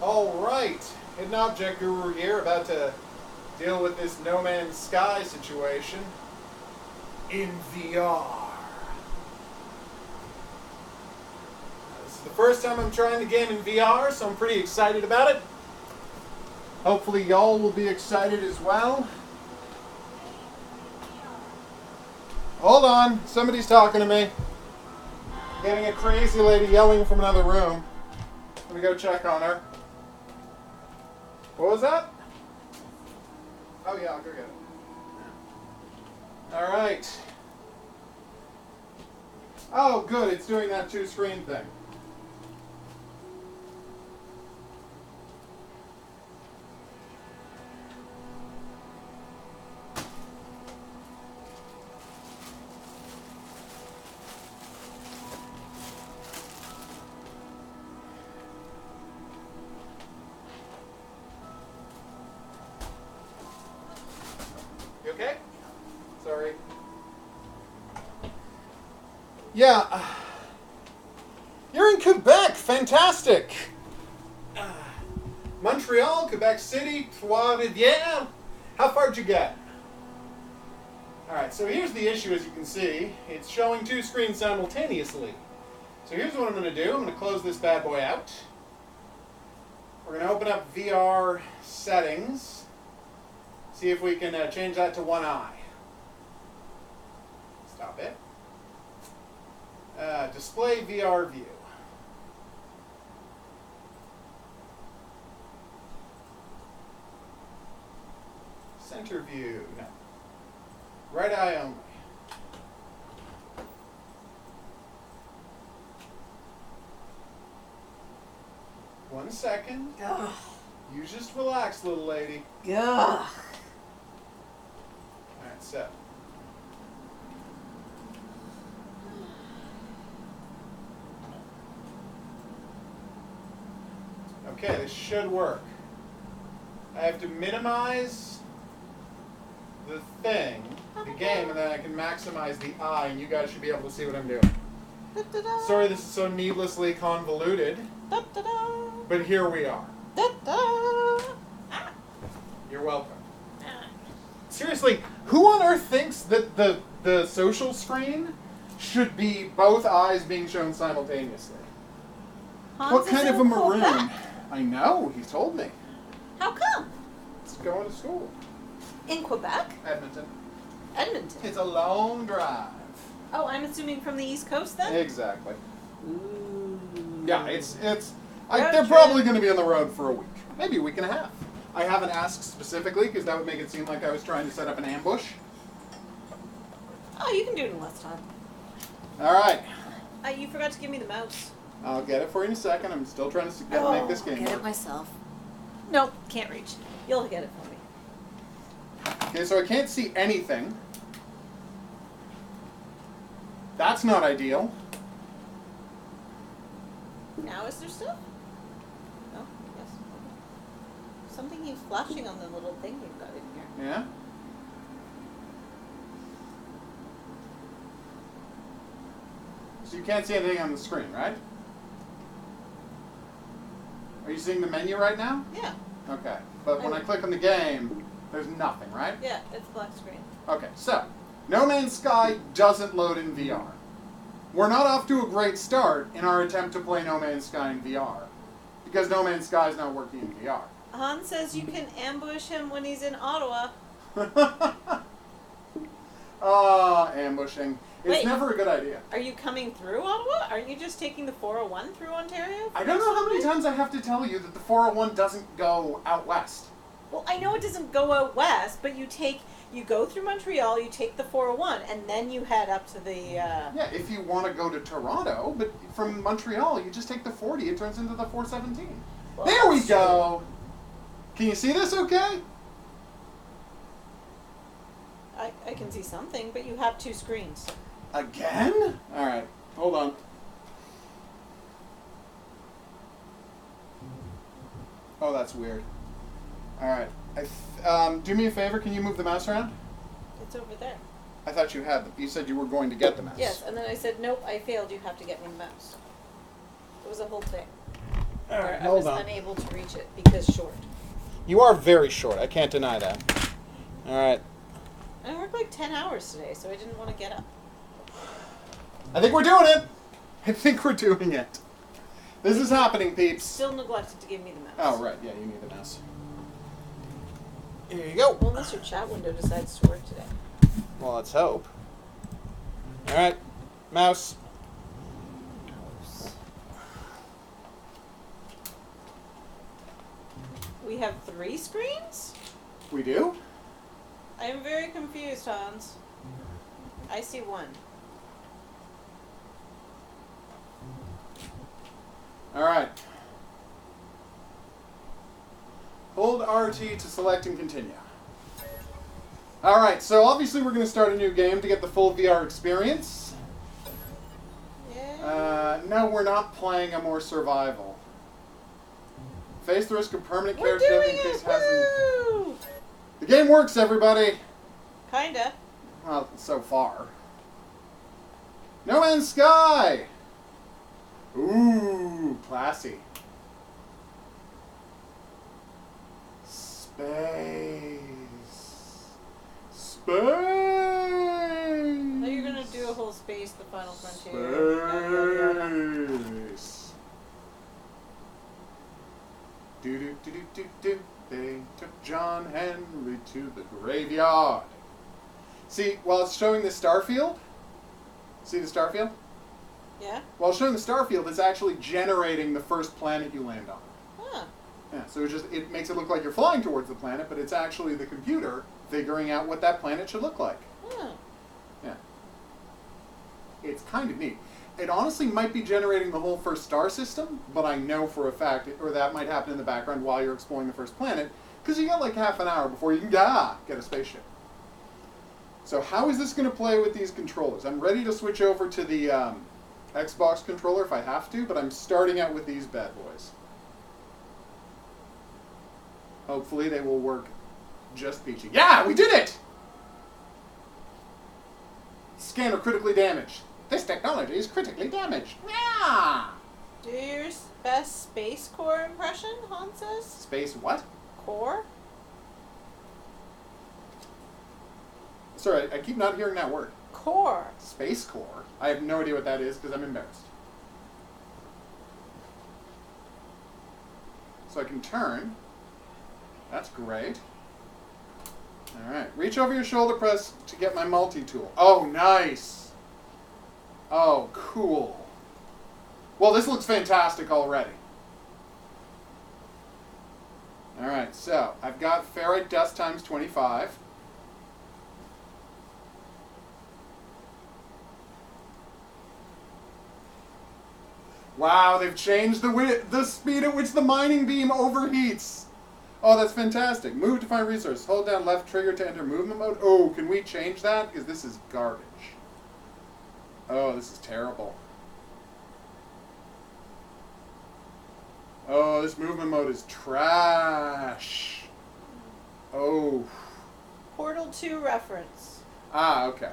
Alright, Hidden Object Guru here, about to deal with this No Man's Sky situation in VR. This is the first time I'm trying the game in VR, so I'm pretty excited about it. Hopefully y'all will be excited as well. Hold on, somebody's talking to me. Getting a crazy lady yelling from another room. Let me go check on her. What was that? Oh yeah, I'll go get it. Alright. Oh good, it's doing that two-screen thing. You okay? Sorry. Yeah. You're in Quebec. Fantastic. Montreal, Quebec City, Trois-Rivières. How far'd you get? Alright, so here's the issue, as you can see. It's showing two screens simultaneously. So here's what I'm going to do. I'm going to close this bad boy out. We're going to open up VR settings. See if we can change that to one eye. Stop it. Display VR view. Center view. No. Right eye only. One second. Ugh. You just relax, little lady. Ugh. Alright, so. Okay, this should work. I have to minimize the thing, the game, and then I can maximize the eye, and you guys should be able to see what I'm doing. Da-da-da. Sorry this is so needlessly convoluted, Da-da-da. but here we are. Da-da. You're welcome. Seriously, who on earth thinks that the social screen should be both eyes being shown simultaneously? Hans What kind is of a in maroon? Quebec. I know, he told me. How come? It's going to school. In Quebec? Edmonton. Edmonton. It's a long drive. Oh, I'm assuming from the East Coast then? Exactly. Ooh. Yeah, Road they're trip. probably going to be on the road for a week. Maybe a week and a half. I haven't asked specifically because that would make it seem like I was trying to set up an ambush. Oh, you can do it in less time. Alright. You forgot to give me the mouse. I'll get it for you in a second. I'm still trying to make this game I'll get work. it myself. Nope, can't reach. You'll get it for me. Okay, so I can't see anything. That's not ideal. Now is there stuff? No? Yes. Okay. Something keeps flashing on the little thing you've got in here. Yeah? So you can't see anything on the screen, right? Are you seeing the menu right now? Yeah. Okay. But when I click on the game, there's nothing, right? Yeah, it's black screen. Okay, so No Man's Sky doesn't load in VR. We're not off to a great start in our attempt to play No Man's Sky in VR, because No Man's Sky is not working in VR. Han says you can ambush him when he's in Ottawa. Ambushing. It's Wait. never a good idea. Are you coming through Ottawa? Aren't you just taking the 401 through Ontario? I don't know how many times I have to tell you that the 401 doesn't go out west. Well, I know it doesn't go out west, but you go through Montreal, you take the 401, and then you head up to the... Yeah, if you want to go to Toronto, but from Montreal, you just take the 40, it turns into the 417. Well, there we that's go! Can you see this okay? I can see something, but you have two screens. Again? Alright, hold on. Oh, that's weird. Alright. Do me a favor, can you move the mouse around? It's over there. I thought you had. You said you were going to get the mouse. Yes, and then I said, nope, I failed, you have to get me the mouse. It was a whole thing. All Or right, I hold was on. unable to reach it because short. You are very short. I can't deny that. All right. I worked like 10 hours today, so I didn't want to get up. I think we're doing it. I think we're doing it. This is happening, peeps. Still neglected to give me the mouse. Oh, right. Yeah, you need the mouse. Here you go. Well, unless your chat window decides to work today. Well, let's hope. All right. Mouse. We have 3 screens? We do? I am very confused, Hans. I see 1. All right. Hold RT to select and continue. All right, so obviously we're going to start a new game to get the full VR experience. Yeah. No, we're not playing a more survival. Face the risk of permanent We're character death doing in case it! hasn't. Woo! The game works, everybody. Kinda. Well, so far. No Man's Sky. Ooh, classy. Space. Space. Now you're gonna do a whole space, the final frontier. Yada, yada, yada. Space. Do do do do do do. They took John Henry to the graveyard. See, while it's showing the starfield, see the starfield? Yeah? While it's showing the starfield, it's actually generating the first planet you land on. Huh. Yeah, so it makes it look like you're flying towards the planet, but it's actually the computer figuring out what that planet should look like. Huh. Yeah. It's kind of neat. It honestly might be generating the whole first star system, but I know for a fact, or that might happen in the background while you're exploring the first planet, because you got like half an hour before you can get a spaceship. So how is this going to play with these controllers? I'm ready to switch over to the Xbox controller if I have to, but I'm starting out with these bad boys. Hopefully they will work just peachy. Yeah, we did it! Scanner critically damaged. This technology is critically damaged. Yeah! Do your best Space Core impression, Hans says? Space what? Core? Sorry, I keep not hearing that word. Core. Space Core? I have no idea what that is because I'm embarrassed. So I can turn. That's great. Alright, reach over your shoulder press to get my multi-tool. Oh, nice! Oh, cool. Well, this looks fantastic already. Alright, so I've got ferrite dust times 25. Wow, they've changed the speed at which the mining beam overheats. Oh, that's fantastic. Move to find resource. Hold down left trigger to enter movement mode. Oh, can we change that? Because this is garbage. Oh, this is terrible. Oh, this movement mode is trash. Oh. Portal 2 reference. Ah, okay.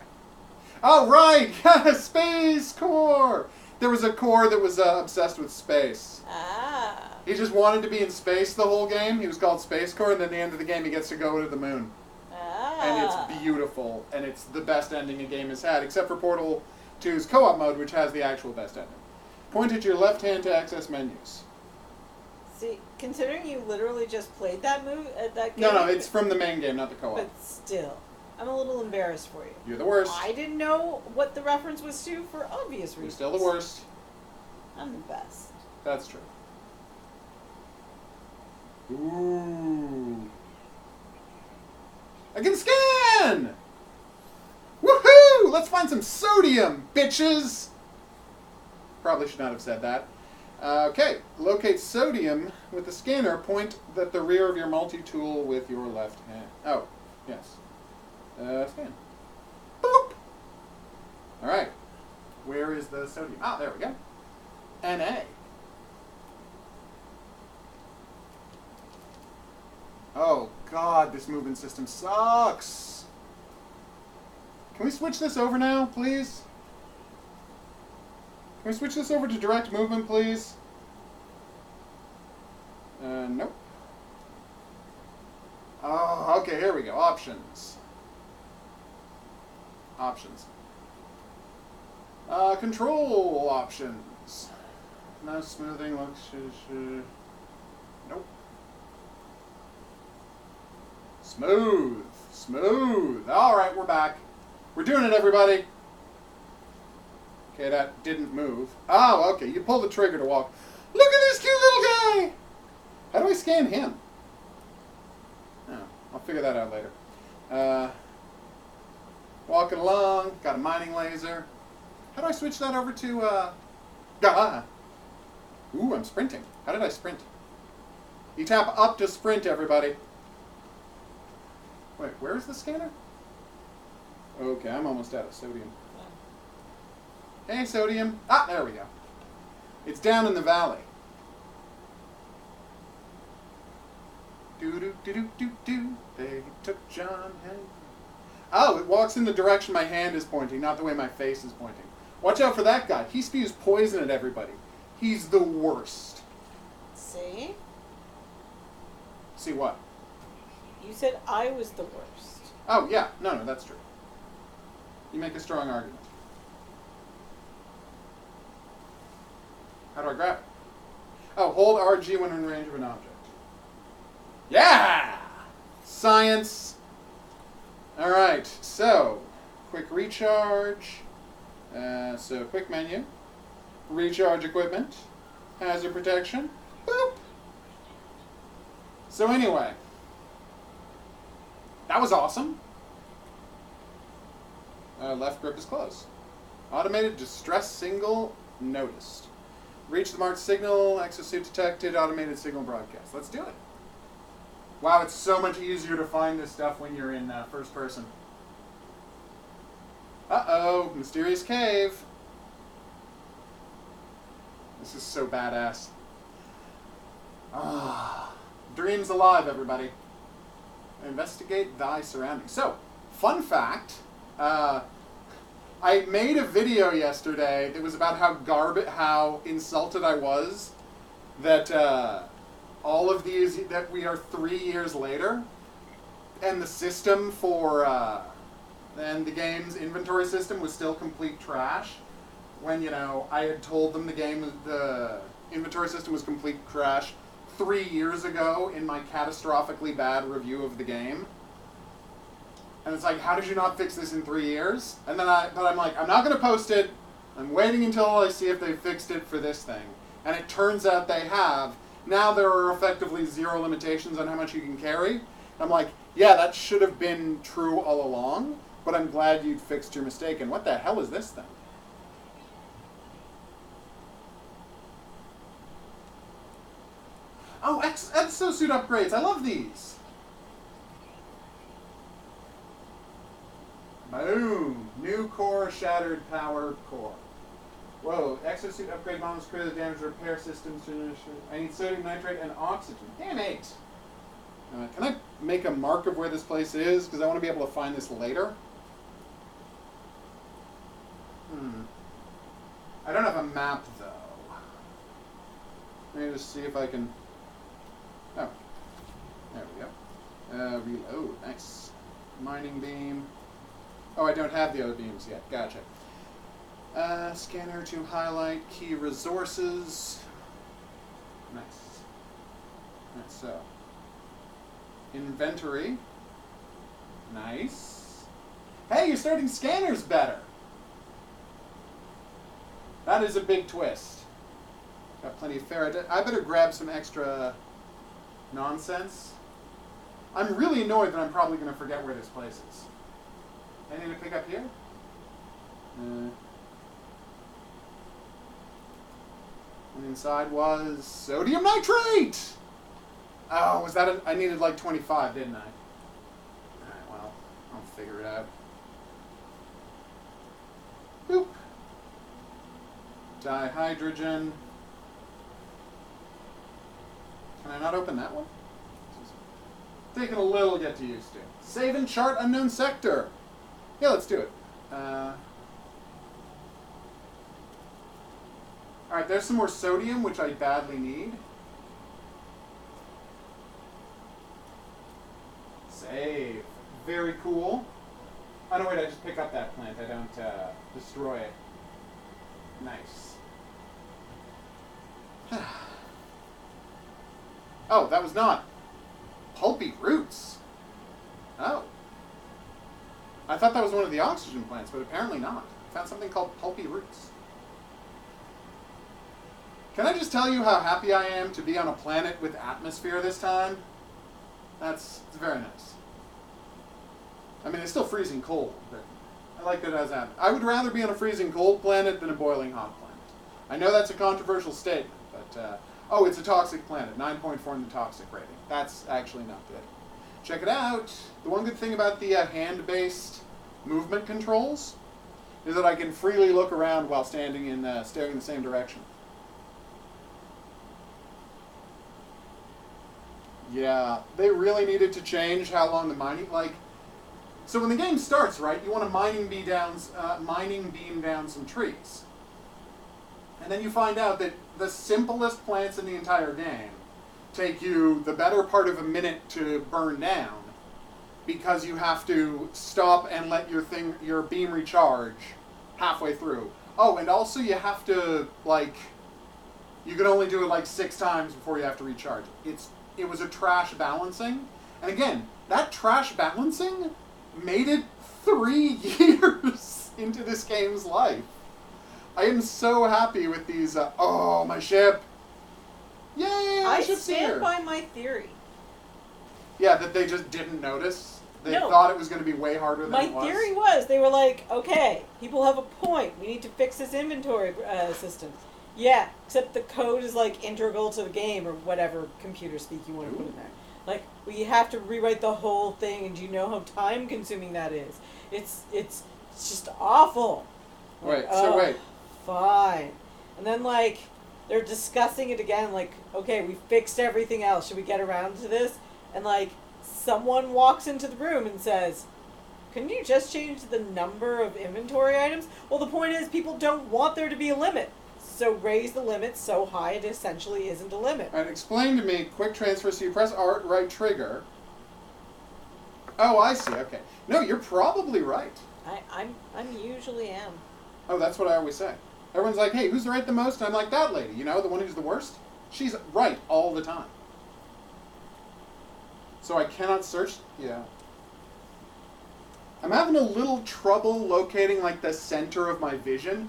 Oh, right! Space Core! There was a core that was obsessed with space. Ah. He just wanted to be in space the whole game. He was called Space Core, and then at the end of the game he gets to go to the moon. Ah. And it's beautiful, and it's the best ending a game has had, except for Portal 2's co-op mode, which has the actual best ending. Point at your left hand to access menus. See, considering you literally just played that that game. No, it's from the main game, not the co-op. But still, I'm a little embarrassed for you. You're the worst. I didn't know what the reference was to for obvious reasons. You're still the worst. I'm the best. That's true. Ooh. I can scan! Woohoo! Let's find some sodium, bitches! Probably should not have said that. Okay, locate sodium with the scanner. Point at the rear of your multi-tool with your left hand. Oh, yes. Scan. Boop! Alright. Where is the sodium? Ah, there we go. Na. Oh, God, this movement system sucks. Can we switch this over now, please? Can we switch this over to direct movement, please? Nope. Oh, okay, here we go. Options. Options. Control options. No smoothing, looks... Nope. Smooth. Smooth. Alright, we're back. We're doing it, everybody. Okay, that didn't move. Oh, okay, you pull the trigger to walk. Look at this cute little guy! How do I scan him? Oh, I'll figure that out later. Walking along, got a mining laser. How do I switch that over to, Ooh, I'm sprinting. How did I sprint? You tap up to sprint, everybody. Wait, where is the scanner? Okay, I'm almost out of sodium. Hey, sodium. Ah, there we go. It's down in the valley. Do-do-do-do-do-do. They took John Henry. Oh, it walks in the direction my hand is pointing, not the way my face is pointing. Watch out for that guy. He spews poison at everybody. He's the worst. See? See what? You said I was the worst. Oh, yeah. No, that's true. You make a strong argument. How do I grab it? Oh, hold RG when in range of an object. Yeah! Science. All right, so quick recharge. So quick menu. Recharge equipment. Hazard protection. Boop. So anyway, that was awesome. Left grip is closed. Automated distress signal noticed. Reach the marked signal. Exosuit detected. Automated signal broadcast. Let's do it. Wow, it's so much easier to find this stuff when you're in first person. Uh-oh, mysterious cave. This is so badass. Ah, dreams alive, everybody. Investigate thy surroundings. So, fun fact, I made a video yesterday that was about how insulted I was that all of these, that we are 3 years later, and the system for, and the game's inventory system was still complete trash. When, you know, I had told them the inventory system was complete trash 3 years ago in my catastrophically bad review of the game. And it's like, how did you not fix this in 3 years? And then I'm like, I'm not going to post it. I'm waiting until I see if they fixed it for this thing. And it turns out they have. Now there are effectively 0 limitations on how much you can carry. And I'm like, yeah, that should have been true all along, but I'm glad you'd fixed your mistake. And what the hell is this thing? Oh, exosuit upgrades. I love these. Boom. New core, shattered power core. Whoa, exosuit upgrade bombs clear the damage repair systems. I need sodium nitrate and oxygen. Damn it. Can I make a mark of where this place is? Because I want to be able to find this later. I don't have a map, though. Let me just see if I can... Oh. There we go. Reload. Nice. Mining beam. Oh, I don't have the other beams yet. Gotcha. Scanner to highlight key resources. Nice. That's so. Inventory. Nice. Hey, you're starting scanners better. That is a big twist. Got plenty of ferrite. I better grab some extra nonsense. I'm really annoyed that I'm probably going to forget where this place is. Anything to pick up here? And inside was sodium nitrate! Oh, was that I needed like 25, didn't I? Alright, well, I'll figure it out. Boop. Dihydrogen. Can I not open that one? Taking a little to get used to. Save and chart unknown sector. Yeah, let's do it. Alright, there's some more sodium, which I badly need. up that plant. I don't destroy it. Nice. Oh, that was not pulpy roots. Oh. I thought that was one of the oxygen plants, but apparently not. I found something called pulpy roots. Can I just tell you how happy I am to be on a planet with atmosphere this time? It's very nice. I mean, it's still freezing cold, but I like that it has atmosphere. I would rather be on a freezing cold planet than a boiling hot planet. I know that's a controversial statement, but, oh, it's a toxic planet. 9.4 in the toxic rating. That's actually not good. Check it out. The one good thing about the hand-based movement controls is that I can freely look around while standing in, staring in the same direction. Yeah, they really needed to change how long the mining, like, so when the game starts, right, you want to mining beam down some trees. And then you find out that the simplest plants in the entire game take you the better part of a minute to burn down because you have to stop and let your beam recharge halfway through. Oh, and also you have to, like, you can only do it like 6 times before you have to recharge. It was a trash balancing. And again, that trash balancing made it 3 years into this game's life. I am so happy with these, oh, my ship. Yay, my ship's here. I stand by my theory. Yeah, that they just didn't notice. They No. thought it was going to be way harder than it was. My theory was, they were like, okay, people have a point. We need to fix this inventory system. Yeah, except the code is like integral to the game or whatever computer speak you want to put in there. Like, we have to rewrite the whole thing, and do you know how time consuming that is? It's just awful. Wait, Like, so wait. Fine. And then, like, they're discussing it again, like, okay, we fixed everything else. Should we get around to this? And, like, someone walks into the room and says, couldn't you just change the number of inventory items? Well, the point is, people don't want there to be a limit. So raise the limit so high it essentially isn't a limit. All right, explain to me, quick transfer, so you press right trigger. Oh, I see, okay. No, you're probably right. I'm usually am. Oh, that's what I always say. Everyone's like, hey, who's right the most? And I'm like, that lady, you know, the one who's the worst? She's right all the time. So I cannot search, yeah. I'm having a little trouble locating, like, the center of my vision.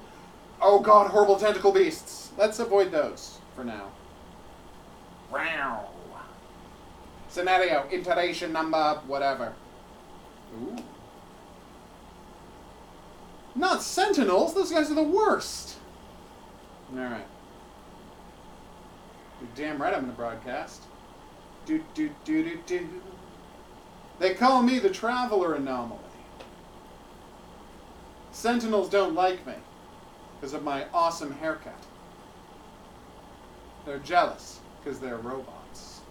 Oh god, horrible tentacle beasts. Let's avoid those for now. Wow. Scenario, iteration number, whatever. Ooh. Not sentinels, those guys are the worst. Alright. You're damn right I'm gonna broadcast. Do. They call me the traveler anomaly. Sentinels don't like me because of my awesome haircut. They're jealous because they're robots.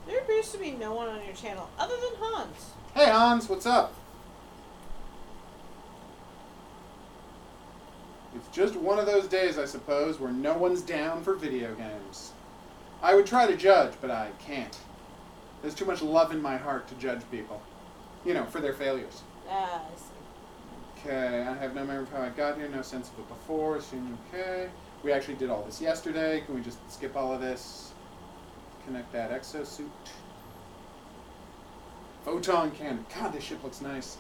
There appears to be no one on your channel other than Hans. Hey Hans, what's up? It's just one of those days, I suppose, where no one's down for video games. I would try to judge, but I can't. There's too much love in my heart to judge people. You know, for their failures. I see. Okay, I have no memory of how I got here, no sense of it before, assume okay. We actually did all this yesterday. Can we just skip all of this? Connect that exosuit. Photon cannon. God, this ship looks nice.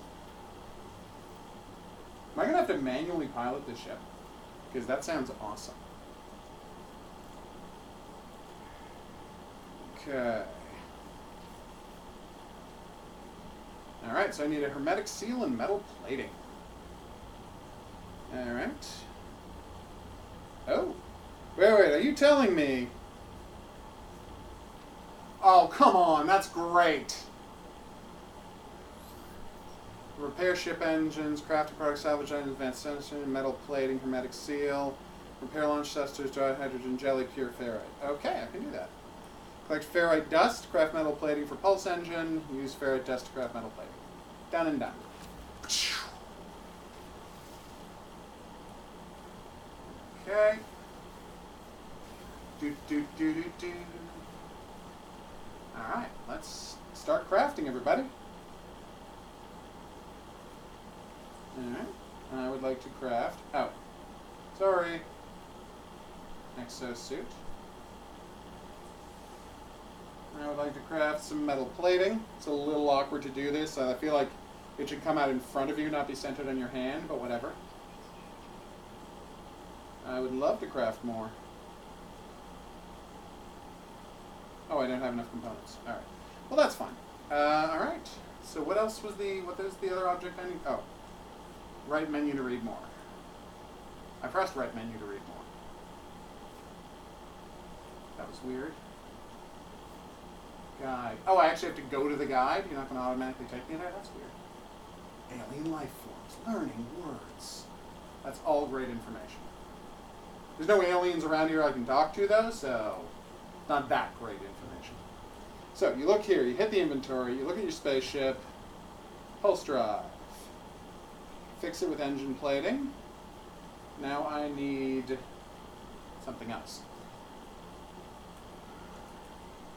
Am I going to have to manually pilot this ship? Because that sounds awesome. Okay. Alright, so I need a hermetic seal and metal plating. Alright. Oh. Wait, are you telling me? Oh, come on, that's great. Repair ship engines, crafting products, salvage items, advanced sensor, metal plating, hermetic seal, repair launch thrusters, dry hydrogen jelly, pure ferrite. Okay, I can do that. Collect ferrite dust, craft metal plating for pulse engine, use ferrite dust to craft metal plating. Done and done. Okay. Do. Alright, let's start crafting, everybody. Alright. I would like to craft... Oh. Sorry. Exosuit. I would like to craft some metal plating. It's a little awkward to do this. I feel like it should come out in front of you, not be centered on your hand, but whatever. I would love to craft more. Oh, I don't have enough components. Alright. Well, that's fine. Alright. So what else was what is the other object I need? Oh. Right menu to read more. I pressed right menu to read more. That was weird. Guide. Oh, I actually have to go to the guide? You're not going to automatically take me there? That's weird. Alien life forms. Learning words. That's all great information. There's no aliens around here I can talk to, though, so not that great information. So, you look here, you hit the inventory, you look at your spaceship, pulse drive. Fix it with engine plating. Now I need something else.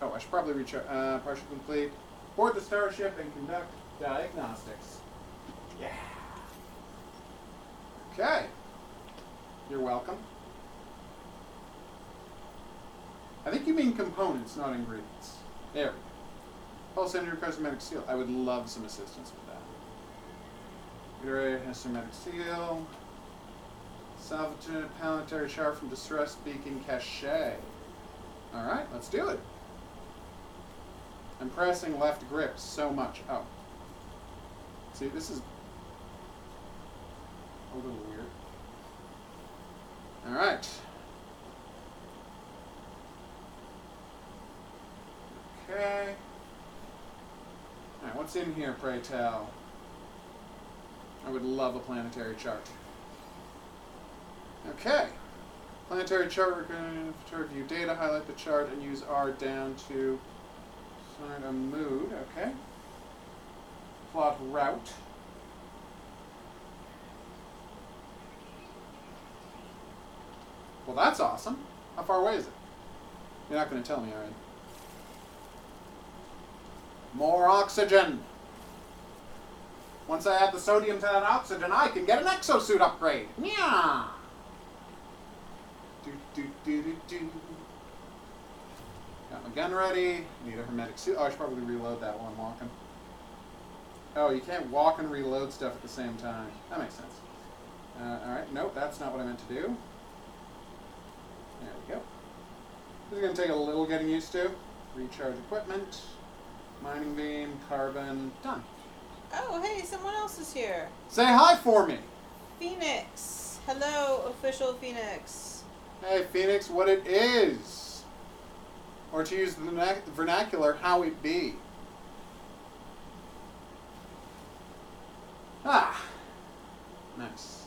Oh, I should probably recharge. Partial complete. Board the starship and conduct diagnostics. Yeah. Okay. You're welcome. I think you mean components, not ingredients. There we go. Pulse engine requires hermetic seal. I would love some assistance with that. Iterate has hermetic seal. Salvage planetary chart from distress beacon cache. Alright, let's do it. I'm pressing left grip so much. Oh. See, this is a little weird. Alright. Okay. Alright, what's in here, pray tell? I would love a planetary chart. Okay. Planetary chart, we're going to review data, highlight the chart, and use R down to find a mood. Okay. Plot route. Well, that's awesome. How far away is it? You're not going to tell me, are you? More oxygen. Once I add the sodium to that oxygen, I can get an exosuit upgrade. Yeah. Got my gun ready. Need a hermetic suit. Oh, I should probably reload that while I'm walking. Oh, you can't walk and reload stuff at the same time. That makes sense. Alright, nope, that's not what I meant to do. There we go. This is going to take a little getting used to. Recharge equipment. Mining beam, carbon, done. Oh, hey, someone else is here. Say hi for me. Phoenix. Hello, official Phoenix. Hey, Phoenix, what it is. Or to use the vernacular, how it be. Ah. Nice.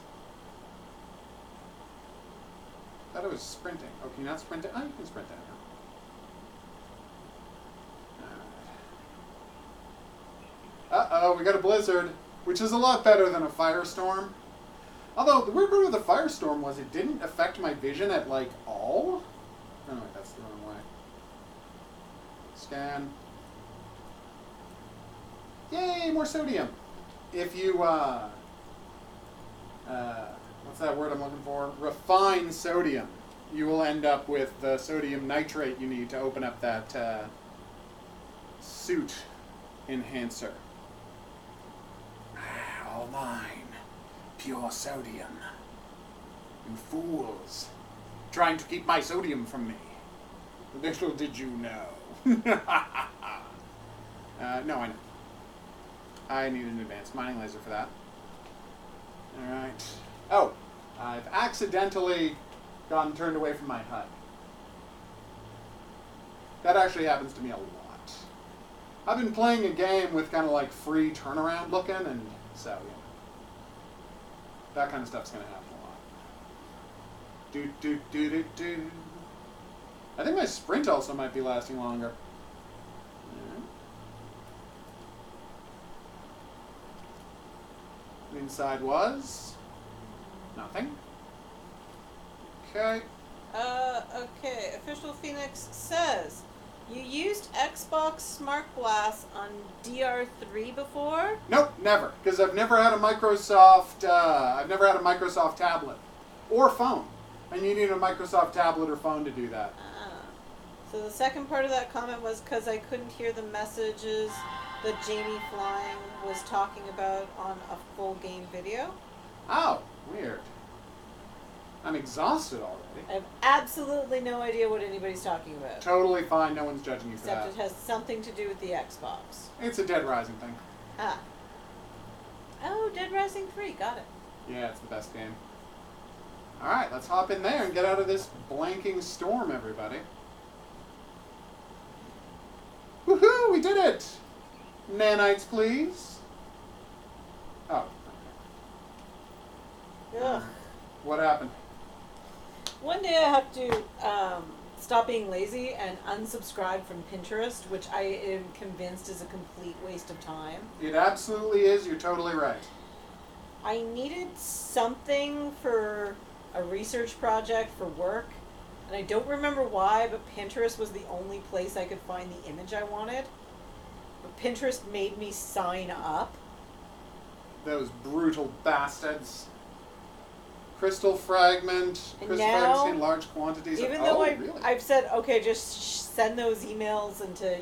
Thought it was sprinting. Oh, can you not sprint it? Oh, you can sprint that now. Uh-oh, we got a blizzard, which is a lot better than a firestorm. Although, the weird part with the firestorm was it didn't affect my vision at, like, all? Oh, wait, that's the wrong way. Scan. Yay, more sodium. If you, what's that word I'm looking for? Refine sodium. You will end up with the sodium nitrate you need to open up that, suit enhancer. All mine. Pure sodium. You fools. Trying to keep my sodium from me. Little did you know. No, I know. I need an advanced mining laser for that. Alright. Oh, I've accidentally gotten turned away from my HUD. That actually happens to me a lot. I've been playing a game with kind of like free turnaround looking, and so, yeah. That kind of stuff's going to happen a lot. I think my sprint also might be lasting longer. Yeah. Inside was nothing. Okay. Okay. Official Phoenix says You used Xbox Smart Glass on DR3 before? Nope, never. Because I've never had a Microsoft tablet or phone. And you need a Microsoft tablet or phone to do that. So the second part of that comment was because I couldn't hear the messages that Jamie Flying was talking about on a full game video. Oh, weird. I'm exhausted already. I have absolutely no idea what anybody's talking about. Totally fine, no one's judging you for Except that. it has something to do with the Xbox. It's a Dead Rising thing. Ah. Oh, Dead Rising 3, got it. Yeah, it's the best game. Alright, let's hop in there and get out of this blanking storm, everybody. Woohoo! We did it! Nanites, please. Oh. Ugh. What happened? One day I have to stop being lazy and unsubscribe from Pinterest, which I am convinced is a complete waste of time. It absolutely is. You're totally right. I needed something for a research project for work, and I don't remember why, but Pinterest was the only place I could find the image I wanted. But Pinterest made me sign up. Those brutal bastards. Crystal fragment. And Crystal now, fragments in large quantities. Even Oh, though really? I've said, okay, just send those emails into,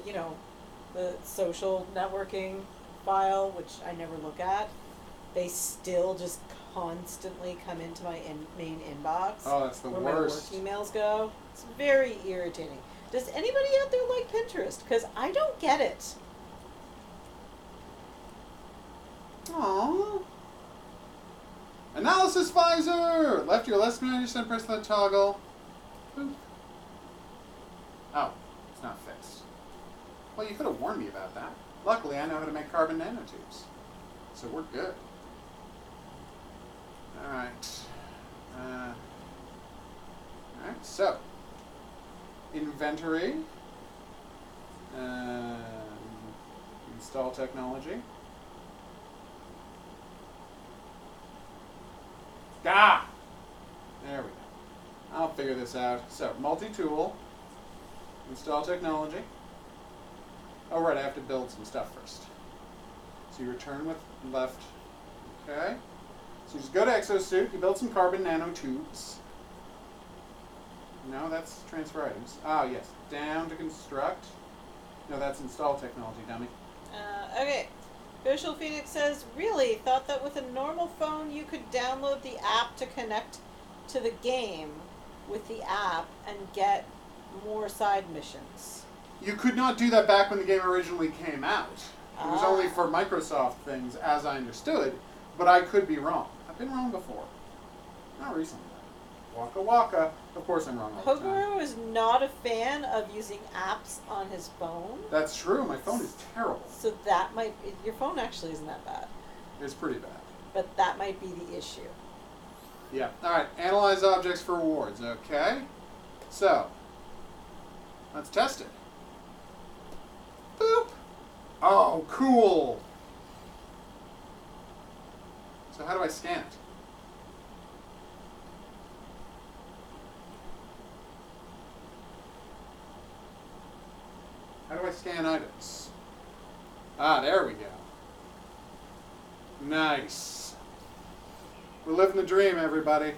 the social networking file, which I never look at, they still just constantly come into my main inbox. Oh, that's the where worst. my work emails go. It's very irritating. Does anybody out there like Pinterest? Because I don't get it. Aww. Analysis visor! Left your left mouse and press the toggle. Boop. Oh, it's not fixed. Well, you could have warned me about that. Luckily, I know how to make carbon nanotubes. So we're good. Alright. Alright, so. Inventory. Install technology. Ah! There we go. I'll figure this out. So, multi-tool. Install technology. Oh, right, I have to build some stuff first. So you return with left. Okay. So you just go to Exosuit, you build some carbon nanotubes. No, that's transfer items. Ah, yes. Down to construct. No, that's install technology, dummy. Okay. Visual Phoenix says, really? Thought that with a normal phone you could download the app to connect to the game with the app and get more side missions. You could not do that back when the game originally came out. It was only for Microsoft things, as I understood, but I could be wrong. I've been wrong before. Not recently. Waka waka. Of course I'm wrong all the time. HOGuru is not a fan of using apps on his phone. That's true. My phone is terrible. So that might... Your phone actually isn't that bad. It's pretty bad. But that might be the issue. Yeah. Alright, analyze objects for rewards. Okay. So, let's test it. Boop. Oh, cool. So how do I scan it? How do I scan items? Ah, there we go. Nice. We're living the dream, everybody.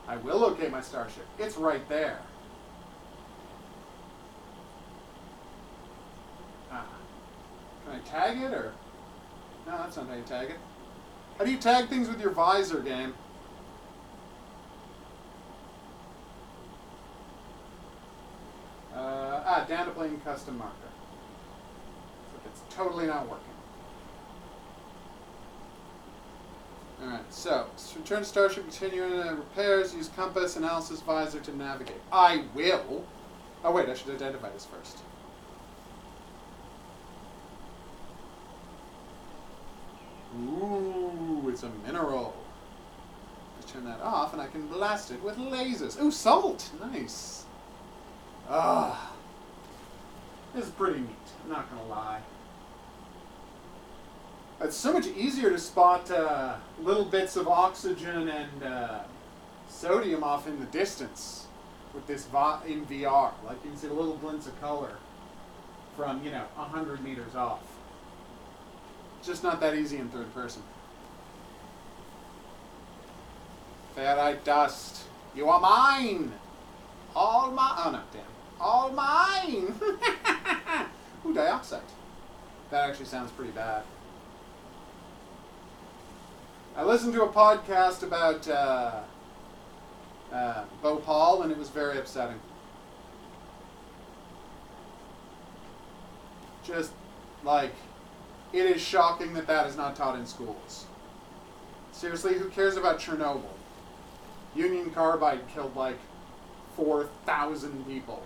I will locate my starship. It's right there. Ah. Can I tag it, or? No, that's not how you tag it. How do you tag things with your visor, game? Down to playing custom marker. It's totally not working. Alright, so return to starship, continue in repairs, use compass, analysis visor to navigate. I will. Oh wait, I should identify this first. Ooh, it's a mineral. Let's turn that off and I can blast it with lasers. Ooh, salt! Nice. Ah. This is pretty neat, I'm not gonna lie. It's so much easier to spot little bits of oxygen and sodium off in the distance with this in VR. Like you can see a little glints of color from 100 meters off. It's just not that easy in third person. Ferrite dust, you are mine. All mine. Oh no, damn. All mine. Ooh, dioxide. That actually sounds pretty bad. I listened to a podcast about Bhopal, and it was very upsetting. Just, like, it is shocking that that is not taught in schools. Seriously, who cares about Chernobyl? Union Carbide killed, like, 4,000 people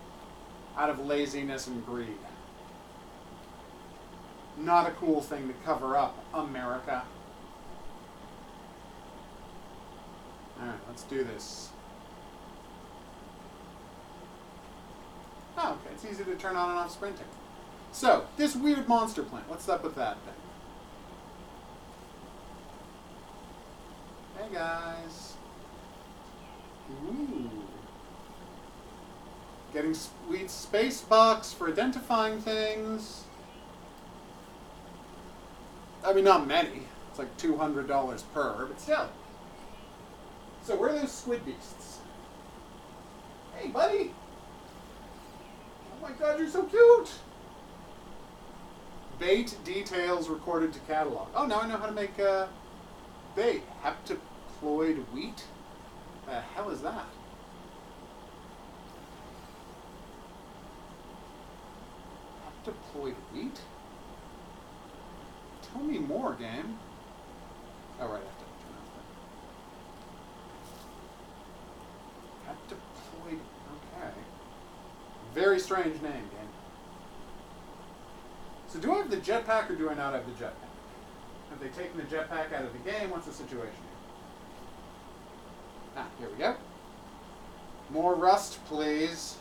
out of laziness and greed. Not a cool thing to cover up, America. Alright, let's do this. Oh, okay, it's easy to turn on and off sprinting. So, this weird monster plant, what's up with that thing? Hey guys. Ooh. Getting sweet space bucks for identifying things. I mean, not many. It's like $200 per, but still. So where are those squid beasts? Hey, buddy! Oh my god, you're so cute! Bait details recorded to catalog. Oh, now I know how to make bait. Heptaploid wheat? The hell is that? Heptaploid wheat? Tell me more, game. Oh, right, I have to turn off that. Heptaploid, okay. Very strange name, game. So do I have the jetpack or do I not have the jetpack? Have they taken the jetpack out of the game? What's the situation here? Ah, here we go. More rust, please.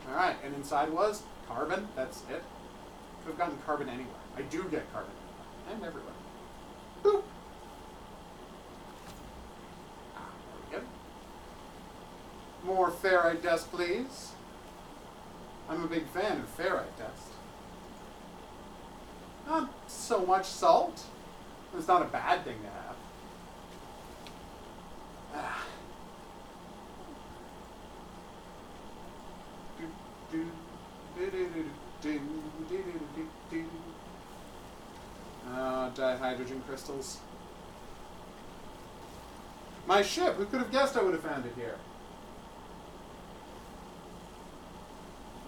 Alright, and inside was carbon. That's it. Could have gotten carbon anywhere. I do get carbon anywhere. And everywhere. Boop! Ah, there we go. More ferrite dust, please. I'm a big fan of ferrite dust. Not so much salt. It's not a bad thing to have. Ah. Dihydrogen crystals. My ship! Who could have guessed I would have found it here?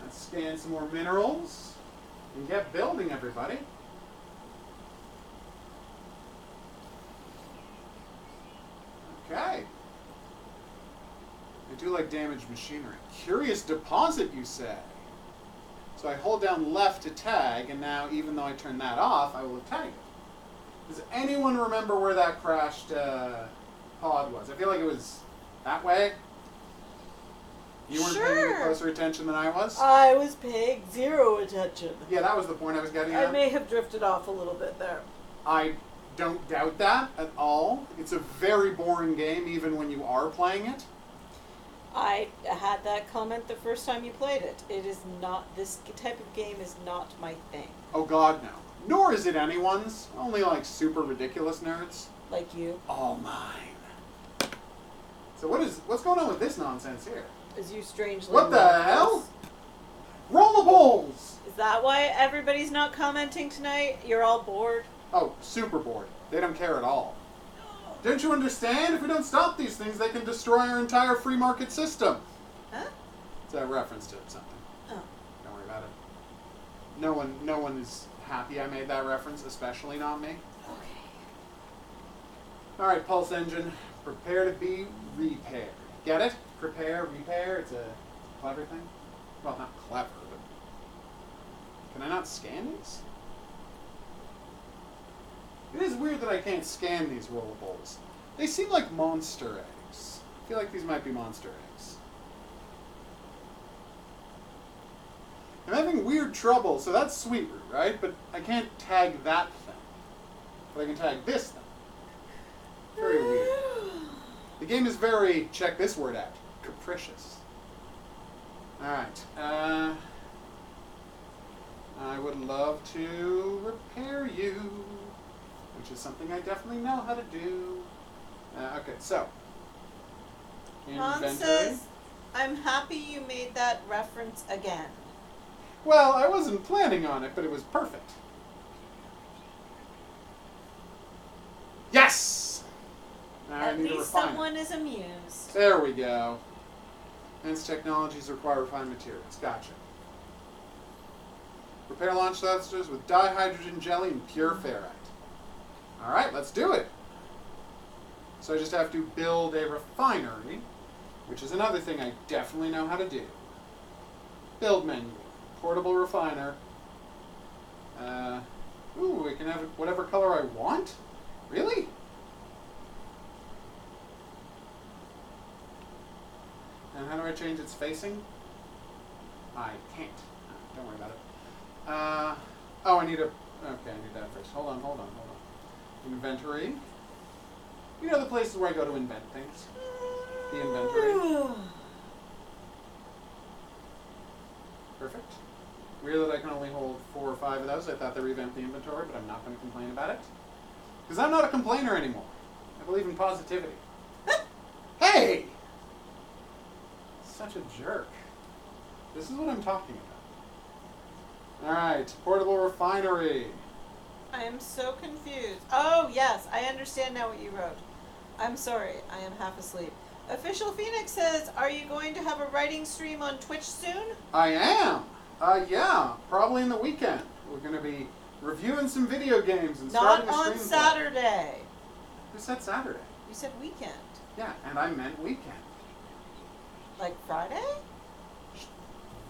Let's scan some more minerals and get building, everybody. Okay. I do like damaged machinery. Curious deposit, you say? So I hold down left to tag, and now even though I turn that off, I will have tagged it. Does anyone remember where that crashed pod was? I feel like it was that way. You weren't paying any closer attention than I was? I was paying zero attention. Yeah, that was the point I was getting at. I may have drifted off a little bit there. I don't doubt that at all. It's a very boring game, even when you are playing it. I had that comment the first time you played it. It is not, this type of game is not my thing. Oh god, no. Nor is it anyone's. Only like super ridiculous nerds. Like you. All mine. So what's going on with this nonsense here? Is you strangely... What the hell? Rollables! Is that why everybody's not commenting tonight? You're all bored? Oh, super bored. They don't care at all. Don't you understand? If we don't stop these things, they can destroy our entire free market system. Huh? It's a reference to something. Oh. Don't worry about it. No one is happy I made that reference, especially not me. Okay. Alright, Pulse Engine. Prepare to be repaired. Get it? Prepare, repair. It's a clever thing. Well, not clever, but... Can I not scan these? It is weird that I can't scan these rollables. They seem like monster eggs. I feel like these might be monster eggs. I'm having weird trouble, so that's Sweetroot, right? But I can't tag that thing. But I can tag this thing. Very weird. The game is very, check this word out, capricious. Alright. I would love to repair you, which is something I definitely know how to do. Okay, so. Han says, I'm happy you made that reference again. Well, I wasn't planning on it, but it was perfect. Yes! Now At least someone is amused. There we go. Hence technologies require refined materials. Gotcha. Repair launch thrusters with dihydrogen jelly and pure ferrite. Alright, let's do it. So I just have to build a refinery, which is another thing I definitely know how to do. Build menu. Portable refiner. Ooh, I can have whatever color I want? Really? And how do I change its facing? I can't. Don't worry about it. Oh, I need a... Okay, I need that first. Hold on. Inventory. You know the places where I go to invent things? The inventory. Perfect. Weird that I can only hold 4 or 5 of those. I thought they revamped the inventory, but I'm not going to complain about it. Because I'm not a complainer anymore. I believe in positivity. Hey! Such a jerk. This is what I'm talking about. Alright, portable refinery. I am so confused. Oh, yes, I understand now what you wrote. I'm sorry, I am half asleep. Official Phoenix says, are you going to have a writing stream on Twitch soon? I am. Yeah, probably in the weekend. We're going to be reviewing some video games and Not starting a on stream. Saturday. Who said Saturday? You said weekend. Yeah, and I meant weekend. Like Friday?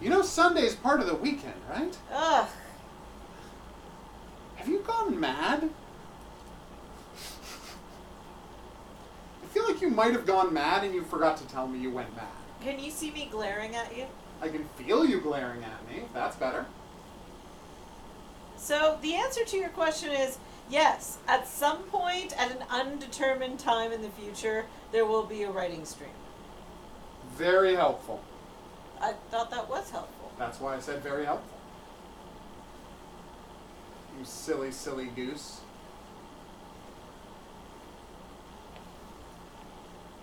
You know Sunday's part of the weekend, right? Ugh. Have you gone mad? I feel like you might have gone mad and you forgot to tell me you went mad. Can you see me glaring at you? I can feel you glaring at me. That's better. So the answer to your question is yes. At some point, at an undetermined time in the future, there will be a writing stream. Very helpful. I thought that was helpful. That's why I said very helpful. You silly, silly goose.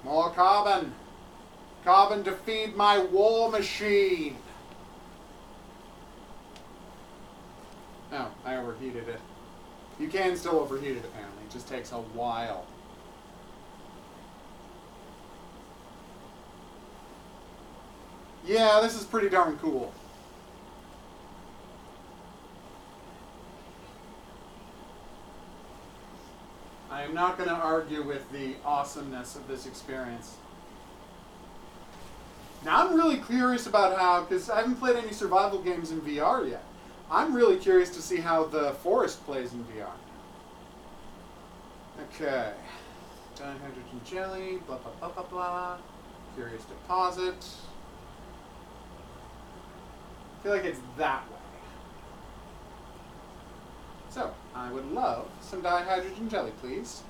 More carbon. Carbon to feed my war machine. Oh, I overheated it. You can still overheat it, apparently. It just takes a while. Yeah, this is pretty darn cool. I am not going to argue with the awesomeness of this experience. Now I'm really curious about how, because I haven't played any survival games in VR yet. I'm really curious to see how the forest plays in VR. Okay. Dihydrogen jelly, blah, blah, blah, blah, blah. Curious deposit. I feel like it's that way. So, I would love some dihydrogen jelly, please.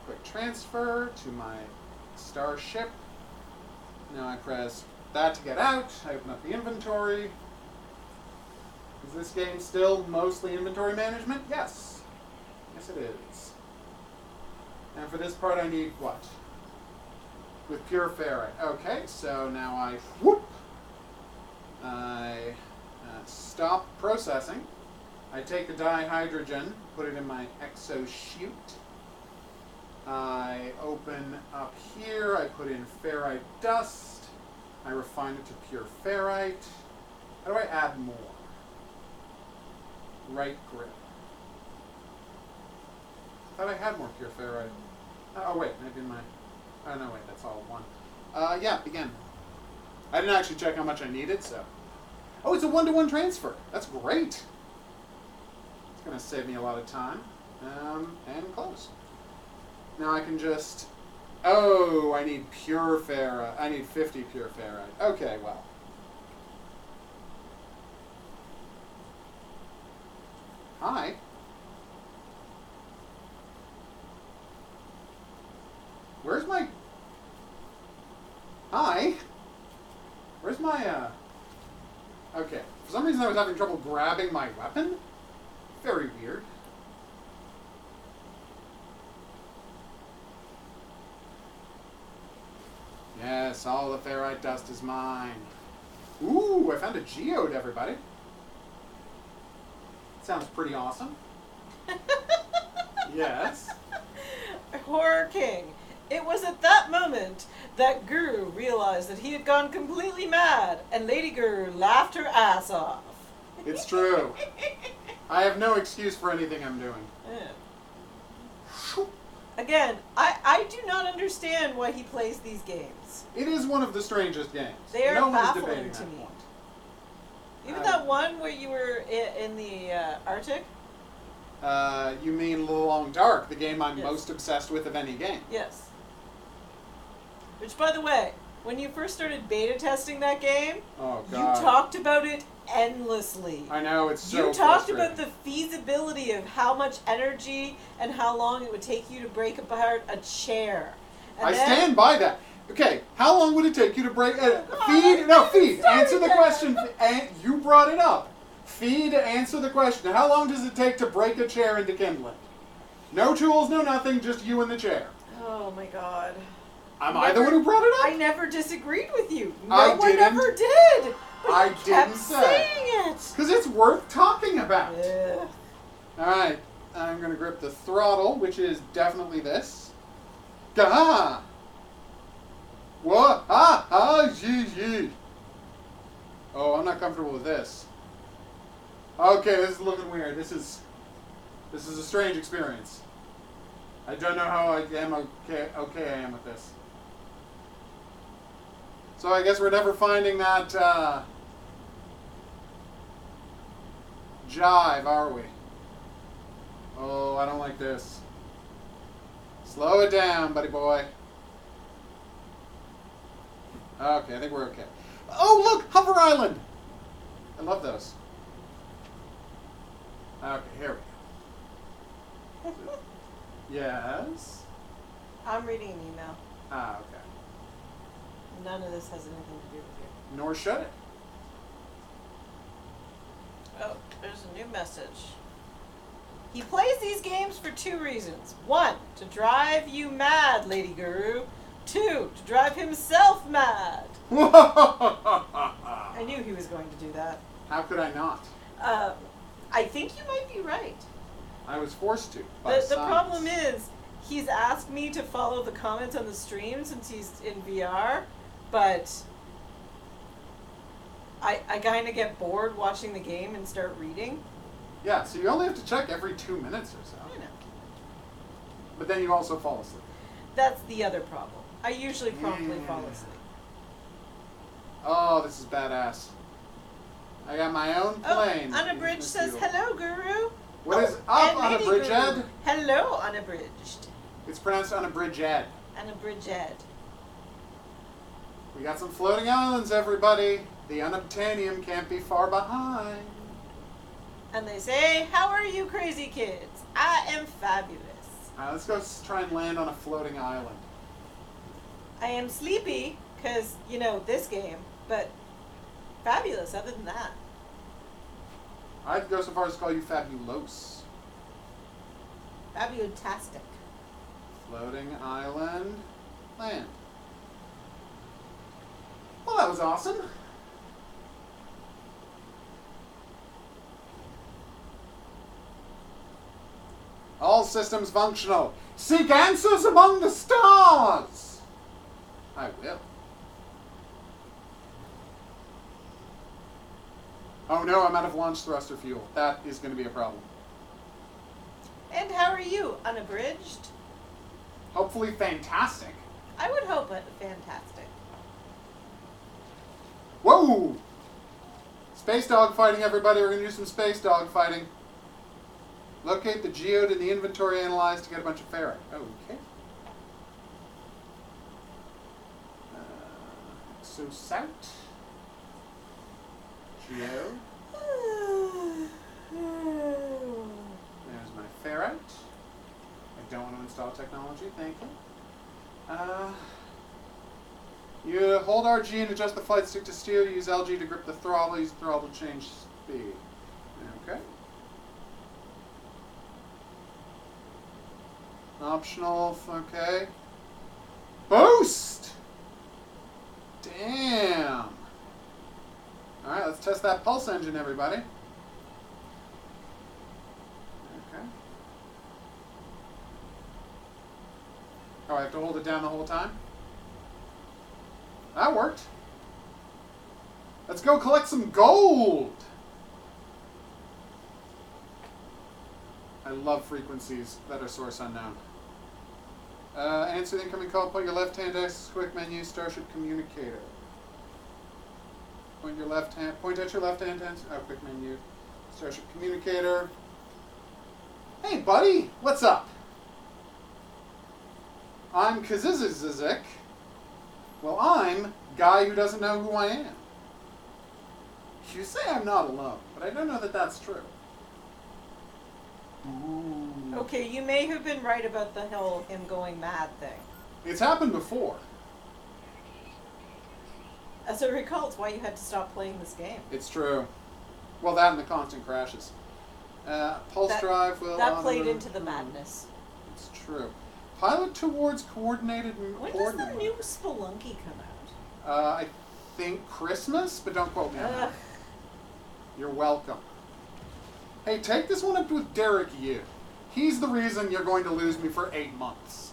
Quick transfer to my starship. Now I press that to get out. I open up the inventory. Is this game still mostly inventory management? Yes. Yes, it is. And for this part, I need what? With pure ferrite. Okay, so now I stop processing. I take the dihydrogen, put it in my exo-chute. I open up here, I put in ferrite dust. I refine it to pure ferrite. How do I add more? Right grip. I thought I had more pure ferrite. Oh wait, maybe in my... Oh no, wait, that's all one. Yeah, begin. I didn't actually check how much I needed, so... Oh, it's a 1-to-1 transfer. That's great. It's going to save me a lot of time. And close. Now I can just... Oh, I need pure ferrite. I need 50 pure ferrite. Okay, well. Hi. Where's my... Hi? Where's my, Okay. For some reason I was having trouble grabbing my weapon. Very weird. Yes, all the ferrite dust is mine. Ooh, I found a geode, everybody. Sounds pretty awesome. Yes. Horror King. It was at that moment that Guru realized that he had gone completely mad, and Lady Guru laughed her ass off. It's true. I have no excuse for anything I'm doing. Yeah. Again, I do not understand why he plays these games. It is one of the strangest games. They are no one's baffling debating to that me. point. Even that one where you were in the Arctic? You mean Long Dark, the game I'm Yes. most obsessed with of any game. Yes. Which, by the way, when you first started beta testing that game, Oh, you God. talked about it endlessly. I know, it's so You talked about frustrating. the feasibility of how much energy and how long it would take you to break apart a chair. And I then- stand by that. Okay, how long would it take you to break... God, feed? I No, haven't feed. started Answer the yet. question. And you brought it up. Feed, answer the question. How long does it take to break a chair into kindling? No tools, no nothing, just you and the chair. Oh my God. Am I the one who brought it up? I never disagreed with you. I No one didn't. ever did. But I you kept didn't say. saying it. Because it's worth talking about. Ugh. Alright, I'm going to grip the throttle, which is definitely this. Gah! What? Ah! Ah! Yee! Yee! Oh, I'm not comfortable with this. Okay, this is looking weird. This is a strange experience. I don't know how I am okay I am with this. So I guess we're never finding that jive, are we? Oh, I don't like this. Slow it down, buddy boy. Okay, I think we're okay. Oh, look! Hover Island! I love those. Okay, here we go. Yes? I'm reading an email. Ah, okay. None of this has anything to do with you. Nor should it. Oh, there's a new message. He plays these games for two reasons. One, to drive you mad, Lady Guru. Two, to drive himself mad. I knew he was going to do that. How could I not? I think you might be right. I was forced to. By The science. problem is, he's asked me to follow the comments on the stream since he's in VR, but I kind of get bored watching the game and start reading. Yeah, so you only have to check every 2 minutes or so. I know. But then you also fall asleep. That's the other problem. I usually promptly fall asleep. Oh, this is badass. I got my own plane. Oh, Unabridged says, hello, Guru. What is and up, Lady Unabridged? Guru. Hello, Unabridged. It's pronounced Unabridged. Unabridged. We got some floating islands, everybody. The unobtainium can't be far behind. And they say, how are you crazy kids? I am fabulous. Alright, let's go try and land on a floating island. I am sleepy, because, you know, this game, but fabulous other than that. I'd go so far as to call you fabulous. Fabutastic. Floating island, land. Well, that was awesome. All systems functional. Seek answers among the stars. I will. Oh no, I'm out of launch thruster fuel. That is going to be a problem. And how are you, Unabridged? Hopefully fantastic. I would hope it fantastic. Whoa! Space dog fighting, everybody. We're going to do some space dog fighting. Locate the geode in the inventory analyze to get a bunch of ferrite. Okay. So south. Geode. There's my ferrite. I don't want to install technology, thank you. You hold RG and adjust the flight stick to steer. Use LG to grip the throttle. Use the throttle to change speed. Okay. Optional. Okay. Boost! Damn. Alright, let's test that pulse engine, everybody. Okay. Oh, I have to hold it down the whole time? That worked. Let's go collect some gold! I love frequencies that are source unknown. Answer the incoming call. Point your left hand, access quick menu, Starship Communicator. Point your left hand. Point at your left hand. Quick menu, Starship Communicator. Hey, buddy, what's up? I'm Kazizizik. Well, I'm guy who doesn't know who I am. You say I'm not alone, but I don't know that that's true. Ooh. Okay, you may have been right about the whole him going mad thing. It's happened before. As I recall, it's why you had to stop playing this game. It's true. Well, that and the constant crashes. Pulse drive will... That played into the madness. It's true. Pilot towards coordinated... When does the new Spelunky come out? I think Christmas, but don't quote me on that. You're welcome. Hey, take this one up with Derek Yu. He's the reason you're going to lose me for 8 months.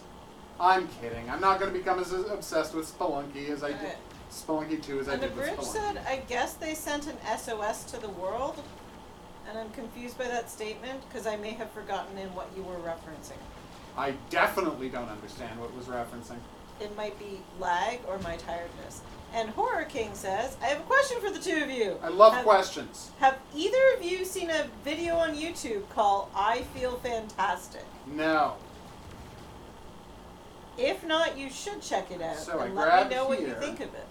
I'm kidding. I'm not going to become as obsessed with Spelunky as I did. Spelunky 2 as I and the did with bridge Spelunky. said, I guess they sent an SOS to the world. And I'm confused by that statement because I may have forgotten in what you were referencing. I definitely don't understand what it was referencing. It might be lag or my tiredness. And Horror King says, I have a question for the two of you. I love questions. Have either of you seen a video on YouTube called I Feel Fantastic? No. If not, you should check it out So and I let me know grab what you here. think of it.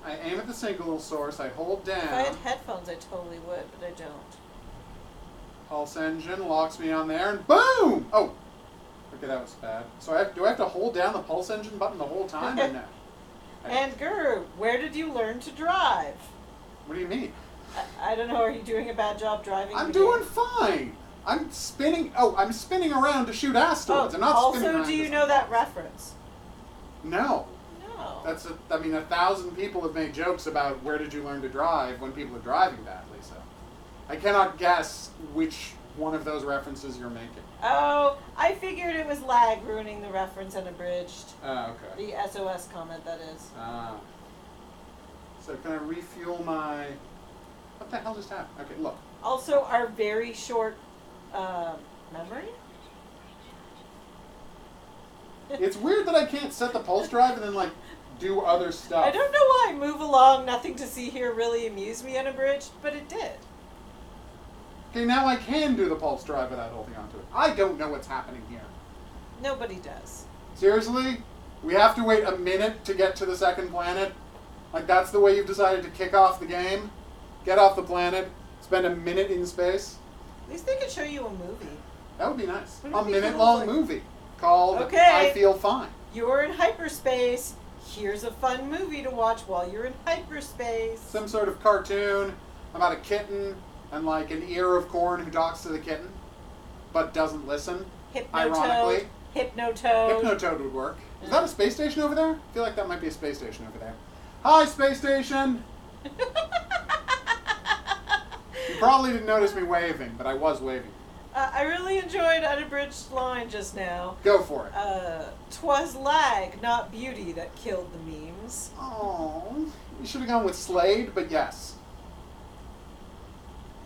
I aim at the single source, I hold down. If I had headphones, I totally would, but I don't. Pulse engine locks me on there, and boom! Oh, okay, that was bad. So do I have to hold down the pulse engine button the whole time, or no? And Guru, where did you learn to drive? What do you mean? I don't know. Are you doing a bad job driving? I'm doing fine. I'm spinning. Oh, I'm spinning around to shoot asteroids. I'm not spinning around. Also, do you know that reference? No. No. That's I mean, 1,000 people have made jokes about where did you learn to drive when people are driving badly. So, I cannot guess which one of those references you're making. Oh, I figured it was lag ruining the reference unabridged. Oh, okay. The SOS comment, that is. Ah. So can I refuel my... What the hell just happened? Okay, look. Also, our very short memory? It's weird that I can't set the pulse drive and then, like, do other stuff. I don't know why Move Along, Nothing to See Here really amused me unabridged, but it did. Okay, now I can do the pulse drive without holding onto it. I don't know what's happening here. Nobody does. Seriously? We have to wait a minute to get to the second planet? Like, that's the way you've decided to kick off the game? Get off the planet, spend a minute in space? At least they could show you a movie. That would be nice. Wouldn't it A be minute-long cool, movie called Okay. I Feel Fine. You're in hyperspace. Here's a fun movie to watch while you're in hyperspace. Some sort of cartoon about a kitten and, like, an ear of corn who talks to the kitten, but doesn't listen. Ironically. Hypnotoad. Hypnotoad would work. Is that a space station over there? I feel like that might be a space station over there. Hi, space station! You probably didn't notice me waving, but I was waving. I really enjoyed Unabridged line just now. Go for it. 'Twas lag, not beauty, that killed the memes. Oh, you should have gone with Slade, but yes.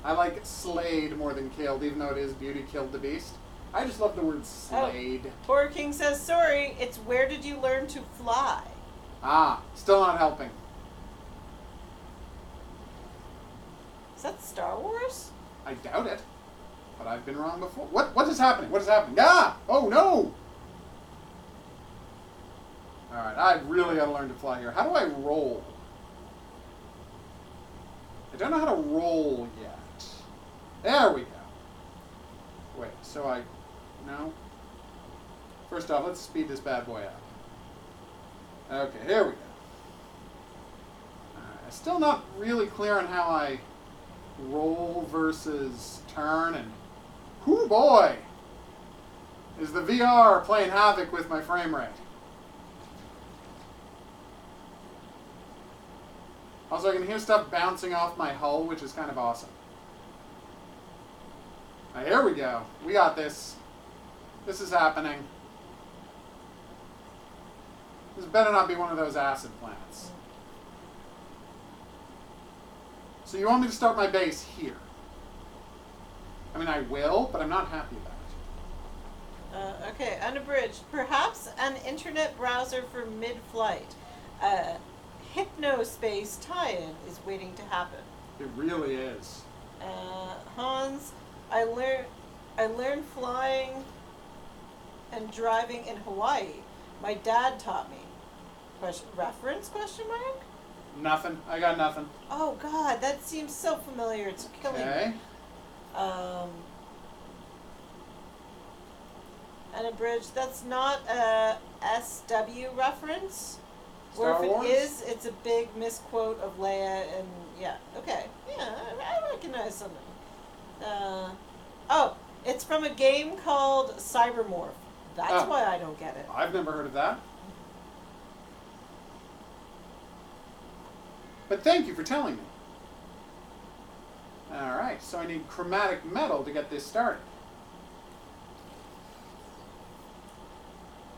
I like Slade more than killed, even though it is Beauty Killed the Beast. I just love the word Slade. Horror King says, sorry, it's where did you learn to fly? Ah, still not helping. Is that Star Wars? I doubt it, but I've been wrong before. What is happening? What is happening? Ah! Oh no! Alright, I really gotta learn to fly here. How do I roll? I don't know how to roll yet. There we go. Wait, so no? First off, let's speed this bad boy up. Okay, here we go. I'm still not really clear on how I roll versus turn, and whoo boy, is the VR playing havoc with my frame rate. Also, I can hear stuff bouncing off my hull, which is kind of awesome. All right, here we go. We got this. This is happening. This better not be one of those acid plants. So you want me to start my base here? I mean, I will, but I'm not happy about it. Okay, unabridged. Perhaps an internet browser for mid-flight. Hypnospace tie-in is waiting to happen. It really is. Hans, I learned flying and driving in Hawaii. My dad taught me. Reference? Question mark? Nothing. I got nothing. Oh God, that seems so familiar. It's killing me. Unabridged. That's not a SW reference. Star Wars? If it is, it's a big misquote of Leia, and yeah, okay, yeah, I recognize something. Oh, it's from a game called Cybermorph. That's why I don't get it. I've never heard of that. But thank you for telling me. Alright, so I need chromatic metal to get this started.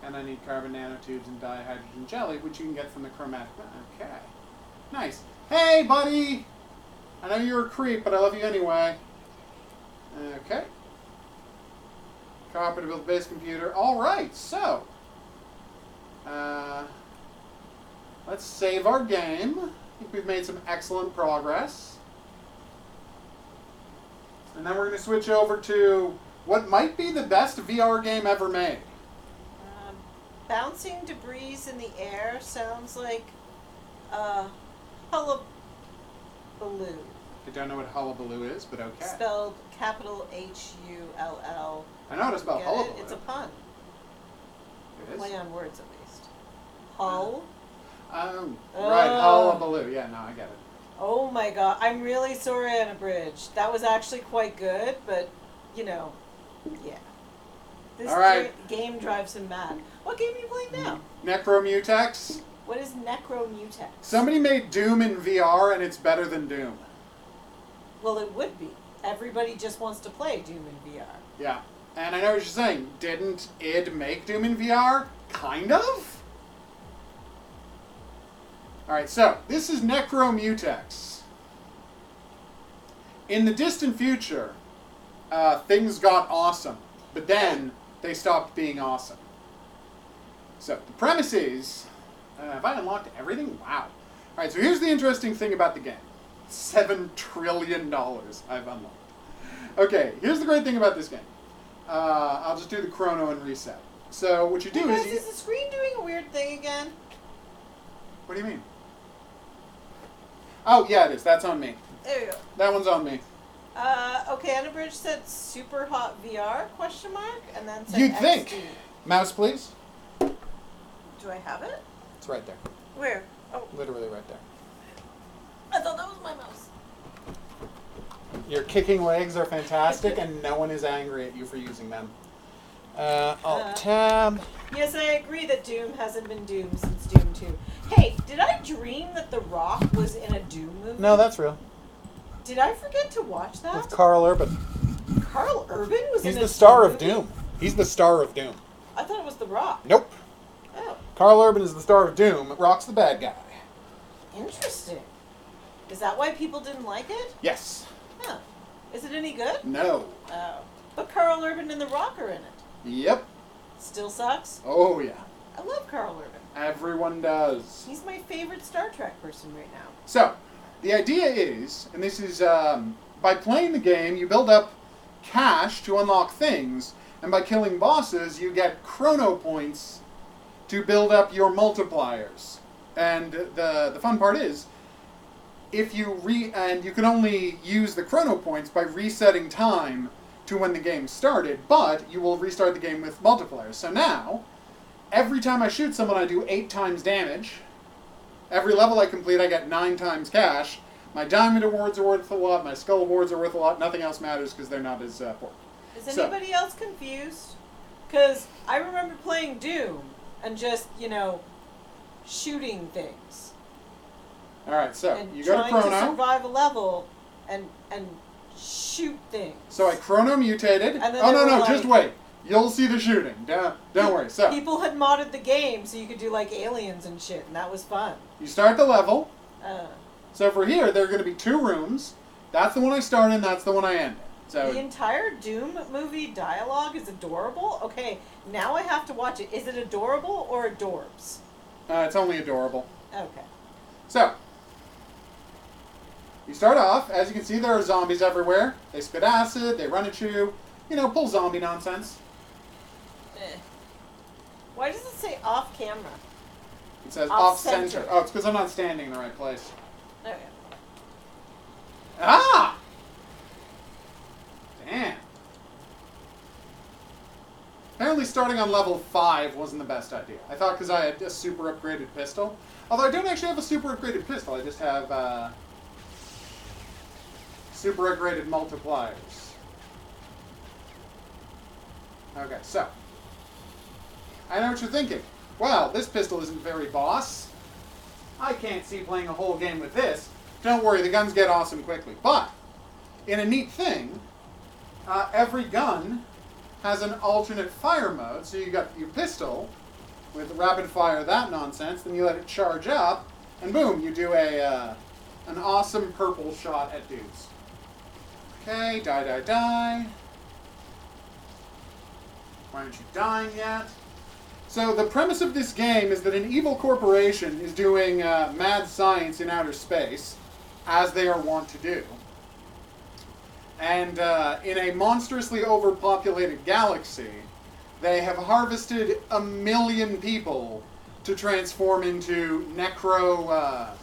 And I need carbon nanotubes and dihydrogen jelly, which you can get from the chromatic metal. Okay. Nice. Hey, buddy! I know you're a creep, but I love you anyway. Okay. Copper to build a base computer. Alright, so. Let's save our game. I think we've made some excellent progress. And then we're going to switch over to what might be the best VR game ever made. Bouncing debris in the air sounds like hullabaloo. I don't know what hullabaloo is, but okay. Spelled capital Hull. I know how to spell hullabaloo. It's a pun. It is? Play on words, at least. Hull. Right, hullabaloo. Yeah, no, I get it. Oh my God, I'm really sorry, Unabridged. That was actually quite good, but, you know, yeah. This game drives him mad. What game are you playing now? Necromutex. What is Necromutex? Somebody made Doom in VR, and it's better than Doom. Well, it would be. Everybody just wants to play Doom in VR. Yeah. And I know what you're saying. Didn't id make Doom in VR? Kind of? Alright, so, this is Necromutex. In the distant future, things got awesome. But then, they stopped being awesome. So, the premise is... have I unlocked everything? Wow. Alright, so here's the interesting thing about the game. $7 trillion I've unlocked. Okay, here's the great thing about this game. I'll just do the chrono and reset. So, what you do is... Is the screen doing a weird thing again? What do you mean? Oh, yeah, it is. That's on me. There you go. That one's on me. Okay, Unabridged said super hot VR, question mark, and then said You'd XD. think. Mouse, please. Do I have it? It's right there. Where? Oh. Literally right there. I thought that was my mouse. Your kicking legs are fantastic, and no one is angry at you for using them. Alt-tab. Yes, I agree that Doom hasn't been Doom since Doom 2. Hey, did I dream that The Rock was in a Doom movie? No, that's real. Did I forget to watch that? With Carl Urban. Carl Urban was in a He's the star Doom of movie? Doom. He's the star of Doom. I thought it was The Rock. Nope. Oh, Carl Urban is the star of Doom. Rock's the bad guy. interesting. Is that why people didn't like it? Yes. Huh. Is it any good? No. Oh. But Carl Urban and The Rock are in it. Yep. Still sucks? Oh, yeah. I love Carl Urban. Everyone does. He's my favorite Star Trek person right now. So, the idea is, and this is, by playing the game, you build up cash to unlock things, and by killing bosses, you get chrono points to build up your multipliers. And the fun part is, if you and you can only use the chrono points by resetting time to when the game started, but you will restart the game with multipliers. So now, Every time I shoot someone, I do 8 times damage. Every level I complete, I get 9 times cash. My diamond awards are worth a lot. My skull awards are worth a lot. Nothing else matters because they're not as important. Is anybody else confused? Because I remember playing Doom and just, shooting things. Alright, so and you go to trying Chrono. to survive a level and shoot things. So I Chrono mutated. And then No, just wait. You'll see the shooting. Don't worry. So people had modded the game so you could do like aliens and shit, and that was fun. you start the level. Uh, So for here, there are going to be 2 rooms. That's the one I start in. That's the one I end in. So the entire Doom movie dialogue is adorable. Okay, now I have to watch it. Is it adorable or adorbs? it's only adorable. Okay. So you start off. As you can see, there are zombies everywhere. They spit acid. They run at you. Pull zombie nonsense. Why does it say off camera? It says Off off center. center. Oh, it's because I'm not standing in the right place. Okay. Ah! Damn. Apparently starting on level 5 wasn't the best idea. I thought because I had a super upgraded pistol. Although I don't actually have a super upgraded pistol. I just have super upgraded multipliers. Okay, so. I know what you're thinking. Well, this pistol isn't very boss. I can't see playing a whole game with this. Don't worry, the guns get awesome quickly. But, in a neat thing, every gun has an alternate fire mode. So you got your pistol with rapid fire, that nonsense. Then you let it charge up, and boom, you do an awesome purple shot at dudes. Okay, die. Why aren't you dying yet? So the premise of this game is that an evil corporation is doing mad science in outer space, as they are wont to do. And in a monstrously overpopulated galaxy, they have harvested 1 million people to transform into necromorphic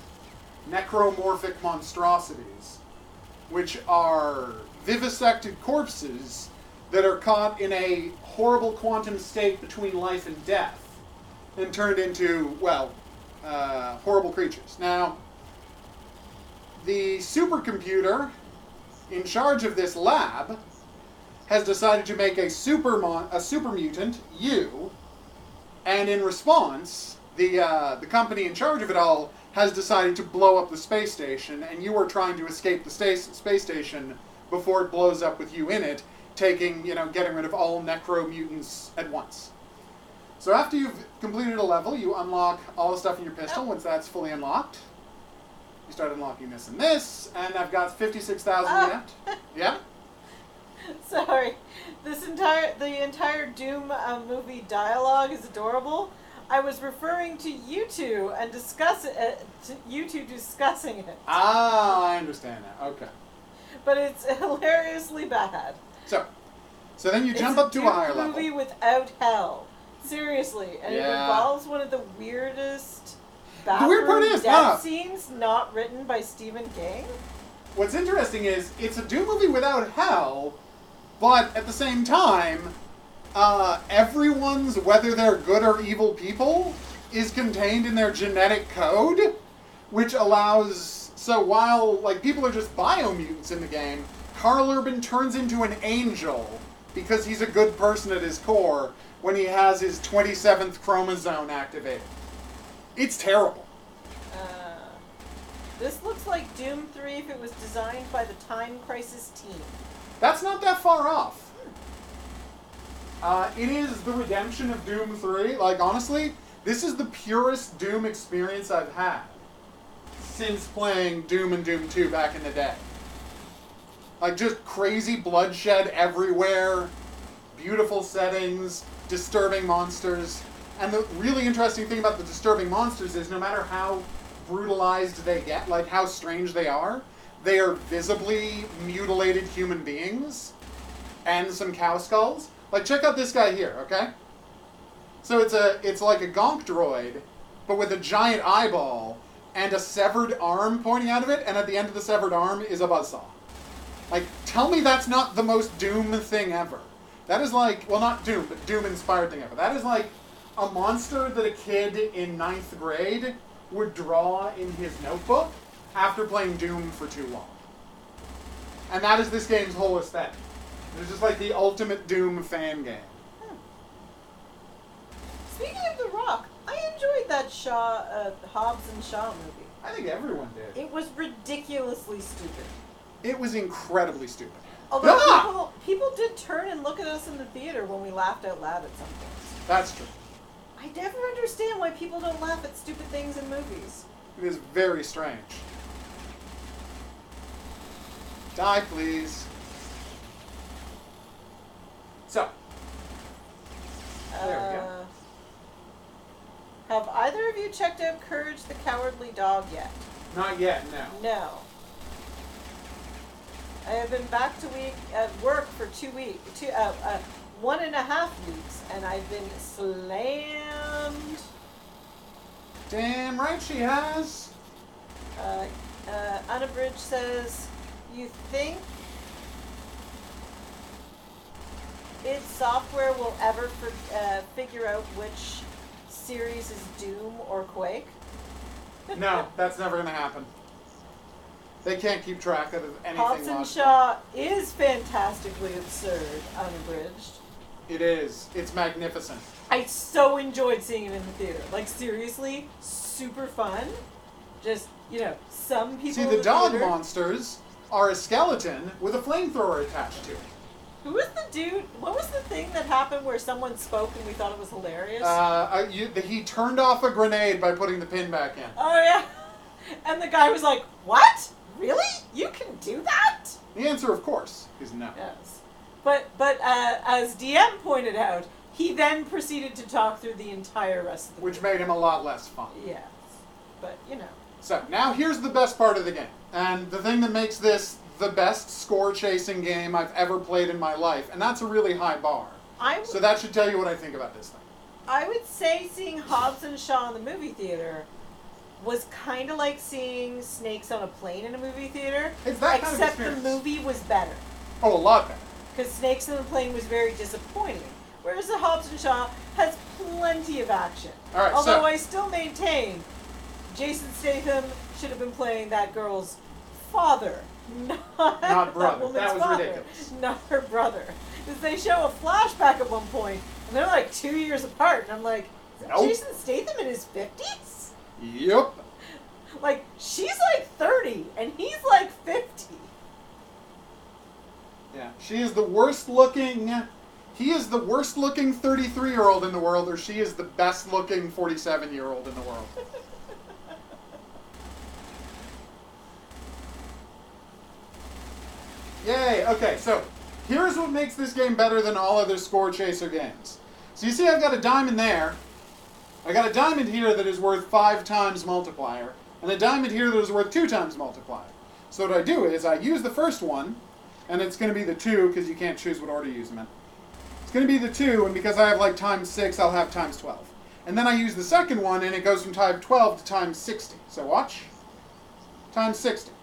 monstrosities, which are vivisected corpses that are caught in a horrible quantum state between life and death and turned into, horrible creatures. Now, the supercomputer in charge of this lab has decided to make a super mutant, you, and in response, the company in charge of it all has decided to blow up the space station, and you are trying to escape the space station before it blows up with you in it, getting rid of all necro-mutants at once. So after you've completed a level, you unlock all the stuff in your pistol. Once that's fully unlocked, you start unlocking this and this, and I've got 56,000 left. Yeah? Sorry. The entire Doom movie dialogue is adorable. I was referring to you two and discussing it. Ah, I understand now. Okay. But it's hilariously bad. So then you jump up to a higher level. It's a movie without hell. Seriously. And it involves one of the weirdest bathroom death scenes not written by Stephen King. What's interesting is, it's a Doom movie without hell, but at the same time, everyone's, whether they're good or evil people, is contained in their genetic code, which allows... So while, people are just biomutants in the game, Karl Urban turns into an angel because he's a good person at his core when he has his 27th chromosome activated. It's terrible. This looks like Doom 3 if it was designed by the Time Crisis team. That's not that far off. It is the redemption of Doom 3. Honestly, this is the purest Doom experience I've had since playing Doom and Doom 2 back in the day. Just crazy bloodshed everywhere, beautiful settings, disturbing monsters. And the really interesting thing about the disturbing monsters is no matter how brutalized they get, how strange they are visibly mutilated human beings and some cow skulls. Check out this guy here, okay? So it's like a gonk droid, but with a giant eyeball and a severed arm pointing out of it, and at the end of the severed arm is a buzzsaw. Tell me that's not the most Doom thing ever. That is well, not Doom, but Doom-inspired thing ever. That is a monster that a kid in 9th grade would draw in his notebook after playing Doom for too long. And that is this game's whole aesthetic. It's just like the ultimate Doom fan game. Speaking of The Rock, I enjoyed that Hobbs and Shaw movie. I think everyone did. It was ridiculously stupid. It was incredibly stupid. Although people did turn and look at us in the theater when we laughed out loud at some points. That's true. I never understand why people don't laugh at stupid things in movies. It is very strange. Die, please. So. There we go. Have either of you checked out Courage the Cowardly Dog yet? Not yet, no. No. I have been back to work for 1.5 weeks, and I've been slammed. Damn right she has. Unabridged says, you think id Software will ever figure out which series is Doom or Quake? No, that's never going to happen. They can't keep track of anything. Hobbs and Shaw is fantastically absurd, unabridged. It is. It's magnificent. I so enjoyed seeing it in the theater. Like, seriously, super fun. Just, some people See, in the dog theater. monsters are a skeleton with a flamethrower attached to it. Who was the dude? What was the thing that happened where someone spoke and we thought it was hilarious? He turned off a grenade by putting the pin back in. Oh, yeah. And the guy was like, what? Really? You can do that? The answer, of course, is no. Yes. But as DM pointed out, he then proceeded to talk through the entire rest of the Which movie. made him a lot less fun. Yes. But, So, now here's the best part of the game. And the thing that makes this the best score-chasing game I've ever played in my life. And that's a really high bar. So that should tell you what I think about this thing. I would say seeing Hobbs and Shaw in the movie theater was kind of like seeing Snakes on a Plane in a movie theater. It's that kind of except the experience. movie was better. Oh, a lot better. Because Snakes on a Plane was very disappointing. Whereas the Hobbs and Shaw has plenty of action. All right, Although I still maintain Jason Statham should have been playing that girl's father. Not brother. That woman's That was father, ridiculous. Not her brother. Because they show a flashback at one point, and they're like 2 years apart, and I'm like, is that Nope. Jason Statham in his 50s? Yep. Like, she's like 30, and he's like 50. Yeah. She is the worst looking... He is the worst looking 33-year-old in the world, or she is the best looking 47-year-old in the world. Yay! Okay, so here's what makes this game better than all other score chaser games. So you see I've got a diamond there. I got a diamond here that is worth 5 times multiplier, and a diamond here that is worth 2 times multiplier. So what I do is I use the first one, and it's going to be the 2, because you can't choose what order you use them in. It's going to be the 2, and because I have like times 6, I'll have times 12. And then I use the second one, and it goes from times 12 to times 60. So watch. Times 60.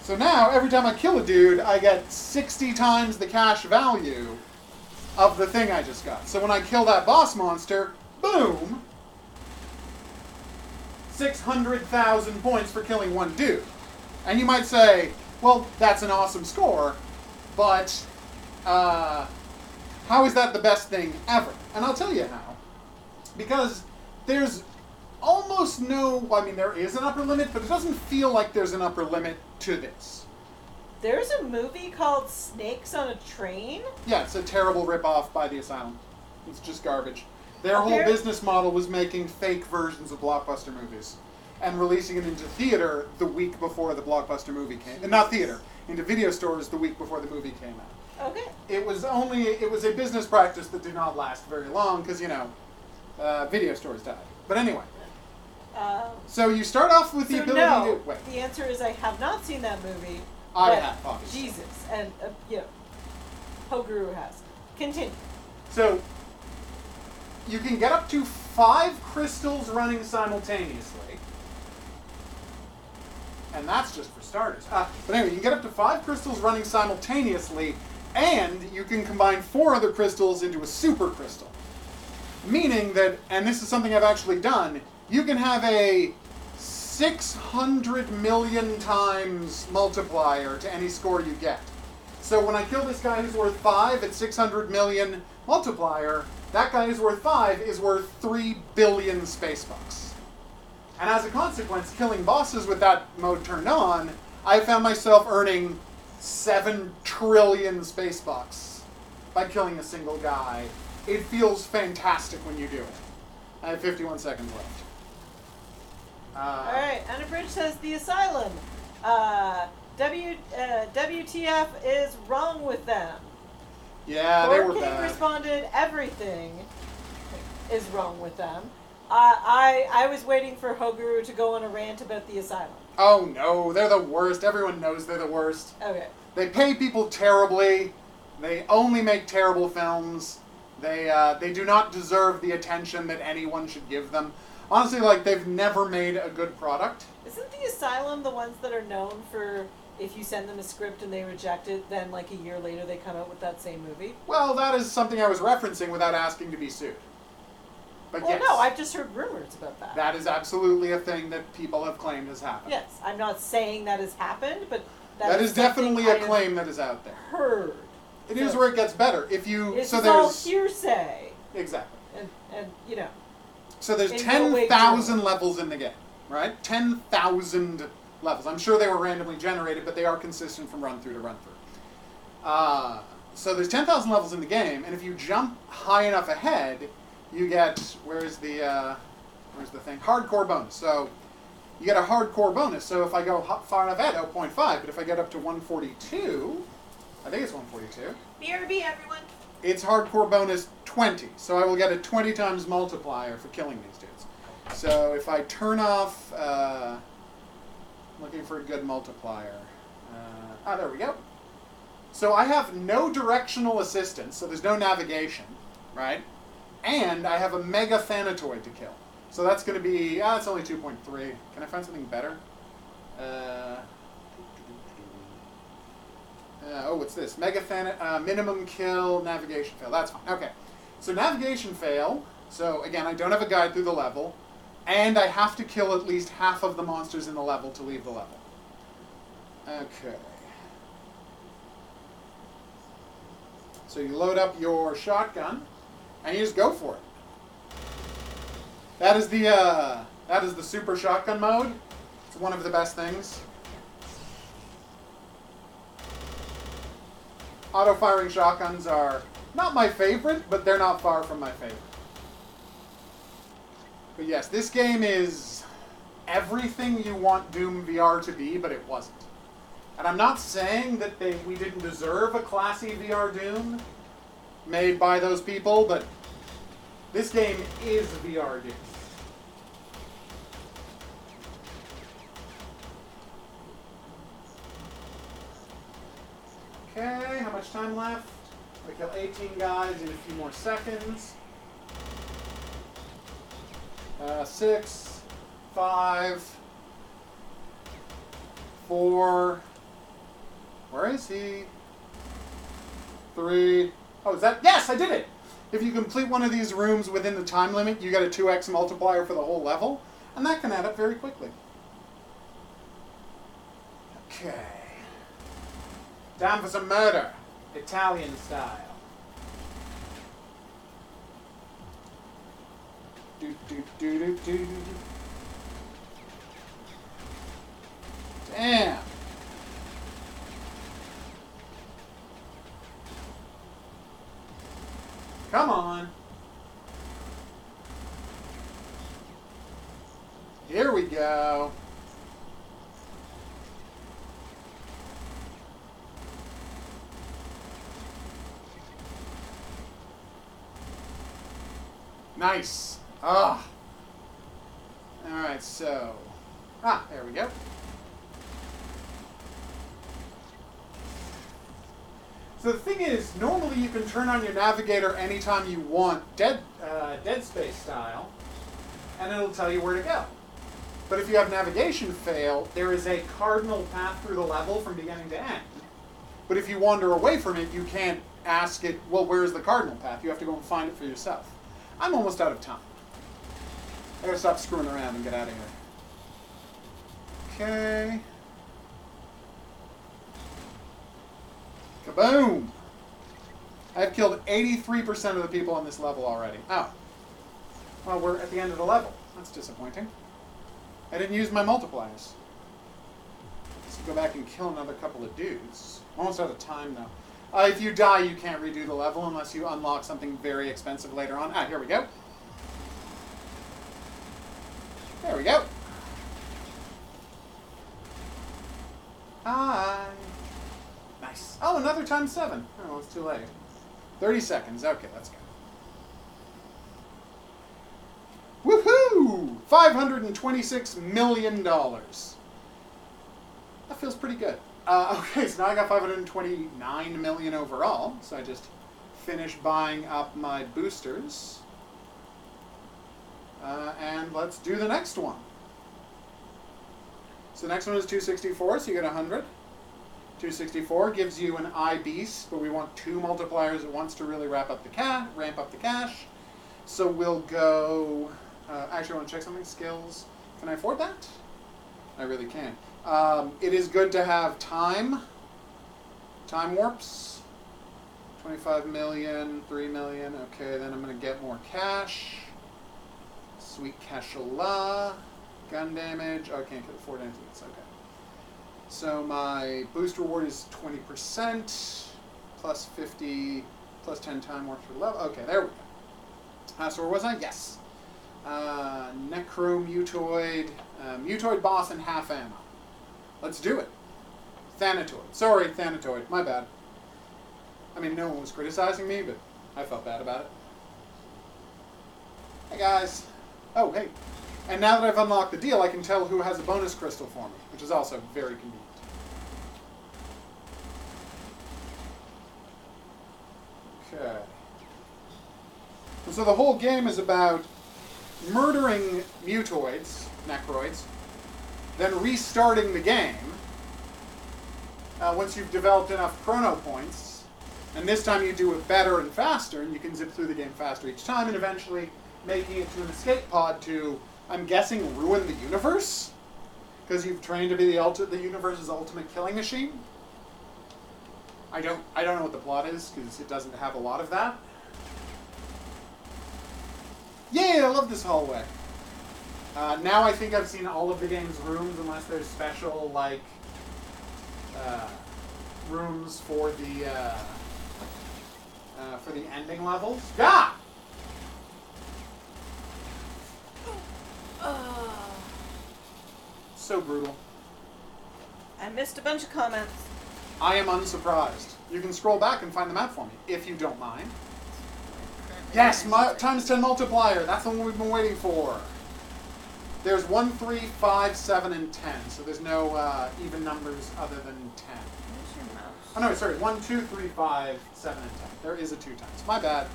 So now, every time I kill a dude, I get 60 times the cash value of the thing I just got. So when I kill that boss monster, boom! 600,000 points for killing one dude. And you might say, well, that's an awesome score, but how is that the best thing ever? And I'll tell you how. Because there's almost no... I mean, there is an upper limit, but it doesn't feel like there's an upper limit to this. There's a movie called Snakes on a Train. Yeah, it's a terrible ripoff by the Asylum. It's just garbage. Their whole business model was making fake versions of blockbuster movies and releasing it into theater the week before the blockbuster movie came. Not theater, into video stores the week before the movie came out. Okay. It was a business practice that did not last very long because, video stores died. But anyway. So you start off with the ability to... Wait. The answer is I have not seen that movie. I have, obviously. Jesus. And, HOGuru has. Continue. So, you can get up to 5 crystals running simultaneously. And that's just for starters. But anyway, you can get up to 5 crystals running simultaneously, and you can combine 4 other crystals into a super crystal. Meaning that, and this is something I've actually done, you can have a 600 million times multiplier to any score you get. So when I kill this guy who's worth 5 at 600 million multiplier, that guy who's worth 5 is worth 3 billion space bucks. And as a consequence, killing bosses with that mode turned on, I found myself earning 7 trillion space bucks by killing a single guy. It feels fantastic when you do it. I have 51 seconds left. Alright, Unabridged says the asylum. WTF is wrong with them. Yeah, they were King bad. responded, everything is wrong with them. I was waiting for HOGuru to go on a rant about the asylum. Oh no, they're the worst. Everyone knows they're the worst. Okay. They pay people terribly. They only make terrible films. They do not deserve the attention that anyone should give them. Honestly, like, they've never made a good product. Isn't the asylum the ones that are known for if you send them a script and they reject it, then like a year later they come out with that same movie? Well, that is something I was referencing without asking to be sued. But Well, yes, no, I've just heard rumors about that. that is absolutely a thing that people have claimed has happened. Yes, I'm not saying that has happened, but That is something definitely I a have claim that is out there. Heard. It is So- where it gets better. If you It's so just all there's hearsay, exactly. and you know. So there's In no way 10,000 true. levels in the game, right? 10,000 levels. I'm sure they were randomly generated, but they are consistent from run through to run through. So there's 10,000 levels in the game, and if you jump high enough ahead, you get where's the thing? Hardcore bonus. So you get a hardcore bonus. So if I go far enough ahead, 0.5, but if I get up to 142, I think it's 142. BRB, everyone. It's hardcore bonus 20, so I will get a 20 times multiplier for killing these dudes. So if I turn off, looking for a good multiplier. There we go. So I have no directional assistance, so there's no navigation, right? And I have a mega Thanatoid to kill. So that's going to be, it's only 2.3. Can I find something better? What's this? Minimum kill, navigation fail. That's fine. Okay. So navigation fail. So again, I don't have a guide through the level. And I have to kill at least half of the monsters in the level to leave the level. Okay. So you load up your shotgun, and you just go for it. That is the super shotgun mode. It's one of the best things. Auto-firing shotguns are not my favorite, but they're not far from my favorite. But yes, this game is everything you want Doom VR to be, but it wasn't. And I'm not saying that we didn't deserve a classy VR Doom made by those people, but this game is VR Doom. Okay, how much time left? We kill 18 guys in a few more seconds. 6, 5, 4. Where is he? 3. Oh, is that? Yes, I did it! If you complete one of these rooms within the time limit, you get a 2x multiplier for the whole level, and that can add up very quickly. Okay. Time for some murder. Italian style. Do, do, do, do, do, do. Damn. Come on. Here we go. Nice. Ah. Alright, so. There we go. So the thing is, normally you can turn on your navigator anytime you want, Dead Space style, and it'll tell you where to go. But if you have navigation fail, there is a cardinal path through the level from beginning to end. But if you wander away from it, you can't ask it, well, where's the cardinal path? You have to go and find it for yourself. I'm almost out of time. I gotta stop screwing around and get out of here. Okay. Kaboom! I've killed 83% of the people on this level already. Oh. Well, we're at the end of the level. That's disappointing. I didn't use my multipliers. Let's go back and kill another couple of dudes. Almost out of time, though. If you die, you can't redo the level unless you unlock something very expensive later on. Ah, here we go. There we go. Hi. Nice. Oh, another times 7. Oh, it's too late. 30 seconds. Okay, let's go. Woohoo! $526 million. That feels pretty good. Okay, so now I got 529 million overall. So I just finished buying up my boosters. And let's do the next one. So the next one is 264, so you get 100. 264 gives you an I-Beast, but we want 2 multipliers at once to really ramp up the cash. So we'll go... actually, I want to check something. Skills. Can I afford that? I really can. It is good to have time. Time warps. 25 million, 3 million. Okay, then I'm going to get more cash. Sweet cashola. Gun damage. Oh, I can't afford anything. It's okay. So my boost reward is 20%. Plus 50. Plus 10 time warps for level. Okay, there we go. So where was I? Yes. Necro Mutoid. Mutoid boss and half ammo. Let's do it. Thanatoid. Sorry, Thanatoid. My bad. I mean, no one was criticizing me, but I felt bad about it. Hey, guys. Oh, hey. And now that I've unlocked the deal, I can tell who has a bonus crystal for me, which is also very convenient. Okay. And so the whole game is about murdering mutoids, necroids, then restarting the game once you've developed enough chrono points. And this time you do it better and faster, and you can zip through the game faster each time, and eventually making it to an escape pod to, I'm guessing, ruin the universe? Because you've trained to be the universe's ultimate killing machine? I don't know what the plot is, because it doesn't have a lot of that. Yay, I love this hallway. Now I think I've seen all of the game's rooms, unless there's special, like, rooms for the ending levels. Gah! So brutal. I missed a bunch of comments. I am unsurprised. You can scroll back and find them out for me, if you don't mind. Yes, times 10 multiplier. That's the one we've been waiting for. There's 1, 3, 5, 7, and 10. So there's no even numbers other than 10. Where's your mouse? Oh, no, sorry. 1, 2, 3, 5, 7, and 10. There is a 2 times. My bad.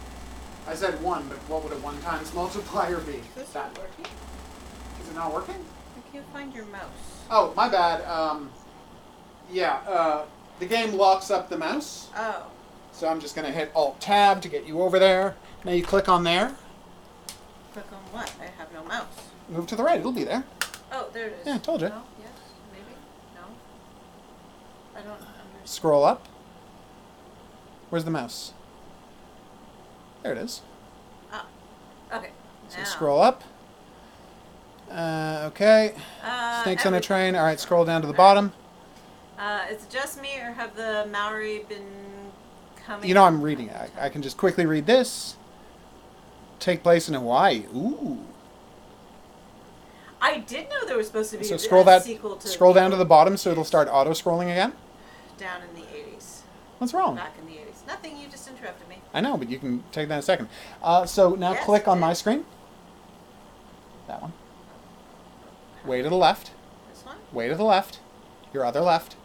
I said 1, but what would a 1 times multiplier be? Is this not working? Is it not working? I can't find your mouse. Oh, my bad. The game locks up the mouse. Oh. So I'm just going to hit Alt-Tab to get you over there. Now you click on there. Click on what? I have no mouse. Move to the right. It'll be there. Oh, there it is. Yeah, I told you. No? Yes? Maybe? No? I don't understand. Scroll up. Where's the mouse? There it is. Oh. Okay. So Now. scroll up. Okay. Snakes on a train. All right, scroll down to the bottom. Is it just me, or have the Maori been coming? You know, I'm reading it. I can just quickly read this. Take place in Hawaii. Ooh. I did know there was supposed to be So a sequel to... Scroll down to the bottom so it'll start auto-scrolling again. Down in the 80s. What's wrong? Back in the 80s. Nothing, you just interrupted me. I know, but you can take that in a second. So now Yes, click on okay. my screen. That one. Way to the left. This one? Way to the left. Your other left.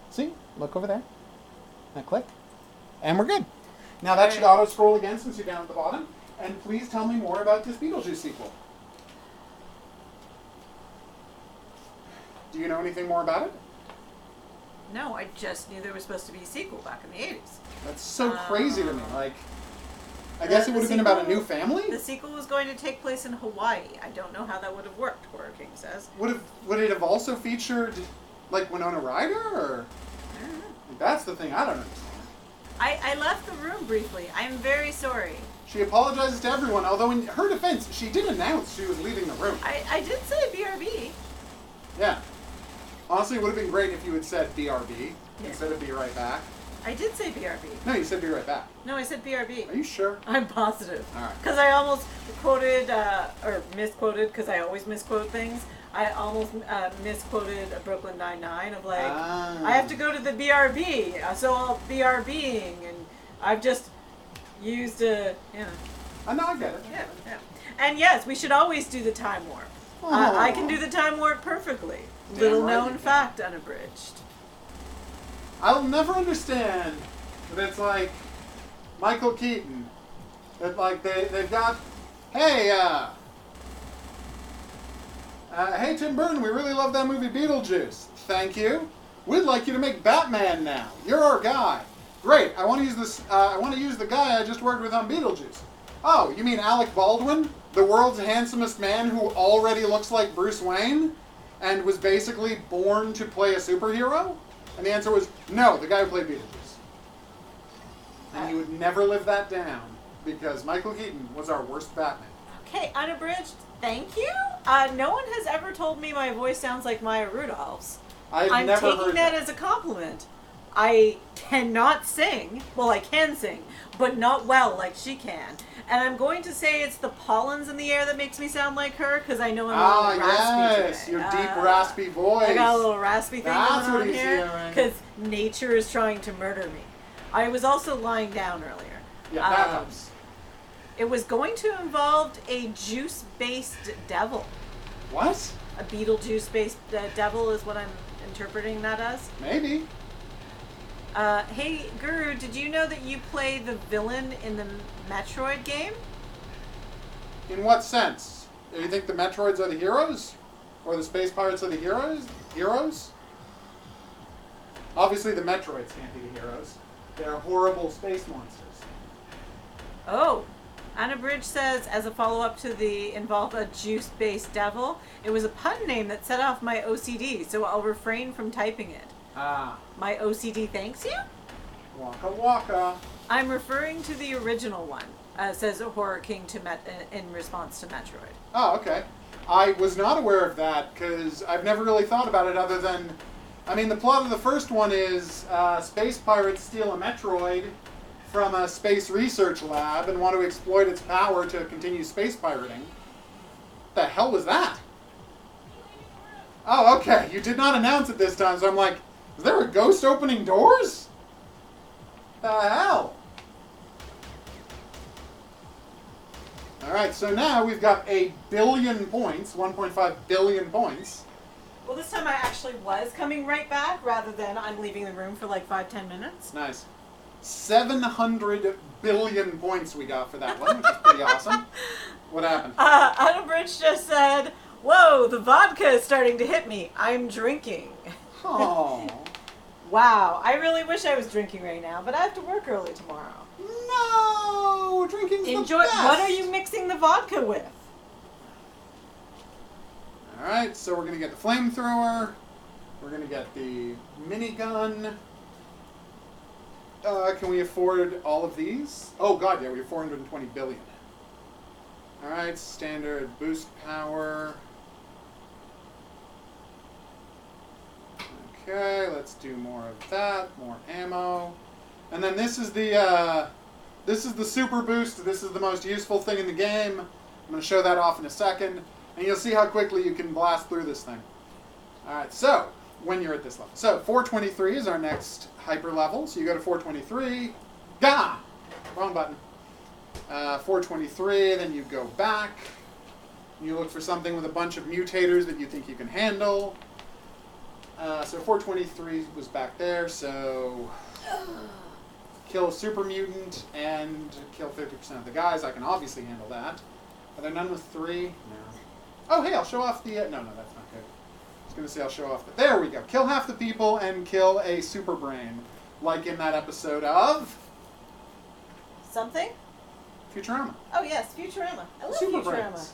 See? Look over there. Now click. And we're good. Now that should auto-scroll again since you're down at the bottom. And please tell me more about this Beetlejuice sequel. Do you know anything more about it? No, I just knew there was supposed to be a sequel back in the 80s. That's so crazy to me. Like, I guess it would have been about a new family? The sequel was going to take place in Hawaii. I don't know how that would have worked, Horror King says. Would it have also featured, like, Winona Ryder? Or? I don't know. That's the thing I don't understand. I left the room briefly. I'm very sorry. She apologizes to everyone, although in her defense, she did announce she was leaving the room. I did say BRB. Yeah. Honestly, it would have been great if you had said BRB instead of be right back. I did say BRB. No, you said be right back. No, I said BRB. Are you sure? I'm positive. All right. Because I almost quoted, or misquoted, because I always misquote things. I almost misquoted Brooklyn Nine-Nine of like, I have to go to the BRB, so I'll BRBing, and I've just used a, I know, I get it. Yeah. And yes, we should always do the time warp. I can do the time warp perfectly. Damn Little right known you can. fact, unabridged. I'll never understand that it's like Michael Keaton. That like they've got, hey, hey Tim Burton, we really love that movie Beetlejuice. Thank you. We'd like you to make Batman now. You're our guy. Great. I want to use this. I want to use the guy I just worked with on Beetlejuice. Oh, you mean Alec Baldwin, the world's handsomest man who already looks like Bruce Wayne, and was basically born to play a superhero? And the answer was no, the guy who played Beetlejuice. And you would never live that down because Michael Keaton was our worst Batman. Okay, unabridged, thank you. No one has ever told me my voice sounds like Maya Rudolph's. I'm never taking heard that as a compliment. I cannot sing. Well, I can sing, but not well like she can. And I'm going to say it's the pollens in the air that makes me sound like her, because I know I'm a little raspy yes, today. your deep raspy voice. I got a little raspy thing That's going what on he's here, doing. because nature is trying to murder me. I was also lying down earlier. Yeah, that helps. It was going to involve a juice-based devil. What? A Beetlejuice-based devil is what I'm interpreting that as. Maybe. Hey, Guru, did you know that you play the villain in the Metroid game? In what sense? Do you think the Metroids are the heroes? Or the Space Pirates are the heroes? Obviously the Metroids can't be the heroes. They're horrible space monsters. Oh. Unabridged says, as a follow-up to the involve a juice-based devil, it was a pun name that set off my OCD, so I'll refrain from typing it. Ah. My OCD thanks you? Waka waka. I'm referring to the original one, says Horror King in response to Metroid. Oh, okay. I was not aware of that because I've never really thought about it other than, I mean, the plot of the first one is space pirates steal a Metroid from a space research lab and want to exploit its power to continue space pirating. What the hell was that? Oh, okay. You did not announce it this time, so I'm like, is there a ghost opening doors? The hell? Alright, so now we've got 1 billion points, 1.5 billion points. Well, this time I actually was coming right back rather than I'm leaving the room for like 5-10 minutes. Nice. 700 billion points we got for that one, which is pretty awesome. What happened? Unabridged just said, whoa, the vodka is starting to hit me. I'm drinking. Oh. Wow, I really wish I was drinking right now, but I have to work early tomorrow. No! Drinking's Enjoy. the best! What are you mixing the vodka with? Alright, so we're going to get the flamethrower. We're going to get the minigun. Can we afford all of these? Oh god, yeah, we have 420 billion. Alright, standard boost power. Okay, let's do more of that, more ammo. And then this is the super boost. This is the most useful thing in the game. I'm going to show that off in a second, and you'll see how quickly you can blast through this thing. Alright, so, when you're at this level. So, 423 is our next hyper level. So you go to 423. Gah! Wrong button. 423, then you go back. You look for something with a bunch of mutators that you think you can handle. So 423 was back there, so kill a super mutant and kill 50% of the guys. I can obviously handle that. Are there none with 3? No. Oh, hey, I'll show off the... no, that's not good. I was going to say I'll show off the... There we go. Kill half the people and kill a super brain. Like in that episode of... Something? Futurama. Oh yes, Futurama. I love Super Futurama. Brains.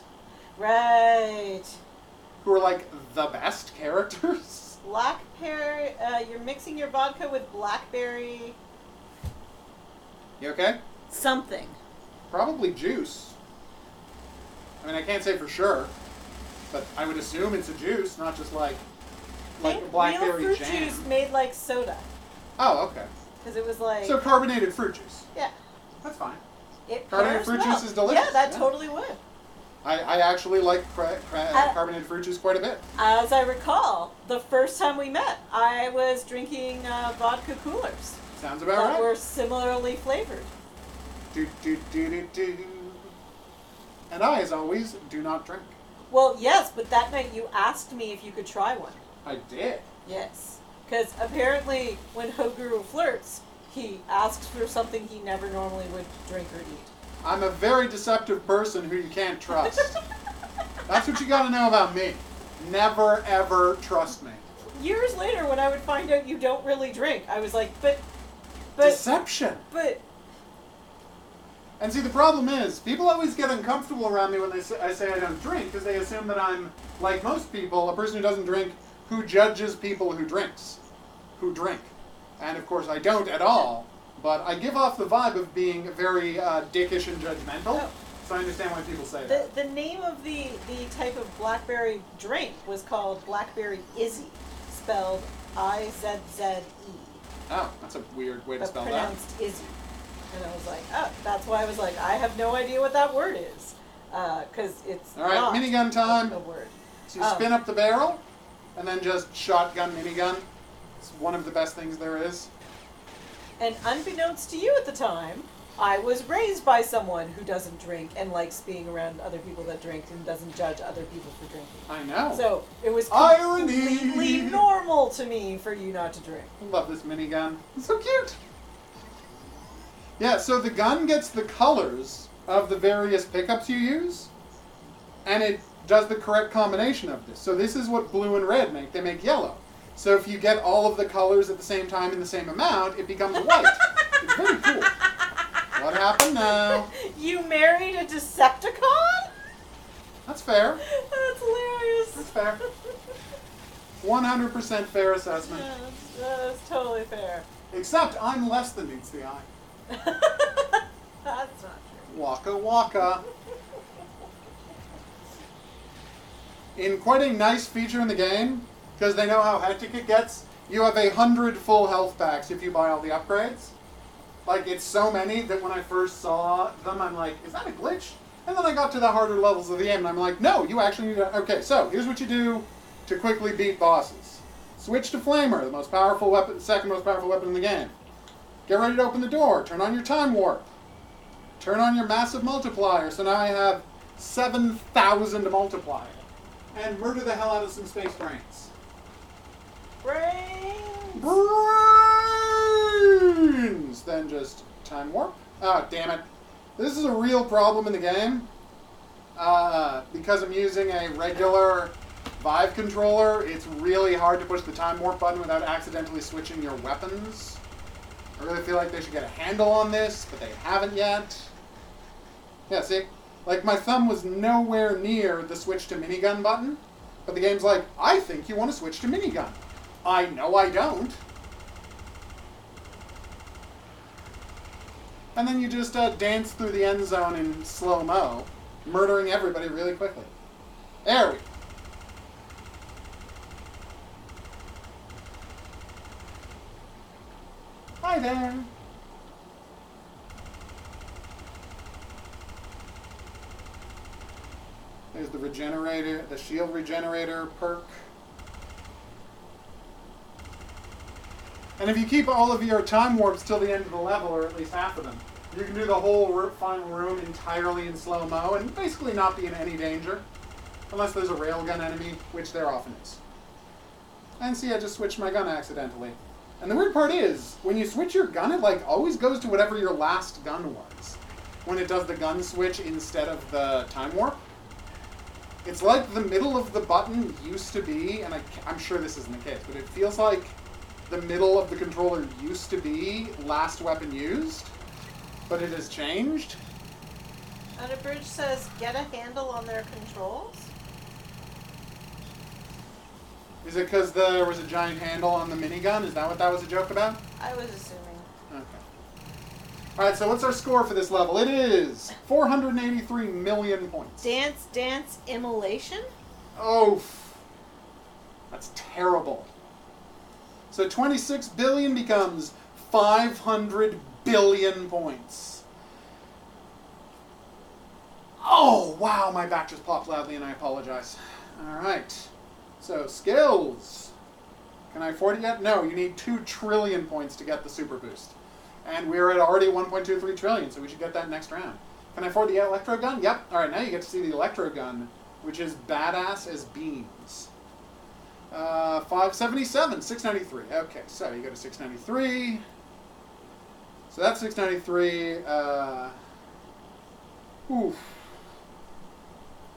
Right. Who are like the best characters. Blackberry. You're mixing your vodka with blackberry. You okay? Something. Probably juice. I mean, I can't say for sure, but I would assume it's a juice, not just like Think blackberry real fruit jam. juice made like soda. Oh, okay. Because it was like. So carbonated fruit juice. Yeah. That's fine. It Carbonated pairs fruit well. juice is delicious. Yeah, that totally would. I actually like carbonated fruit juice quite a bit. As I recall, the first time we met, I was drinking vodka coolers Sounds about that right. were similarly flavored. Do, do, do, do, do. And I, as always, do not drink. Well, yes, but that night you asked me if you could try one. I did. Yes. Because apparently when HOGuru flirts, he asks for something he never normally would drink or eat. I'm a very deceptive person who you can't trust. That's what you gotta know about me. Never, ever trust me. Years later, when I would find out you don't really drink, I was like, but... Deception. But... And see, the problem is, people always get uncomfortable around me when I say I don't drink, because they assume that I'm, like most people, a person who doesn't drink, who judges people who drink. And of course I don't at all, but I give off the vibe of being very dickish and judgmental, Oh. so I understand why people say that. The name of the type of blackberry drink was called Blackberry Izzy, spelled I-Z-Z-E. Oh, that's a weird way to but spell that. pronounced Izzy. And I was like, oh, that's why I was like, I have no idea what that word is. Because it's All right, not minigun time. a word. So you spin up the barrel, and then just shotgun minigun. It's one of the best things there is. And unbeknownst to you at the time, I was raised by someone who doesn't drink and likes being around other people that drink and doesn't judge other people for drinking. I know. So it was Irony! completely normal to me for you not to drink. I love this minigun. It's so cute. Yeah, so the gun gets the colors of the various pickups you use, and it does the correct combination of this. So this is what blue and red make. They make yellow. So if you get all of the colors at the same time in the same amount, it becomes white. It's very cool. What happened now? You married a Decepticon? That's fair. That's hilarious. That's fair. 100% fair assessment. Yeah, that's totally fair. Except I'm less than meets the eye. That's not true. Waka waka. In quite a nice feature in the game, because they know how hectic it gets, you have 100 full health packs if you buy all the upgrades. Like, it's so many that when I first saw them, I'm like, is that a glitch? And then I got to the harder levels of the game, and I'm like, no, you actually need to... Okay, so, here's what you do to quickly beat bosses. Switch to Flamer, the most powerful weapon, second most powerful weapon in the game. Get ready to open the door. Turn on your time warp. Turn on your massive multiplier, so now I have 7,000 multiplier. And murder the hell out of some space brains. Brains! Then just time warp. Oh, damn it. This is a real problem in the game. Because I'm using a regular Vive controller, it's really hard to push the time warp button without accidentally switching your weapons. I really feel like they should get a handle on this, but they haven't yet. Yeah, see? Like, my thumb was nowhere near the switch to minigun button, but the game's like, I think you want to switch to minigun. I know I don't. And then you just dance through the end zone in slow-mo, murdering everybody really quickly. There we go. Hi there. There's the regenerator, the shield regenerator perk. And if you keep all of your time warps till the end of the level, or at least half of them, you can do the whole final room entirely in slow-mo and basically not be in any danger. Unless there's a railgun enemy, which there often is. And see, I just switched my gun accidentally. And the weird part is, when you switch your gun, it like always goes to whatever your last gun was. When it does the gun switch instead of the time warp. It's like the middle of the button used to be, and I'm sure this isn't the case, but it feels like the middle of the controller used to be last weapon used, but it has changed. Unabridged says, get a handle on their controls. Is it because there was a giant handle on the minigun? Is that what that was a joke about? I was assuming. Okay. Alright, so what's our score for this level? It is 483 million points. Dance, Dance, Immolation? Oh, that's terrible. So 26 billion becomes 500 billion points. Oh, wow, my back just popped loudly and I apologize. Alright, so skills. Can I afford it yet? No, you need 2 trillion points to get the super boost. And we're at already 1.23 trillion, so we should get that next round. Can I afford the electro gun? Yep. Alright, now you get to see the electro gun, which is badass as beans. 577, 693. Okay, so you go to 693. So that's 693. Oof.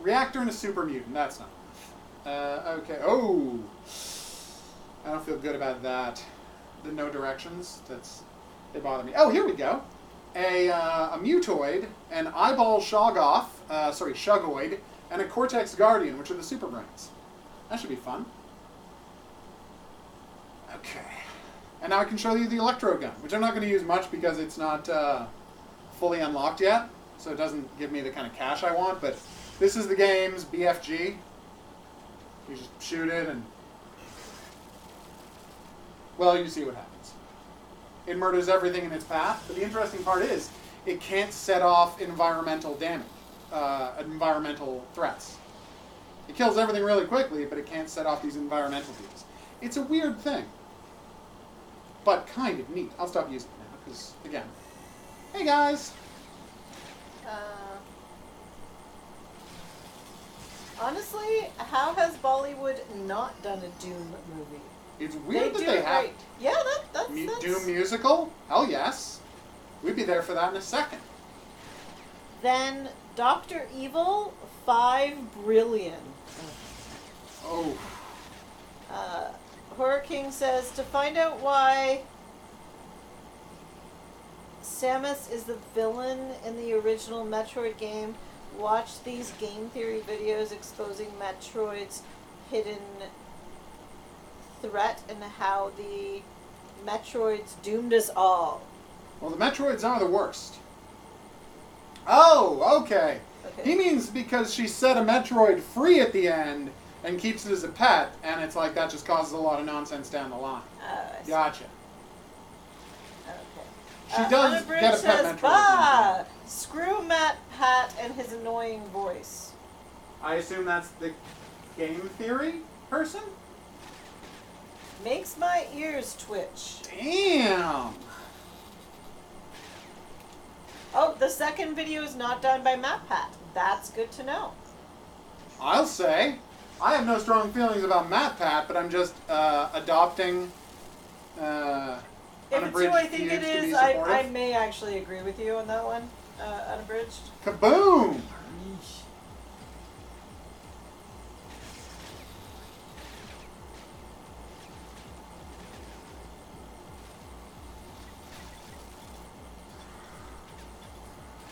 Reactor and a super mutant. That's not enough. Okay. Oh. I don't feel good about that. The no directions. They bother me. Oh, here we go. A mutoid, an eyeball Shugoid, and a Cortex Guardian, which are the super brains. That should be fun. Okay. And now I can show you the electro gun, which I'm not going to use much because it's not fully unlocked yet, so it doesn't give me the kind of cash I want, but this is the game's BFG. You just shoot it and, well, you see what happens. It murders everything in its path, but the interesting part is it can't set off environmental damage, environmental threats. It kills everything really quickly, but it can't set off these environmental deals. It's a weird thing, but kind of neat. I'll stop using it now, because, again, hey guys! Honestly, how has Bollywood not done a Doom movie? It's weird that do they it have right. Yeah, that's Doom musical? Hell yes. We'd be there for that in a second. Then Dr. Evil, 5 brillion. Oh. Horror King says, to find out why Samus is the villain in the original Metroid game, watch these game theory videos exposing Metroid's hidden threat and how the Metroids doomed us all. Well, the Metroids are the worst. Oh, okay. He means because she set a Metroid free at the end and keeps it as a pet, and it's like that just causes a lot of nonsense down the line. Gotcha. Okay. She does Unabridged get a pet says, Metroid. bah! Screw Matt Pat and his annoying voice. I assume that's the game theory person? Makes my ears twitch. Damn! Oh, the second video is not done by Matt Pat. That's good to know. I'll say. I have no strong feelings about Matt Pat, but I'm just adopting If it's who Unabridged I think it views to be is, I supportive. may actually agree with you on that one, Unabridged. Kaboom!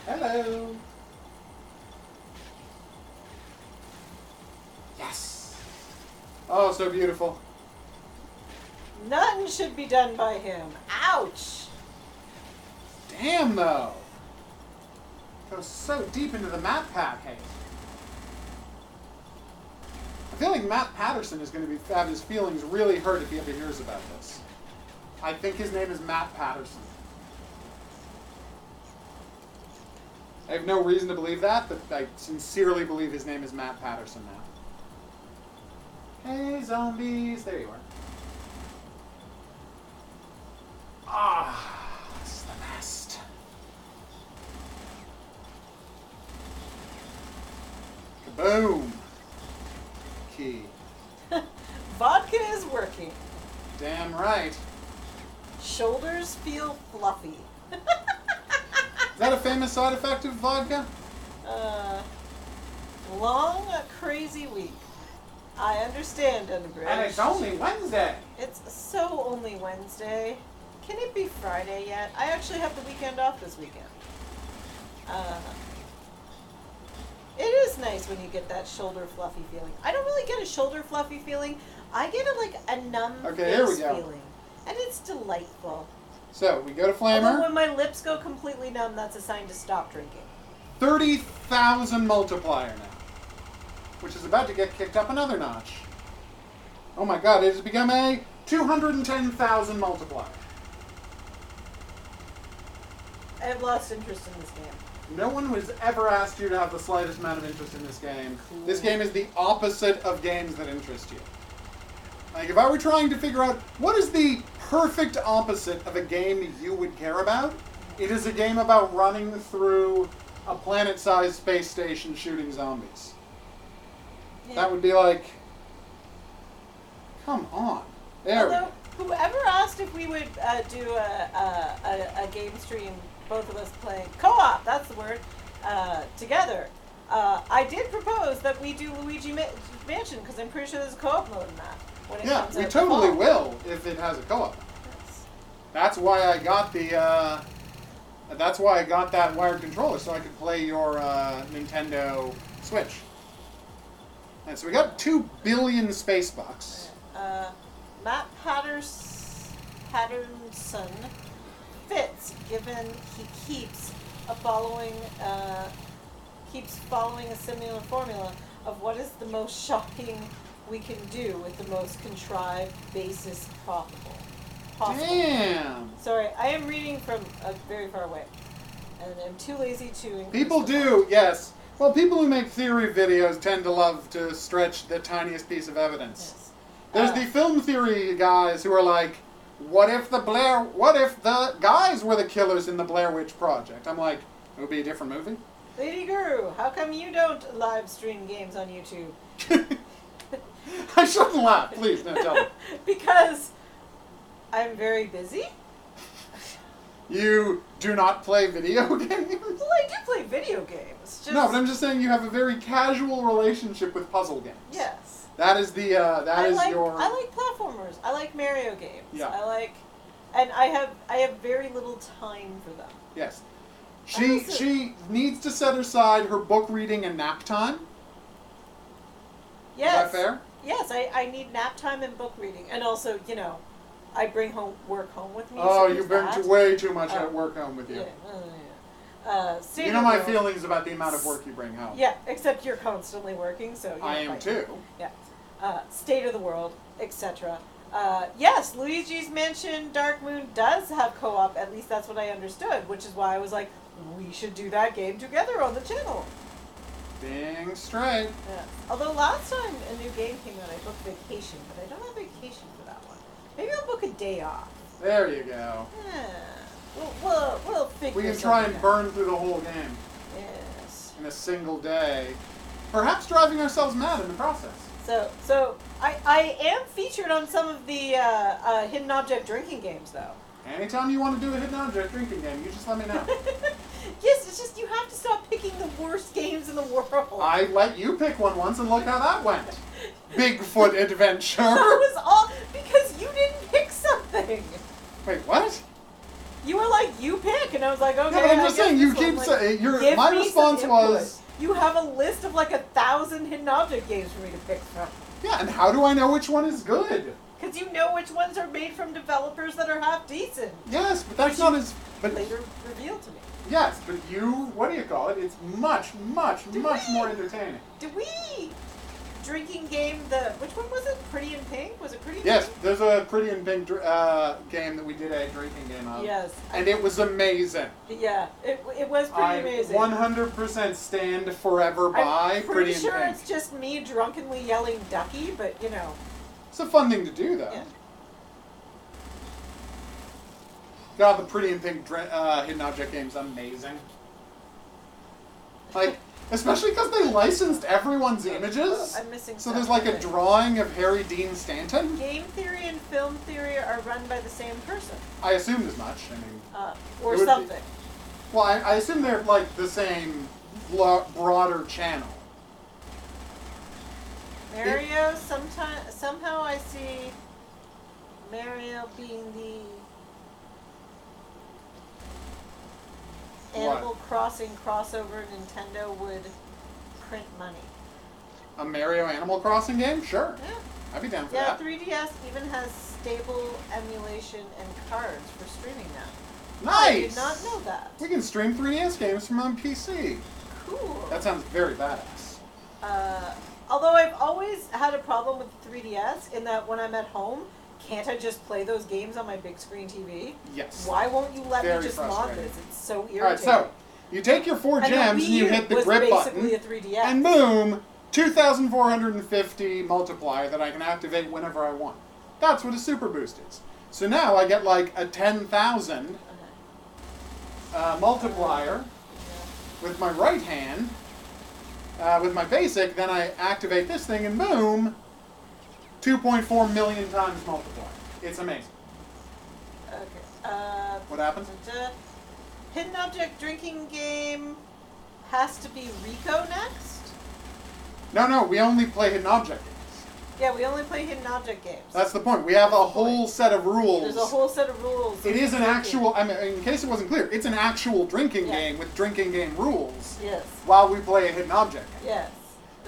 Hello. Yes. Oh, so beautiful. Nothing should be done by him. Ouch! Damn, though. Goes so deep into the Matt Pat hate. I feel like Matt Patterson is going to have his feelings really hurt if he ever hears about this. I think his name is Matt Patterson. I have no reason to believe that, but I sincerely believe his name is Matt Patterson now. Hey, zombies. There you are. Ah, this is the best. Kaboom. Key. Vodka is working. Damn right. Shoulders feel fluffy. Is that a famous side effect of vodka? Long, crazy week. I understand, Unabridged. And it's only Wednesday. It's so only Wednesday. Can it be Friday yet? I actually have the weekend off this weekend. It is nice when you get that shoulder fluffy feeling. I don't really get a shoulder fluffy feeling. I get a numb Okay, here we face go. feeling. And it's delightful. So, we go to Although Flamer. when my lips go completely numb, that's a sign to stop drinking. 30,000 multiplier now. Which is about to get kicked up another notch. Oh my god, it has become a 210,000 multiplier. I have lost interest in this game. No one has ever asked you to have the slightest amount of interest in this game. Cool. This game is the opposite of games that interest you. Like, if I were trying to figure out what is the perfect opposite of a game you would care about, it is a game about running through a planet-sized space station shooting zombies. Yeah. That would be like, come on. There we Although, go. whoever asked if we would do a game stream, both of us playing co-op, that's the word, together, I did propose that we do Luigi Mansion, because I'm pretty sure there's a co-op mode in that. When it Yeah, comes we out totally fall. will if it has a co-op. Yes. That's why I got the. That's why I got that wired controller so I could play your Nintendo Switch. And so we got 2 billion space bucks. Matt Patterson fits, given he keeps following a similar formula of what is the most shocking we can do with the most contrived basis possible. Damn. Sorry, I am reading from very far away, and I'm too lazy to increase People the do, font. yes. Well, people who make theory videos tend to love to stretch the tiniest piece of evidence. Yes. There's the film theory guys who are like, what if the guys were the killers in the Blair Witch Project? I'm like, it would be a different movie. Lady Guru, how come you don't live stream games on YouTube? I shouldn't laugh, please, no, tell me. Because I'm very busy. You do not play video games? Well, I do play video games. Just, No, but I'm just saying you have a very casual relationship with puzzle games. Yes. That is the, I like platformers. I like Mario games. Yeah. And I have very little time for them. Yes. Also- She needs to set aside her book reading and nap time. Yes. Is that fair? Yes, I need nap time and book reading. And also, I bring work home with me. Oh, so you there's bring that. way too much Oh. at work home with you. Yeah. State You of know the my world. feelings about the amount of work you bring home. Yeah, except you're constantly working, so I am fine. too. Yeah. State of the world, etc. Yes, Luigi's Mansion Dark Moon does have co-op, at least that's what I understood, which is why I was like, we should do that game together on the channel. Being straight. Yeah. Although last time a new game came out, I booked vacation, but I don't have vacation for that one. Maybe I'll book a day off. There you go. Yeah. We'll figure We can try and something out. burn through the whole game Yes. in a single day. Perhaps driving ourselves mad in the process. So I am featured on some of the hidden object drinking games, though. Anytime you want to do a hidden object drinking game, you just let me know. Yes, it's just you have to stop picking the worst games in the world. I let you pick one once and look how that went. Bigfoot Adventure. That was all because you didn't pick something. Wait, what? You were like, you pick, and I was like, okay. Yeah, but I'm I just guess saying, you this one, keep like, saying, give my me response some was, input. You have a list of like 1,000 hidden object games for me to pick from. yeah, and how do I know which one is good? Because you know which ones are made from developers that are half decent. Yes, but that's not as, but Later revealed to me. yes, but what do you call it? It's much more entertaining. Did we drinking game which one was it? Pretty in Pink? Was it Pretty in Yes, Pink? there's a Pretty in Pink game that we did a drinking game of. Yes. And it was amazing. Yeah, it was pretty I amazing. 100% stand forever by I'm Pretty pretty in sure Pink. it's just me drunkenly yelling Ducky, but It's a fun thing to do, though. yeah. God, the Pretty in Pink hidden object game's amazing. Like, especially because they licensed everyone's images. I'm missing So stuff. there's like a Okay. drawing of Harry Dean Stanton. Game theory and film theory are run by the same person, I assumed as much. I mean, or It would be- something. well, I assume they're like the same broader channel. Mario, somehow I see Mario being the What? Animal Crossing crossover Nintendo would print money. A Mario Animal Crossing game? Sure. Yeah. I'd be down for Yeah, that. 3DS even has stable emulation and cards for streaming now. Nice! I did not know that. We can stream 3DS games from on PC. Cool. That sounds very badass. Although I've always had a problem with the 3DS in that when I'm at home, can't I just play those games on my big screen TV? Yes. Why won't you let Very me just mod frustrating. this? It's so irritating. Alright, so you take your 4 And the gems Wii and you U hit the was grip basically button, a 3DS. and boom, 2,450 multiplier that I can activate whenever I want. That's what a Super Boost is. So now I get like a 10,000 multiplier with my right hand. With my basic, then I activate this thing and boom, 2.4 million times multiplier. It's amazing. Okay. What happens? Hidden object drinking game has to be Rico next? No, we only play hidden object games. Yeah, we only play hidden object games. That's the point. We have a whole set of rules. There's a whole set of rules. It is an actual, I mean, in case it wasn't clear, it's an actual drinking Yeah. game with drinking game rules Yes. while we play a hidden object game. Yes.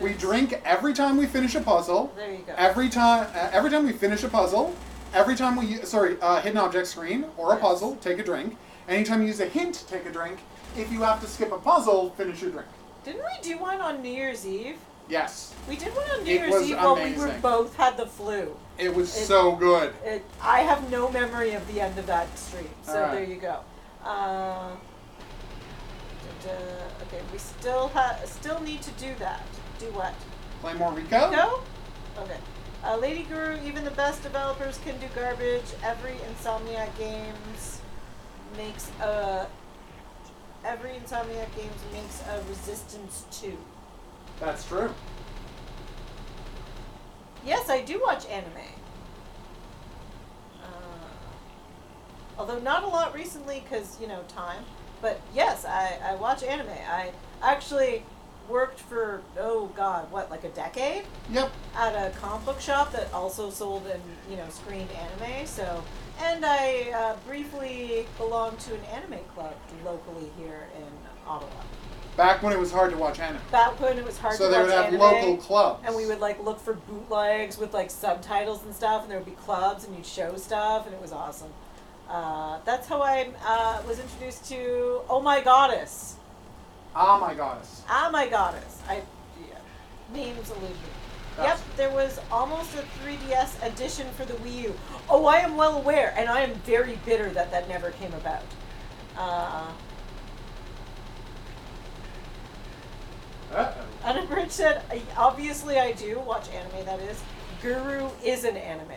We drink every time we finish a puzzle. There you go. Every time we finish a puzzle, every time we, hidden object screen or a Yes. puzzle, take a drink. Anytime you use a hint, take a drink. If you have to skip a puzzle, finish your drink. Didn't we do one on New Year's Eve? Yes. We did one on New It Year's was Eve while we were amazing. both had the flu. It was so good. I have no memory of the end of that stream, so All right. there you go. Okay, we still need to do that. Do what? Play more Rico? Go? Okay. Lady Guru, even the best developers can do garbage. Every Insomniac Games makes a Resistance 2. That's true. Yes, I do watch anime. Although not a lot recently because, time. But yes, I watch anime. I actually worked for, like a decade? Yep. At a comic book shop that also sold and, screened anime. So, and I briefly belonged to an anime club locally here in Ottawa. Back when it was hard to watch anime. Back when it was hard So to they watch would have anime, local clubs. and we would look for bootlegs with subtitles and stuff, and there would be clubs, and you'd show stuff, and it was awesome. That's how I was introduced to Oh My Goddess. Ah, my goddess. Ah My Goddess. Names elude me. Yep, there was almost a 3DS edition for the Wii U. Oh, I am well aware, and I am very bitter that never came about. Unabridged said, obviously I do watch anime, that is. Guru is an anime.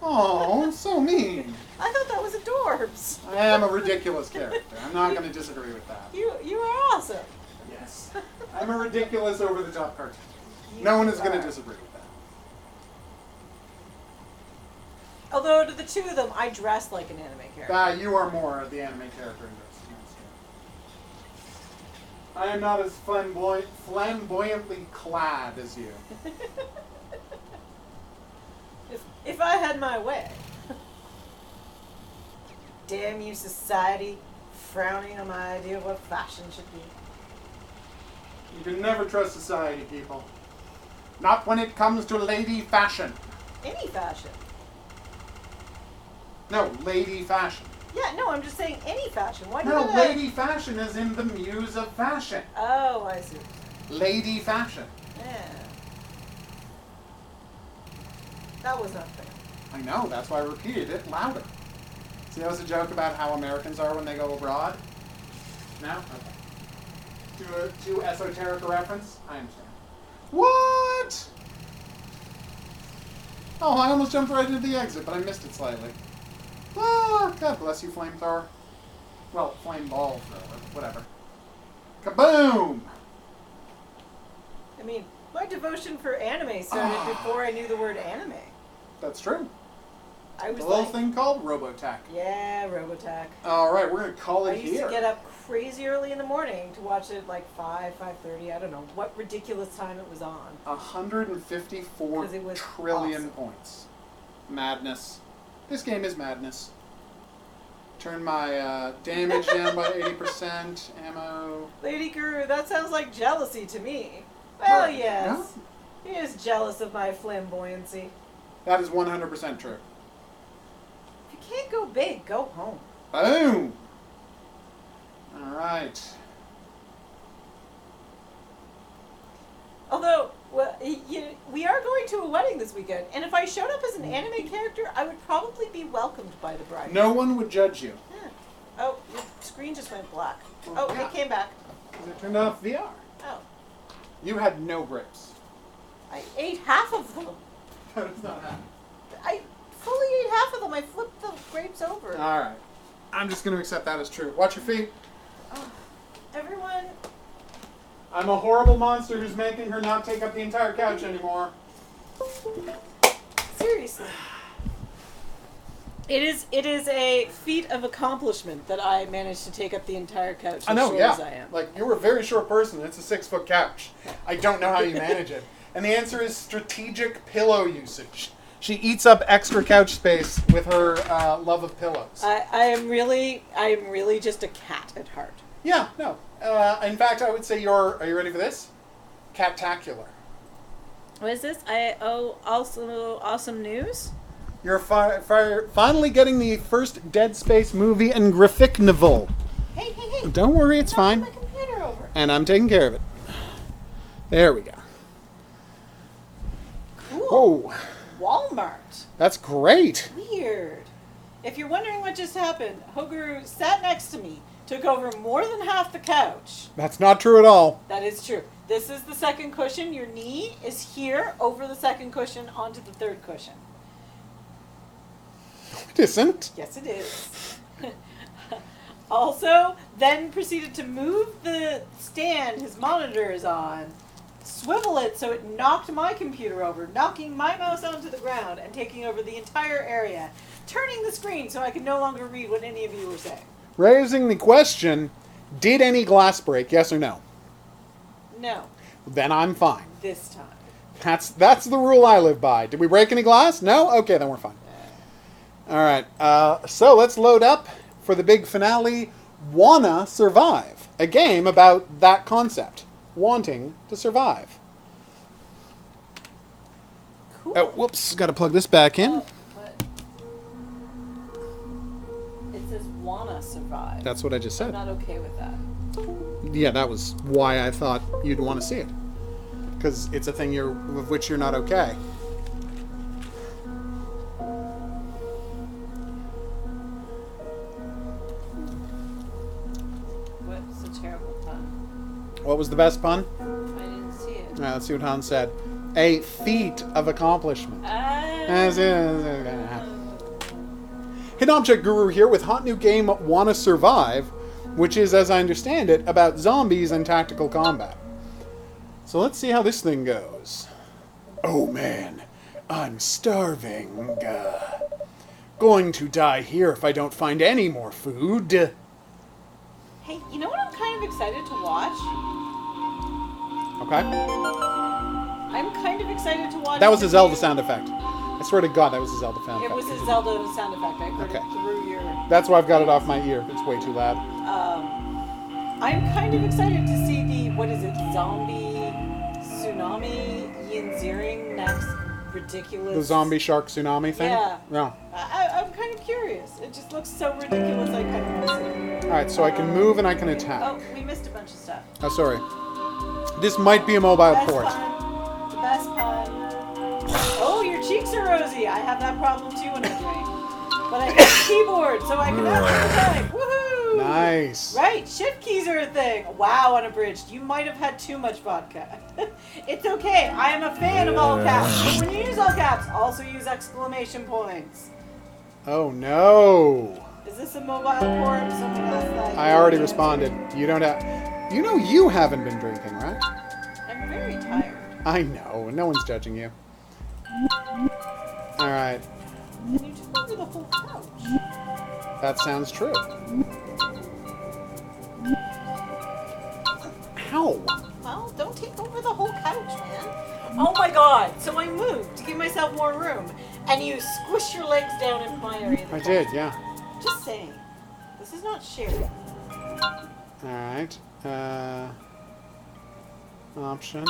Oh, so mean. I thought that was adorbs. I am a ridiculous character. I'm not going to disagree with that. You are awesome. Yes. I'm a ridiculous, over-the-top cartoon. No one is going to disagree with that. Although to the two of them, I dress like an anime character. You are more the anime character in this. I am not as flamboyantly clad as you. If I had my way. Damn you, society, frowning on my idea of what fashion should be. You can never trust society, people. Not when it comes to lady fashion. Any fashion. No, lady fashion. Yeah, no, I'm just saying any fashion. Why do No, you gotta... lady fashion is in the muse of fashion. Oh, I see. Lady fashion. Yeah. That was not fair. I know, that's why I repeated it louder. See, that was a joke about how Americans are when they go abroad? No? Okay. Too esoteric a reference? I understand. What? Oh, I almost jumped right into the exit, but I missed it slightly. Ah, God bless you, flamethrower. Well, flame ball thrower, whatever. Kaboom! I mean, my devotion for anime started before I knew the word anime. That's true. I was A little like, thing called Robotech. yeah, Robotech. All right, we're going to call it I used here. to get up crazy early in the morning to watch it 5:30. I don't know what ridiculous time it was on. 154 'Cause it was trillion awesome. points. Madness. This game is madness. Turn my damage down by 80%. Ammo. Lady Guru, that sounds like jealousy to me. Well, Right. yes. He is jealous of my flamboyancy. That is 100% true. If you can't go big, go home. Boom! Alright. Although, well, we are going to a wedding this weekend, and if I showed up as an anime character, I would probably be welcomed by the bride. No one would judge you. Yeah. Oh, your screen just went black. Well, Oh, yeah. it came back. Because it turned off VR. Oh. You had no grapes. I ate half of them. That is not happening. I fully ate half of them. I flipped the grapes over. Alright. I'm just going to accept that as true. Watch your feet. Oh, everyone, I'm a horrible monster who's making her not take up the entire couch anymore. seriously. It is a feat of accomplishment that I managed to take up the entire couch I know, as short yeah. as I am. Like, you're a very short person. It's a 6-foot couch. I don't know how you manage it. And the answer is strategic pillow usage. She eats up extra couch space with her love of pillows. I am really just a cat at heart. Yeah, no. In fact, I would say are you ready for this? Cat-tacular. What is this? Also awesome news? You're finally getting the first Dead Space movie and graphic novel. Hey. Don't worry, it's fine. My computer over. And I'm taking care of it. There we go. Cool. Whoa, Walmart. that's great. Weird. If you're wondering what just happened, HOGuru sat next to me, took over more than half the couch. That's not true at all. That is true. This is the second cushion. Your knee is here over the second cushion onto the third cushion. It isn't. Yes, it is. Also, then proceeded to move the stand his monitor is on, swivel it so it knocked my computer over, knocking my mouse onto the ground and taking over the entire area, turning the screen so I could no longer read what any of you were saying. Raising the question, did any glass break, yes or no? No, Then I'm fine. this time. That's the rule I live by. Did we break any glass? No? Okay, then we're fine. All right, so let's load up for the big finale, Wanna Survive, a game about that concept, wanting to survive. Cool. Oh, whoops, got to plug this back in. What? It says wanna survive. That's what I just I'm said. not okay with that. Yeah, that was why I thought you'd want to see it. Because it's a thing with which you're not okay. What's a terrible pun? What was the best pun? I didn't see it. All right, let's see what Hans said. A feat of accomplishment. Hidden Object Guru here with hot new game Wanna Survive, which is, as I understand it, about zombies and tactical combat. So let's see how this thing goes. Oh man, I'm starving. Going to die here if I don't find any more food. Hey, you know what I'm kind of excited to watch? Okay? I'm kind of excited to watch. That was a the Zelda new- sound effect. I swear to God, that was a Zelda sound It effect. was a Zelda sound effect. I heard Okay. it through your. That's why I've got it off my ear. It's way too loud. I'm kind of excited to see the zombie tsunami Yin Ziering next ridiculous. The zombie shark tsunami thing? Yeah. Yeah. I'm kind of curious. It just looks so ridiculous. I kind of want to see it. Alright, so I can move and I can attack. Oh, we missed a bunch of stuff. Oh, sorry. This might be a mobile Best port. pun. The best pun. Oh, your cheeks are rosy. I have that problem too when I drink. But I hit the keyboard, so I can actually type. Woohoo! Nice. Right, shift keys are a thing. Wow, unabridged. You might have had too much vodka. It's okay. I am a fan of all caps. But when you use all caps, also use exclamation points. Oh no. Is this a mobile port? Someone asked that. I already responded. You don't have. You know you haven't been drinking, right? I'm very tired. I know. No one's judging you. Alright. And you took over the whole couch. That sounds true. Ow. Well, don't take over the whole couch, man. Oh my god. So I moved to give myself more room. And you squish your legs down in my area. I did, yeah. Just saying. This is not shared. Alright. Option.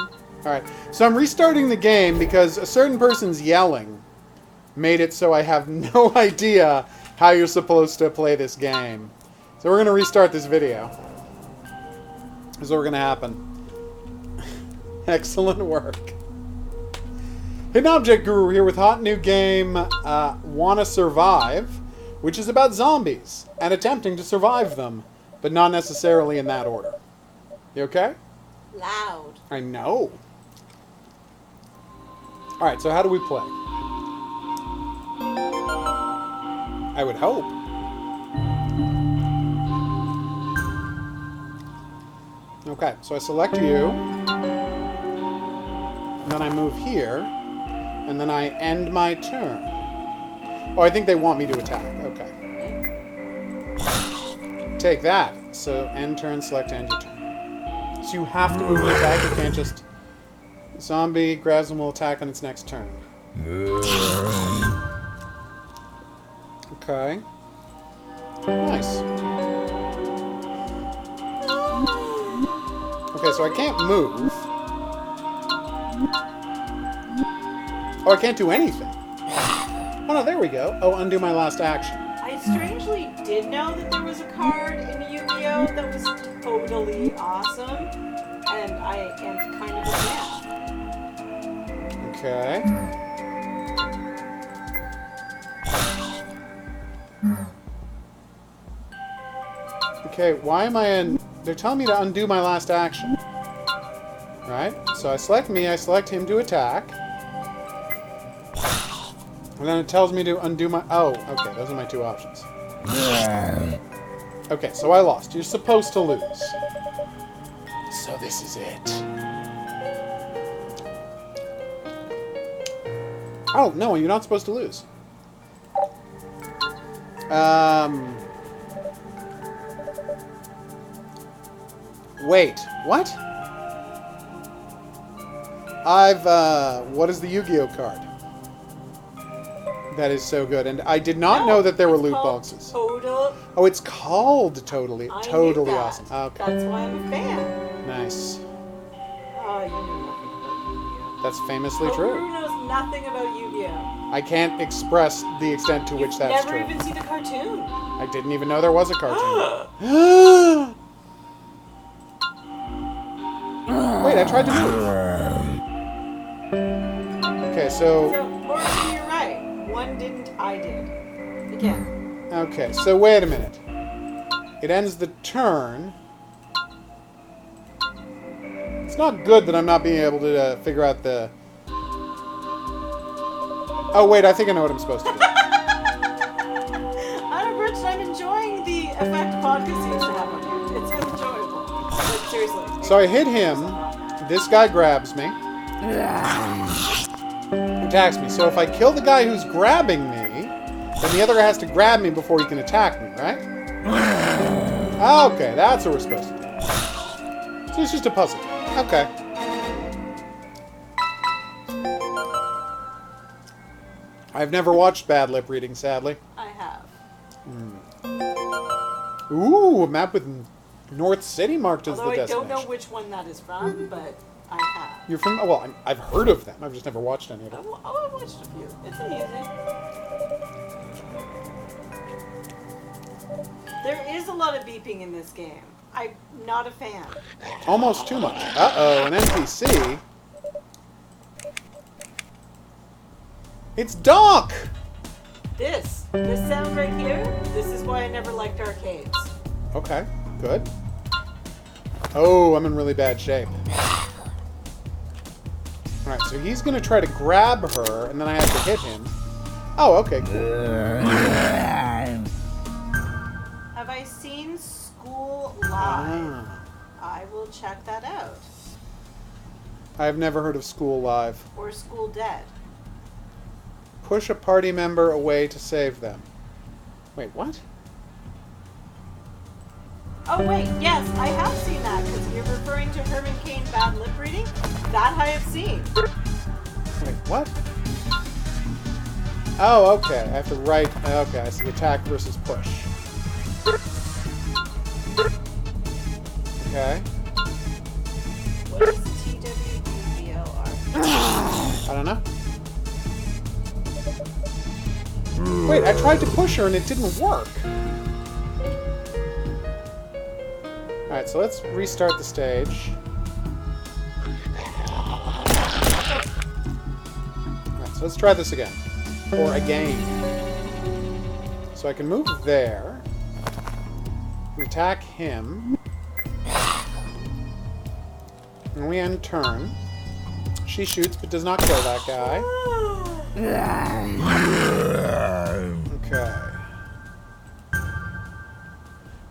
Alright, so I'm restarting the game because a certain person's yelling made it so I have no idea how you're supposed to play this game. So we're going to restart this video. This is what's going to happen. Excellent work. Hidden Object Guru here with hot new game Wanna Survive, which is about zombies and attempting to survive them, but not necessarily in that order. You okay? Loud. I know. Alright, so how do we play? I would hope. Okay, so I select you. And then I move here. And then I end my turn. Oh, I think they want me to attack. Okay. Take that. So end turn, select end your turn. So you have to move and attack. You can't just... Zombie grabs and will attack on its next turn. Okay. Nice. Okay, so I can't move. Oh, I can't do anything. Oh, no, there we go. Oh, undo my last action. I strangely did know that there was a card in Yu-Gi-Oh! That was totally awesome. And I am kind of a fan. Okay. Okay, why am I in... They're telling me to undo my last action. Right? So I select me, I select him to attack. And then it tells me to undo my... Oh, okay, those are my two options. Okay, so I lost. You're supposed to lose. So this is it. Oh, no, you're not supposed to lose. Wait, what? What is the Yu-Gi-Oh card? That is so good, and I did not know that there were loot boxes. Total. Oh, it's called Totally. Totally awesome. Okay. That's why I'm a fan. Nice. Oh, you know nothing about Yu-Gi-Oh! That's famously HOGuru true. knows nothing about Yu-Gi-Oh! I can't express the extent to which that's Never true. even seen the cartoon. I didn't even know there was a cartoon. Wait, I tried to move. Okay, So, Morrison, you're right. One didn't, I did. Again. Okay, so wait a minute. It ends the turn. It's not good that I'm not being able to figure out the... Oh, wait, I think I know what I'm supposed to do. I don't know, Rich, I'm enjoying the effect vodka seems to have on you. It's enjoyable. Like, seriously. So I hit him. This guy grabs me. Attacks me. So if I kill the guy who's grabbing me, then the other guy has to grab me before he can attack me, right? Okay, that's what we're supposed to do. So it's just a puzzle. Okay. I've never watched bad lip reading, sadly. I have. Ooh, a map with North City marked as Although the I don't destination. know which one that is from, but I have. You're from... Oh, well, I've heard of them. I've just never watched any of them. Oh, I watched a few. It's amusing. There is a lot of beeping in this game. I'm not a fan. Almost too much. Uh-oh, an NPC. It's Doc! This sound right here, this is why I never liked arcades. Okay, good. Oh, I'm in really bad shape. Alright, so he's gonna try to grab her, and then I have to hit him. Oh, okay, cool. Have I seen School Live? I will check that out. I've never heard of School Live. Or School Dead. Push a party member away to save them. Wait, what? Oh wait, yes, I have seen that, because you're referring to Herman Cain bad lip reading? That I have seen. Wait, what? Oh, okay. I have to write... Okay, I see. Attack versus push. Okay. What is I don't know. Wait, I tried to push her and it didn't work. Alright, so let's restart the stage. Alright, so let's try this again. Or again. So I can move there. And attack him. And we end turn. She shoots but does not kill that guy. Okay.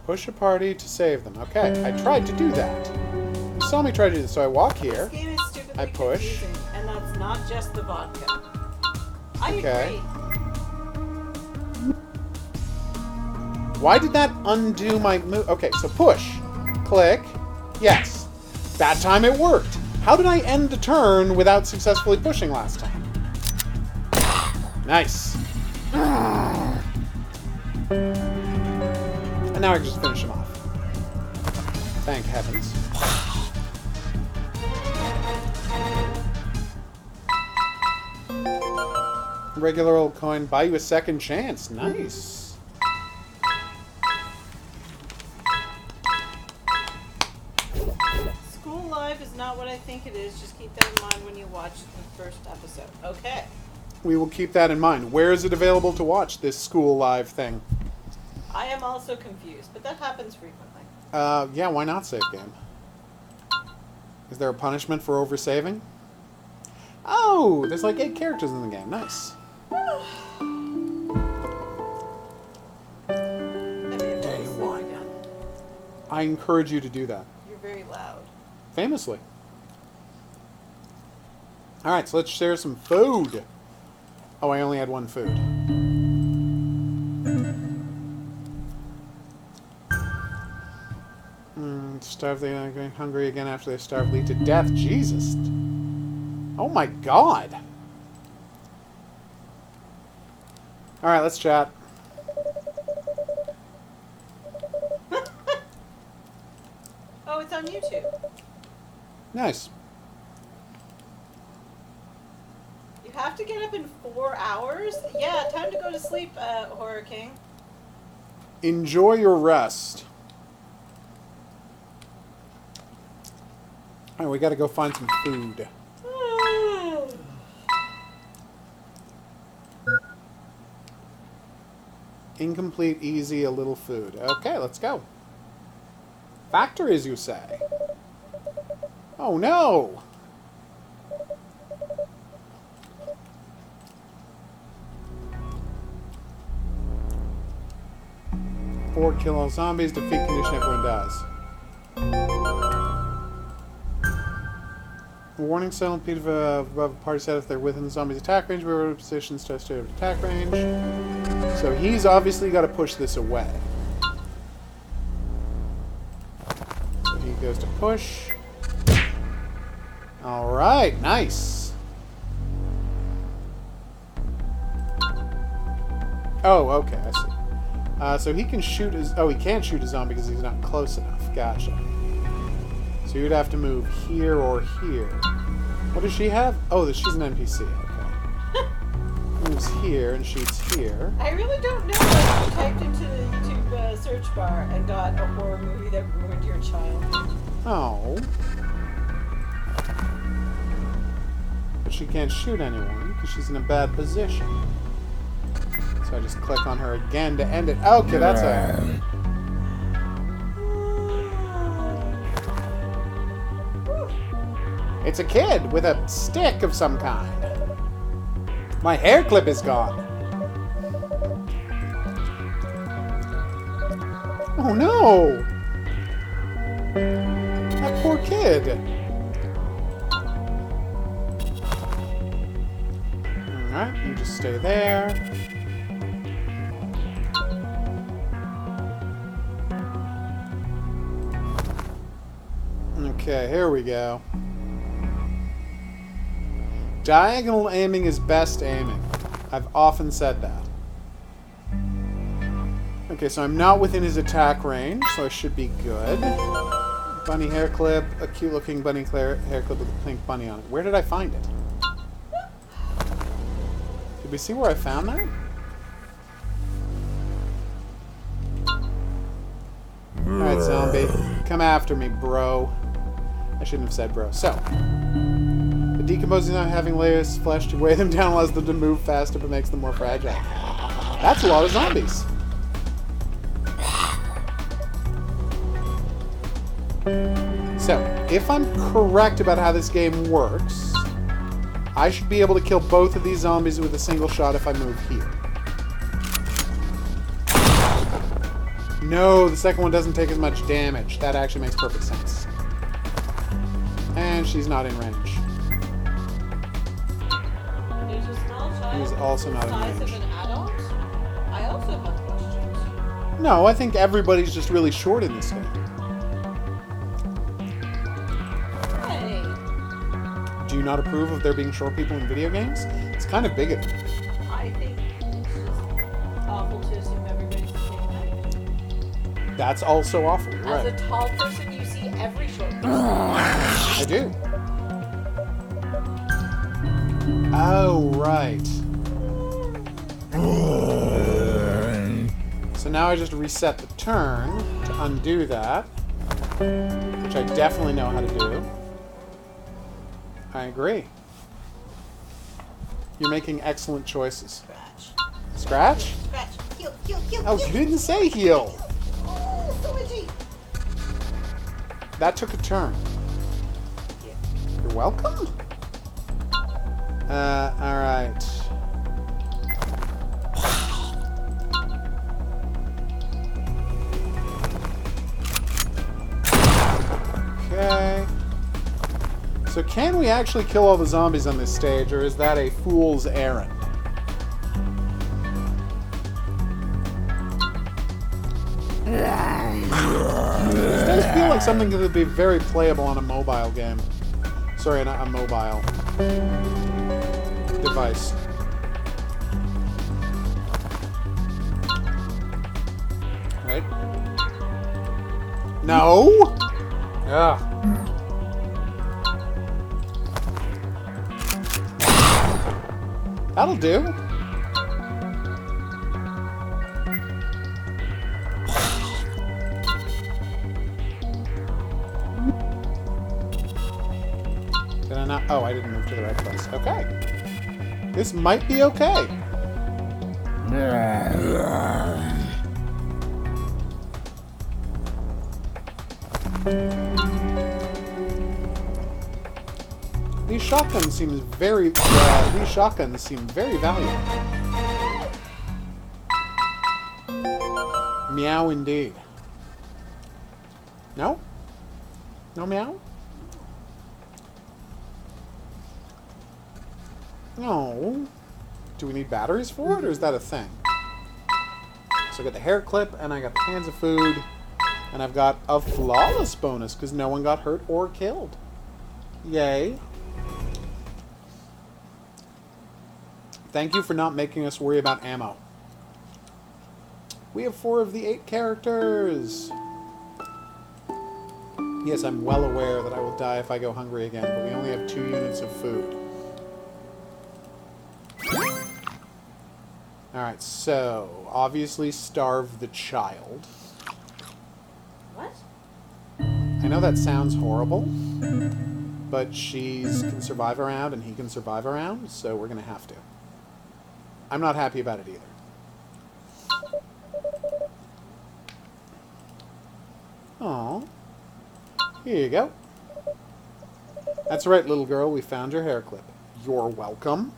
Push a party to save them. Okay, I tried to do that. You saw me try to do this. So I walk here. This game is stupidly I push. confusing, and that's not just the vodka. I Okay. agree. Why did that undo my move? Okay, so push. Click. Yes. That time it worked. How did I end the turn without successfully pushing last time? Nice. And now I can just finish him off. Thank heavens. Regular old coin. Buy you a second chance. Nice. School Live is not what I think it is. Just keep that in mind when you watch the first episode. Okay. We will keep that in mind. Where is it available to watch this School Live thing? I am also confused, but that happens frequently. Yeah, why not save game? Is there a punishment for oversaving? Oh, there's like 8 characters in the game. Nice. Day one. I encourage you to do that. You're very loud. Famously. Alright, so let's share some food. Oh, I only had one food. Starve, they are going hungry again after they starve, lead to death. Jesus. Oh my god. Alright, let's chat. Oh, it's on YouTube. Nice. You have to get up in 4 hours? Yeah, time to go to sleep, Horror King. Enjoy your rest. Alright, we gotta go find some food. Incomplete, easy, a little food. Okay, let's go. Factories, you say? Oh no! Or kill all zombies, defeat condition, everyone dies. A warning signal repeated above party set if they're within the zombies' attack range. We were in positions to state of attack range. So he's obviously got to push this away. So he goes to push. Alright, nice. Oh, okay, I see. So he can shoot his... Oh, he can't shoot a zombie because he's not close enough. Gotcha. So you'd have to move here or here. What does she have? Oh, she's an NPC. Okay. Moves here and shoots here. I really don't know. Like, you typed into the YouTube search bar and got a horror movie that ruined your childhood. Oh. But she can't shoot anyone because she's in a bad position. So I just click on her again to end it. Okay, that's a... It's a kid with a stick of some kind. My hair clip is gone. Oh no! That poor kid. Alright, you just stay there. Okay, here we go. Diagonal aiming is best aiming. I've often said that. Okay, so I'm not within his attack range, so I should be good. Bunny hair clip, a cute looking bunny hair clip with a pink bunny on it. Where did I find it? Did we see where I found that? Alright, zombie. Come after me, bro. I shouldn't have said bro. So, the decomposing not having layers of flesh to weigh them down allows them to move faster but makes them more fragile. That's a lot of zombies. So, if I'm correct about how this game works, I should be able to kill both of these zombies with a single shot if I move here. No, the second one doesn't take as much damage. That actually makes perfect sense. And she's not in range. There's a small child. He's also not in size range. of an adult. I also have questions. No, I think everybody's just really short in this game. Hey. Do you not approve of there being short people in video games? It's kind of bigoted. I think it's just awful to assume everybody's the same height. That's also awful. You're As right. a tall person, you see every short person. I do. Oh, right. So now I just reset the turn to undo that, which I definitely know how to do. I agree. You're making excellent choices. Scratch? Scratch. Heal, heal, heal. Oh, you didn't say heal. Oh, so itchy. That took a turn. You're welcome. Alright. Okay. So can we actually kill all the zombies on this stage, or is that a fool's errand? This does feel like something that would be very playable on a mobile game. Sorry, not a mobile device. Right? No! Yeah. That'll do. Did I not? Oh, I didn't move to the right place. Okay. This might be okay. These shotguns seem very valuable. Meow indeed. No? No meow? No. Do we need batteries for it, or is that a thing? So I got the hair clip, and I got the cans of food, and I've got a flawless bonus, because no one got hurt or killed. Yay. Thank you for not making us worry about ammo. We have 4 of the 8 characters. Yes, I'm well aware that I will die if I go hungry again, but we only have 2 units of food. Alright, so, obviously starve the child. What? I know that sounds horrible, but she can survive around and he can survive around, so we're going to have to. I'm not happy about it either. Aww. Here you go. That's right, little girl. We found your hair clip. You're welcome.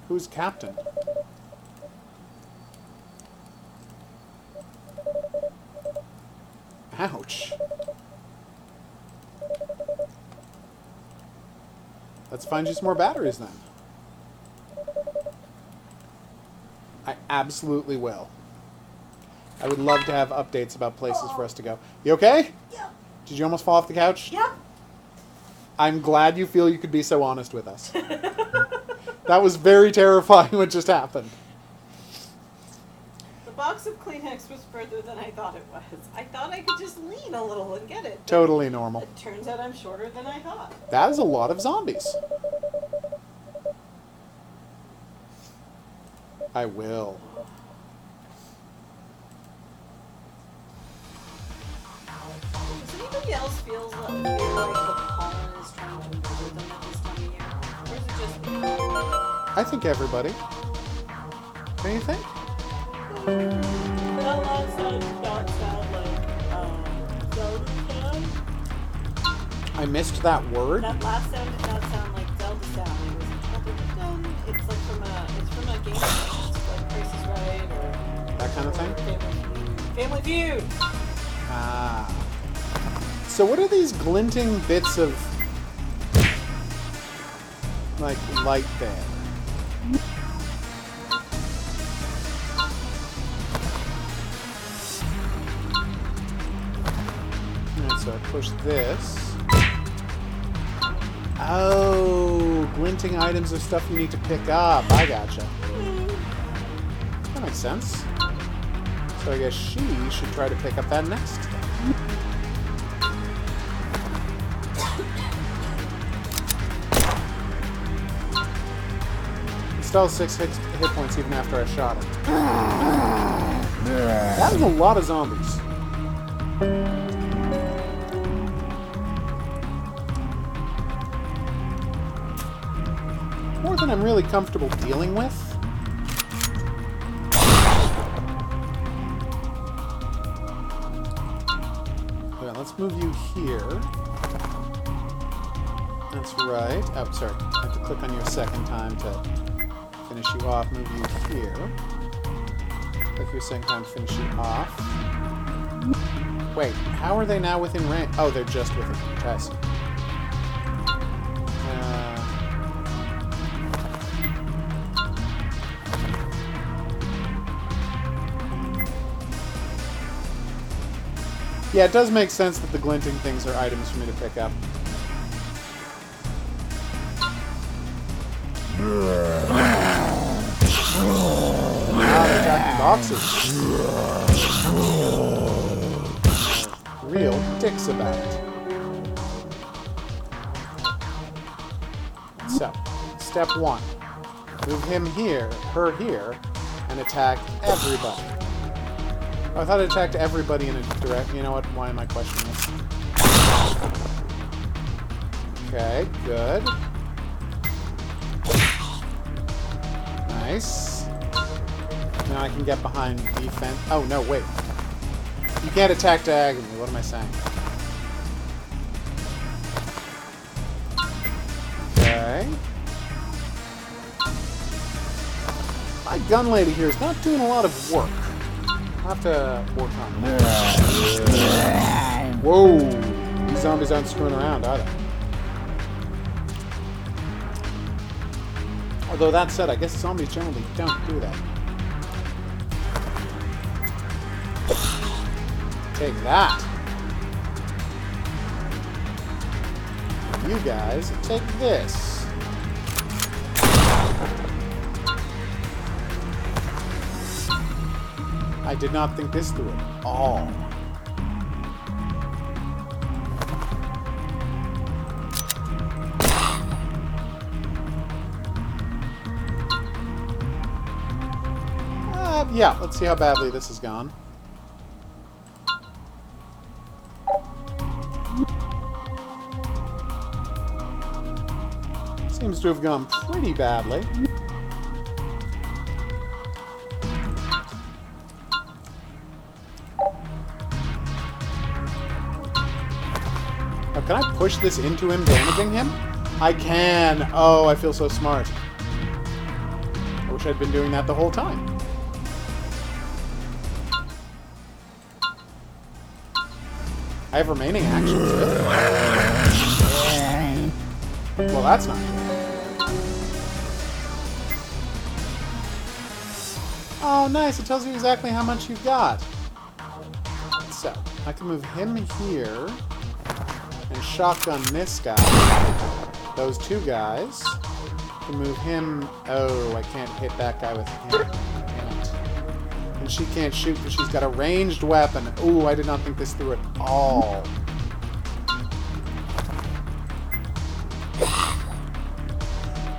Who's captain? Ouch. Let's find you some more batteries then. I absolutely will. I would love to have updates about places for us to go. You okay? Yep. Did you almost fall off the couch? Yep. I'm glad you feel you could be so honest with us. That was very terrifying what just happened. The box box of Kleenex was further than I thought it was. I thought I could just lean a little and get it. Totally normal. It turns out I'm shorter than I thought. That is a lot of zombies. I will. Does anybody else feel like the pollen is trying to murder them at this time of year? Or is it just me? I think everybody. Don't you think? That last sound did not sound like Zelda sound. I missed that word. That last sound did not sound like Zelda sound. It was it's like from a game. It's like Price is Right or That kind of thing? Family Feud. Ah. So what are these glinting bits of like light there? Alright, so I push this. Oh, glinting items of stuff you need to pick up. I gotcha. That makes sense. So I guess she should try to pick up that next thing. Still 6 hit points even after I shot him. That is a lot of zombies. More than I'm really comfortable dealing with. Okay, let's move you here. That's right. Oh, sorry. I have to click on you a second time to finish you off. Move you here. Click you a second time to finish you off. Wait, how are they now within range? Oh, they're just within range. I see. Yeah, it does make sense that the glinting things are items for me to pick up. Ah, they're attacking boxes. Real dicks about it. So, step 1. Move him here, her here, and attack everybody. Oh, I thought it attacked everybody in a direct... You know what? Why am I questioning this? Okay, good. Nice. Now I can get behind defense. Oh, no, wait. You can't attack diagonally. What am I saying? Okay. My gun lady here is not doing a lot of work. I'll have to work on that. Whoa! These zombies aren't screwing around, are they? Although that said, I guess zombies generally don't do that. Take that! You guys, take this. I did not think this through at all. Yeah, let's see how badly this has gone. Seems to have gone pretty badly. Now, can I push this into him, damaging him? I can! Oh, I feel so smart. I wish I'd been doing that the whole time. I have remaining actions, really? Well, that's not good. Oh, nice. It tells you exactly how much you've got. So, I can move him here and shotgun this guy. Those two guys. I can move him... Oh, I can't hit that guy with him. Damn it. And and she can't shoot because she's got a ranged weapon. Ooh, I did not think this through at all.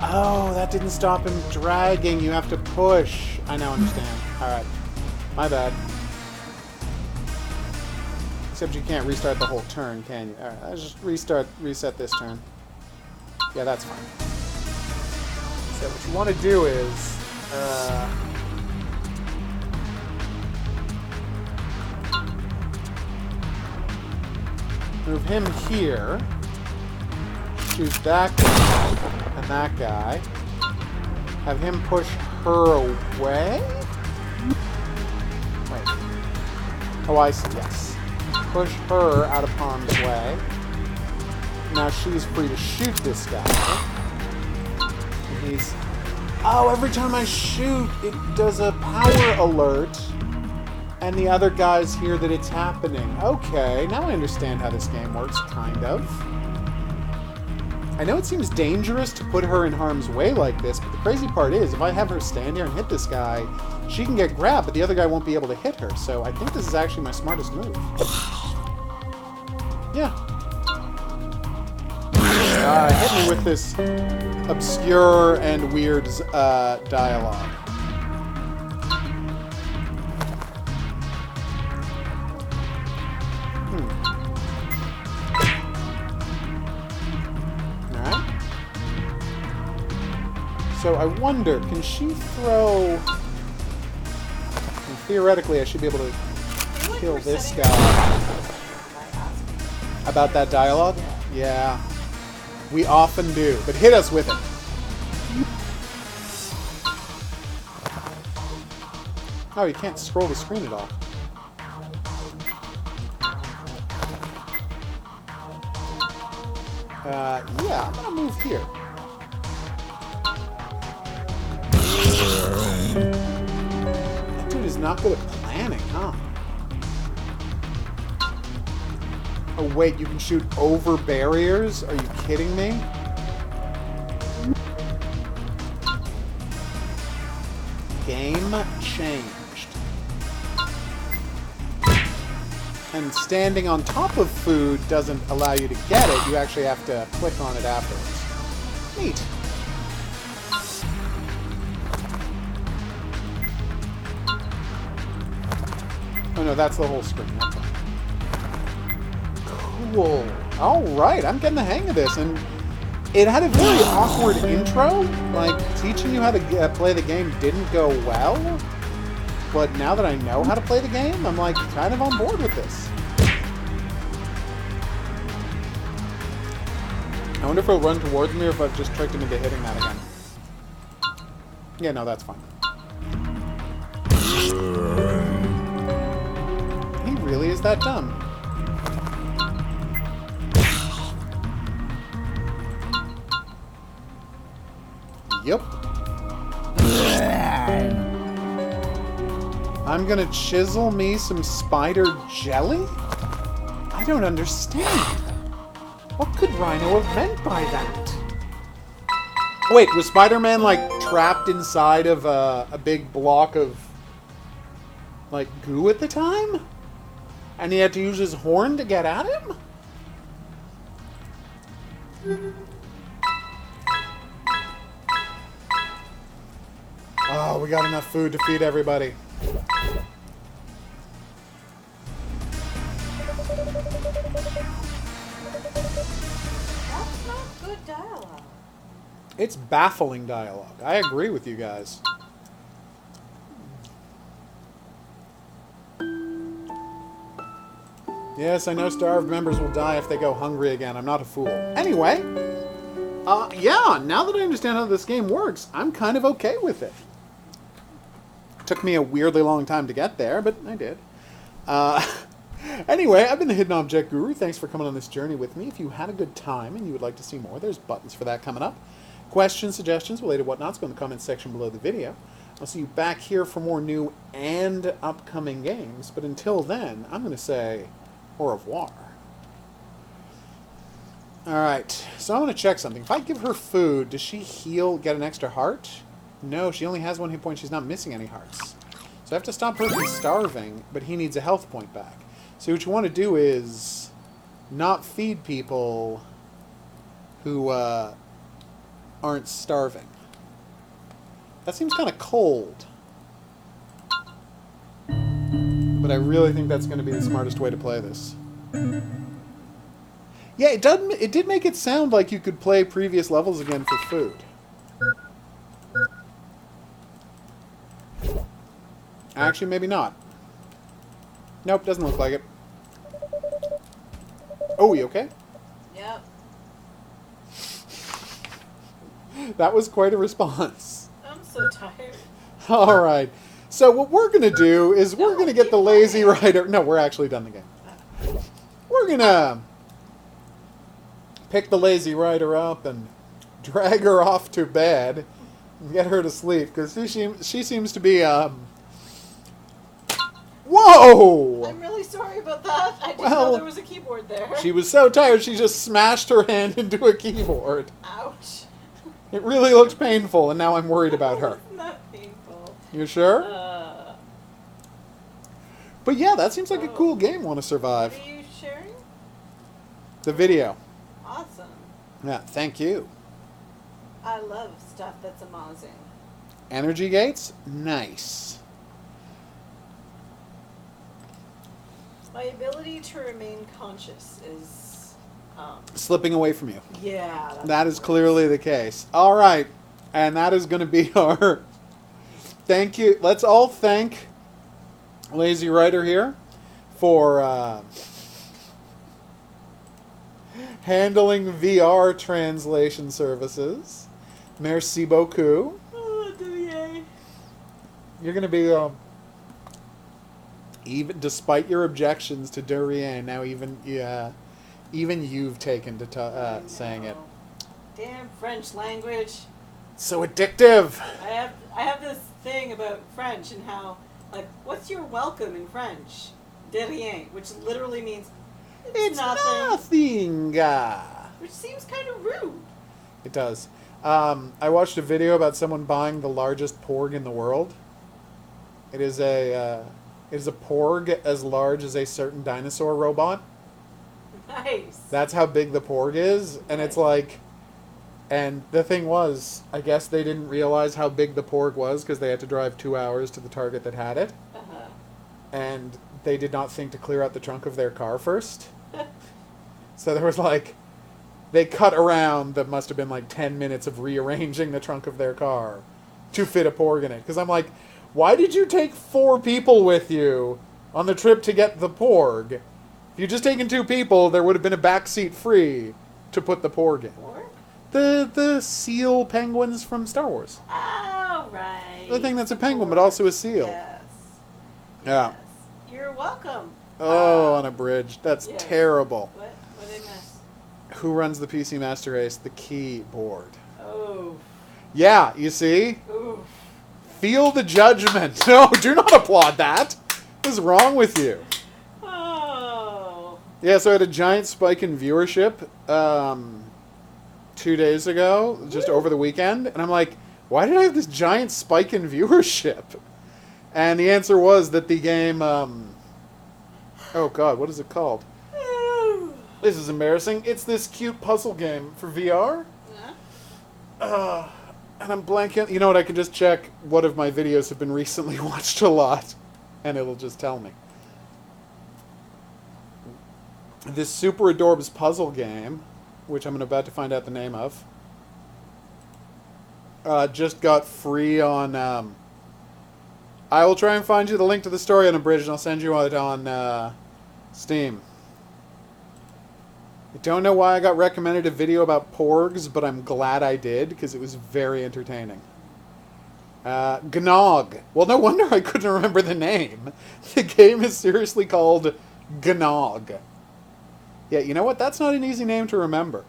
Oh, that didn't stop him dragging. You have to push. I now understand. Alright. My bad. Except you can't restart the whole turn, can you? Alright, I'll just reset this turn. Yeah, that's fine. So what you want to do is... move him here. Shoot that guy and that guy. Have him push her away? Wait. Oh, I see, yes. Push her out of harm's way. Now she's free to shoot this guy. And he's... Oh, every time I shoot, it does a power alert. And the other guys hear that it's happening. Okay, now I understand how this game works, kind of. I know it seems dangerous to put her in harm's way like this, but the crazy part is, if I have her stand here and hit this guy, she can get grabbed, but the other guy won't be able to hit her. So I think this is actually my smartest move. Yeah. Hit me with this obscure and weird dialogue. Alright. So I wonder, can she throw... And theoretically, I should be able to kill this guy. About that dialogue? Yeah. We often do, but hit us with it. Oh, you can't scroll the screen at all. Yeah, I'm gonna move here. That dude is not good at planning, huh? Oh wait, you can shoot over barriers? Are you kidding me? Game changed. And standing on top of food doesn't allow you to get it. You actually have to click on it afterwards. Neat. Oh no, that's the whole screen. That's fine. Cool. Alright, I'm getting the hang of this. And it had a very awkward intro. Like, teaching you how to play the game didn't go well. But now that I know how to play the game, I'm like kind of on board with this. I wonder if it'll run towards me or if I've just tricked him into hitting that again. Yeah, no, that's fine. He really is that dumb. Yep. I'm gonna chisel me some spider jelly? I don't understand. What could Rhino have meant by that? Wait, was Spider-Man, like, trapped inside of a big block of, like, goo at the time? And he had to use his horn to get at him? Oh, we got enough food to feed everybody. That's not good dialogue. It's baffling dialogue. I agree with you guys. Yes, I know starved members will die if they go hungry again. I'm not a fool. Anyway, yeah, now that I understand how this game works, I'm kind of okay with it. Took me a weirdly long time to get there, but I did. Anyway, I've been the Hidden Object Guru. Thanks for coming on this journey with me. If you had a good time and you would like to see more, there's buttons for that coming up. Questions, suggestions, related whatnots, go in the comments section below the video. I'll see you back here for more new and upcoming games. But until then, I'm going to say au revoir. Alright, so I want to check something. If I give her food, does she heal, get an extra heart? No, she only has 1 hit point. She's not missing any hearts. So So I have to stop her from starving, but he needs a health point back. So what you want to do is not feed people who aren't starving. That seems kind of cold. But I really think that's going to be the smartest way to play this. Yeah, it did make it sound like you could play previous levels again for food. Actually, maybe not. Nope, doesn't look like it. Oh, you okay? Yep. That was quite a response. I'm so tired. All right. So what we're going to do is we're going to get the lazy rider. No, we're actually done the game. We're going to pick the lazy rider up and drag her off to bed and get her to sleep because she seems to be Whoa! I'm really sorry about that. I didn't Well, know there was a keyboard there. She was so tired she just smashed her hand into a keyboard. Ouch. It really looked painful, and now I'm worried about her. It's not painful. You sure? Uh, But yeah, that seems like a cool game, Want to Survive. What are you sharing? The video. Awesome. Yeah, thank you. I love stuff that's amazing. Energy gates? Nice. My ability to remain conscious is, Slipping away from you. yeah. That is clearly the case. All right. And that is going to be our... Thank you. Let's all thank Lazy Writer here for handling VR translation services. Merci beaucoup. Oh, yay. You're going to be... even despite your objections to Durian, now even you've taken to saying it. Damn French language. So addictive. I have this thing about French and how, like, what's your welcome in French? De rien, which literally means It's nothing. which seems kind of rude. It does. I watched a video about someone buying the largest porg in the world. It is a porg as large as a certain dinosaur robot. Nice. That's how big the porg is, and it's like... And the thing was, I guess they didn't realize how big the porg was because they had to drive 2 hours to the Target that had it. Uh-huh. And they did not think to clear out the trunk of their car first. So there was like... They cut around that must have been like 10 minutes of rearranging the trunk of their car to fit a porg in it. Because I'm like, why did you take 4 people with you on the trip to get the porg? If you'd just taken 2 people, there would have been a back seat free to put the porg in. Or? The seal penguins from Star Wars. Oh, right. The thing that's a penguin, but also a seal. Yes. Yeah. Yes. You're welcome. Oh, on a bridge. That's yes. terrible. What did I miss? Who runs the PC Master Race? The keyboard. Oh. Yeah, you see? Oof. Feel the judgment. No, do not applaud that. What is wrong with you? Oh. Yeah, so I had a giant spike in viewership 2 days ago, just over the weekend. And I'm like, why did I have this giant spike in viewership? And the answer was that the game... oh, God, what is it called? This is embarrassing. It's this cute puzzle game for VR. Yeah. And I'm blanking. You know what? I can just check what of my videos have been recently watched a lot. And it'll just tell me. This Super Adorbs puzzle game, which I'm about to find out the name of, just got free on... I will try and find you the link to the story on Abridged, and I'll send you it on Steam. I don't know why I got recommended a video about porgs, but I'm glad I did, because it was very entertaining. Gnog. Well, no wonder I couldn't remember the name. The game is seriously called Gnog. Yeah, you know what? That's not an easy name to remember.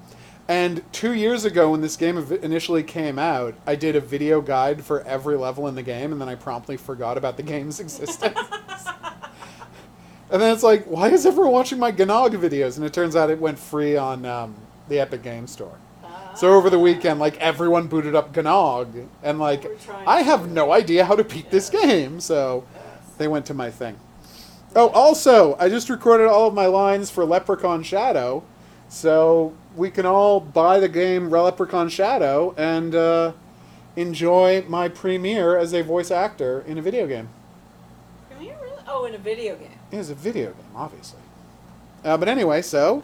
And 2 years ago, when this game initially came out, I did a video guide for every level in the game, and then I promptly forgot about the game's existence. And then it's like, why is everyone watching my Gnog videos? And it turns out it went free on the Epic Game Store. So over the weekend, like, everyone booted up Gnog. And, like, I have no idea how to beat this game. So They went to my thing. Oh, also, I just recorded all of my lines for Leprechaun Shadow, so we can all buy the game Leprechaun Shadow and enjoy my premiere as a voice actor in a video game. Premiere? Really? Oh, in a video game. It is a video game, obviously. But anyway, so,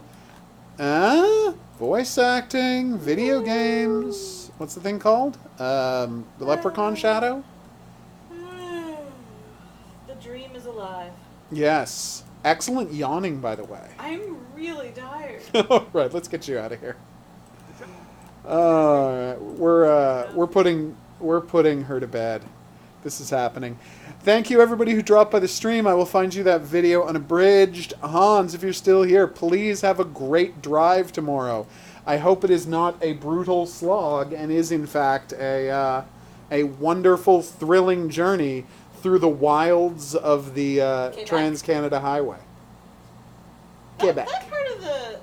voice acting, video games. What's the thing called? The Leprechaun Shadow? The dream is alive. Yes. Excellent yawning, by the way. I'm really tired. All right, let's get you out of here. We're putting her to bed. This is happening. Thank you, everybody who dropped by the stream. I will find you that video unabridged. Hans, if you're still here, please have a great drive tomorrow. I hope it is not a brutal slog and is, in fact, a wonderful, thrilling journey through the wilds of the Trans-Canada Highway. Quebec. That part of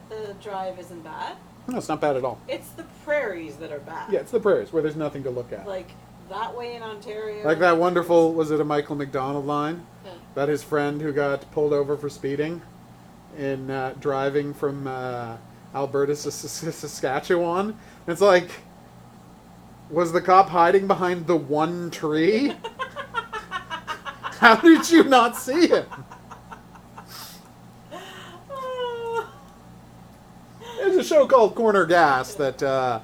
the drive isn't bad. No, it's not bad at all. It's the prairies that are bad. Yeah, it's the prairies where there's nothing to look at. Like that way in Ontario. Like that wonderful, was it a Michael McDonald line? Yeah. About his friend who got pulled over for speeding in driving from Alberta to Saskatchewan. And it's like, was the cop hiding behind the one tree? How did you not see him? There's a show called Corner Gas that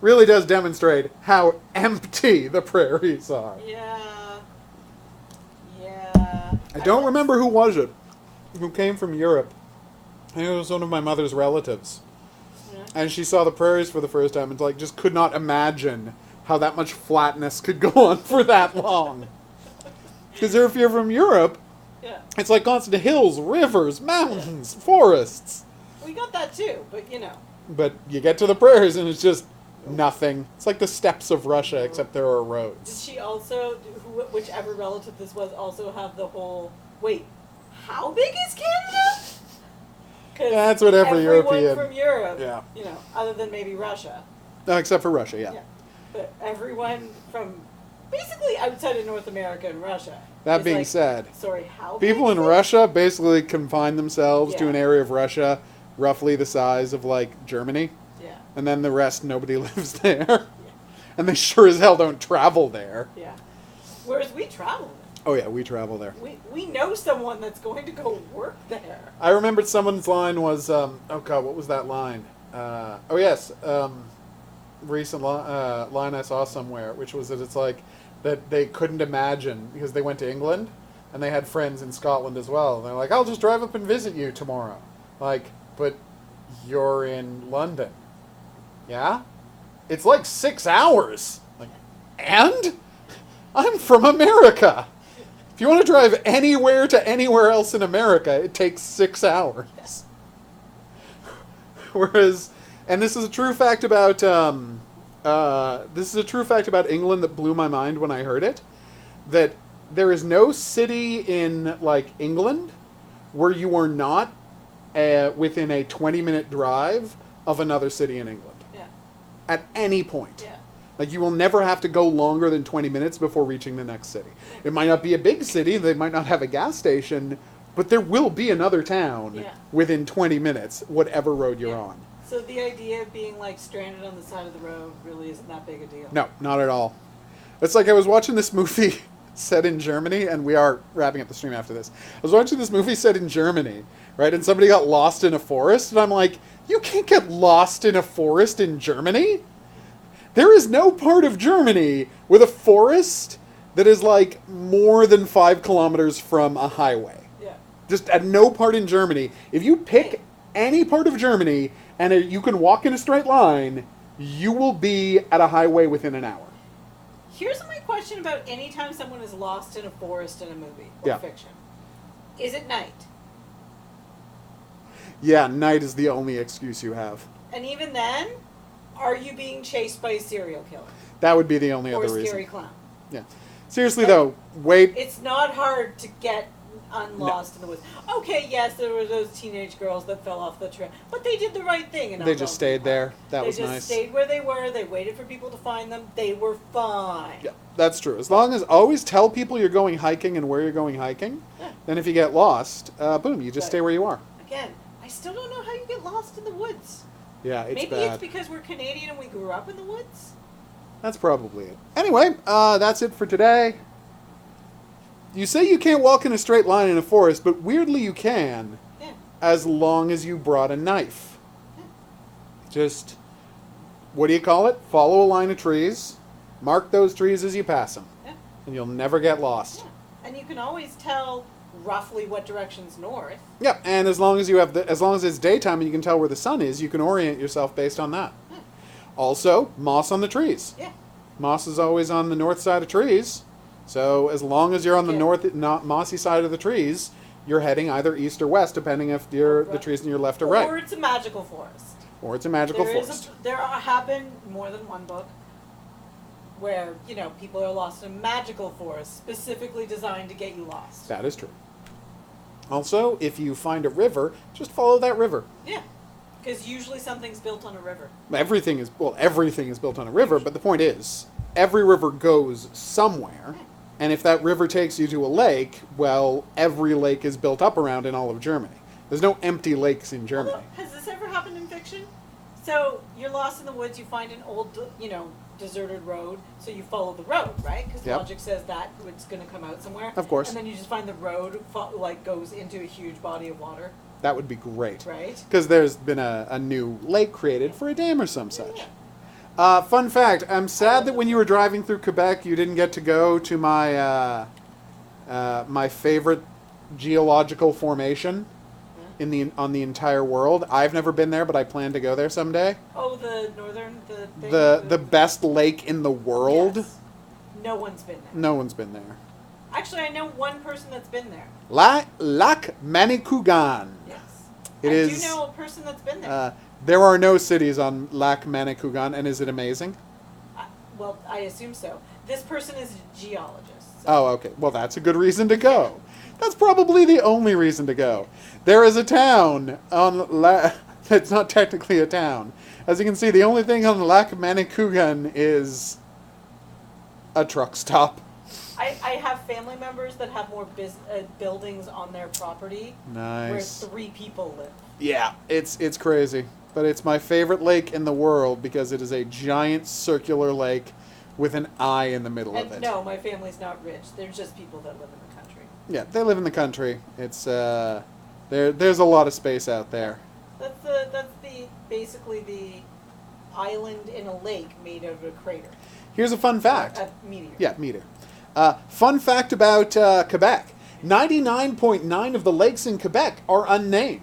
really does demonstrate how empty the prairies are. Yeah. I don't remember who was it, who came from Europe. I think it was one of my mother's relatives. Yeah. And she saw the prairies for the first time and like just could not imagine how that much flatness could go on for that long. Because if you're from Europe, Yeah. it's like constant hills, rivers, mountains, forests. We got that too, but you know. But you get to the prairies and it's just nothing. It's like the steppes of Russia, except there are Did roads. she also, whichever relative this was, also have the whole, wait, how big is Canada? 'Cause That's what every everyone European... from Europe, Yeah. you know, other than maybe Russia. No, except for Russia, yeah. But everyone from basically outside of North America and Russia. That is being like, said, sorry, how people big in is it? Russia basically confine themselves to Yeah. an area of Russia roughly the size of, like, Germany. Yeah. And then the rest, nobody lives there. And they sure as hell don't travel there. Yeah. Whereas we travel. Oh, yeah, we travel there. We know someone that's going to go work there. I remembered someone's line was, oh god, what was that line? Oh yes, recent line I saw somewhere, which was that it's like, that they couldn't imagine, because they went to England, and they had friends in Scotland as well, and they're like, I'll just drive up and visit you tomorrow. Like, but you're in London. Yeah? It's like 6 hours. Like, and? I'm from America. If you want to drive anywhere to anywhere else in America, it takes 6 hours. Whereas, and this is a true fact about England that blew my mind when I heard it, that there is no city in like England where you are not within a 20-minute drive of another city in England. Yeah. At any point. Yeah. Like, you will never have to go longer than 20 minutes before reaching the next city. It might not be a big city, they might not have a gas station, but there will be another town within 20 minutes, whatever road you're on. So the idea of being, like, stranded on the side of the road really isn't that big a deal. No, not at all. It's like I was watching this movie set in Germany, and we are wrapping up the stream after this. I was watching this movie set in Germany, right, and somebody got lost in a forest, and I'm like, you can't get lost in a forest in Germany? There is no part of Germany with a forest that is like more than 5 kilometers from a highway. Yeah. Just at no part in Germany. If you pick any part of Germany and you can walk in a straight line, you will be at a highway within an hour. Here's my question about any time someone is lost in a forest in a movie or fiction. Is it night? Yeah, night is the only excuse you have. And even then, are you being chased by a serial killer? That would be the only or other a scary reason. clown? Yeah. Seriously though, wait. It's not hard to get unlost in the woods. Okay, yes, there were those teenage girls that fell off the trail, but they did the right thing. And They just stayed there. That was nice. They just stayed where they were. They waited for people to find them. They were fine. Yeah, that's true. As long as always tell people you're going hiking and where you're going hiking. Yeah. Then if you get lost, boom, you just stay where you are. Again, I still don't know how you get lost in the woods. Yeah, it's Maybe bad. it's because we're Canadian and we grew up in the woods. That's probably it. Anyway, that's it for today. You say you can't walk in a straight line in a forest, but weirdly you can, Yeah. as long as you brought a knife. Yeah. Just, what do you call it? Follow a line of trees, mark those trees as you pass them, Yeah. and you'll never get lost. Yeah. And you can always tell roughly what direction's north. Yeah, and as long as you have as long as it's daytime and you can tell where the sun is, you can orient yourself based on that. Yeah. Also, moss on the trees. Yeah. Moss is always on the north side of trees. So as long as you're on the mossy side of the trees, you're heading either east or west, depending if the trees in your left or right. Or it's a magical forest. Or it's a magical forest. There have been more than one book where, people are lost in a magical forest specifically designed to get you lost. That is true. Also, if you find a river, just follow that river. Yeah. Because usually something's built on a river. Everything is built on a river, but the point is, every river goes somewhere. And if that river takes you to a lake, well, every lake is built up around in all of Germany. There's no empty lakes in Germany. Although, has this ever happened in fiction? So you're lost in the woods, you find an old, deserted road, so you follow the road, right? Because logic says that it's going to come out somewhere. Of course. And then you just find the road, goes into a huge body of water. That would be great. Right. Because there's been a new lake created for a dam or some such. Yeah. Fun fact, I'm sad that when you were driving through Quebec, you didn't get to go to my my favorite geological formation on the entire world. I've never been there, but I plan to go there someday. Oh, the northern, the best lake in the world. Yes. No one's been there. No one's been there. Actually, I know one person that's been there. Lac Manicouagan. Yes. I do know a person that's been there. There are no cities on Lac Manicouagan, and is it amazing? Well, I assume so. This person is a geologist. So. Oh, okay. Well, that's a good reason to go. That's probably the only reason to go. There is a town on it's not technically a town. As you can see, the only thing on Lac Manicouagan is a truck stop. I have family members that have more buildings on their property. Nice. Where 3 people live. Yeah, it's crazy. But it's my favorite lake in the world because it is a giant circular lake with an eye in the middle of it. No, my family's not rich. They're just people that live in the country. Yeah, they live in the country. It's there's a lot of space out there. That's basically the island in a lake made of a crater. Here's a fun fact. A meteor. Yeah, meteor. Fun fact about Quebec. 99.9% of the lakes in Quebec are unnamed.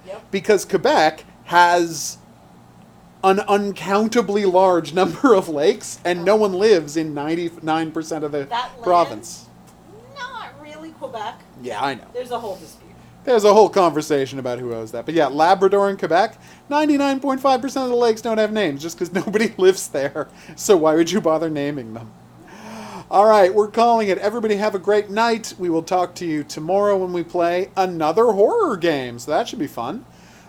Yep. Because Quebec has an uncountably large number of lakes, and no one lives in 99% of the province. Not really Quebec. Yeah, I know. There's a whole dispute. There's a whole conversation about who owns that. But yeah, Labrador and Quebec, 99.5% of the lakes don't have names just because nobody lives there. So why would you bother naming them? All right, we're calling it. Everybody have a great night. We will talk to you tomorrow when we play another horror game. So that should be fun.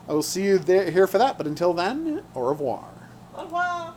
I will see you here for that. But until then, au revoir. Au revoir.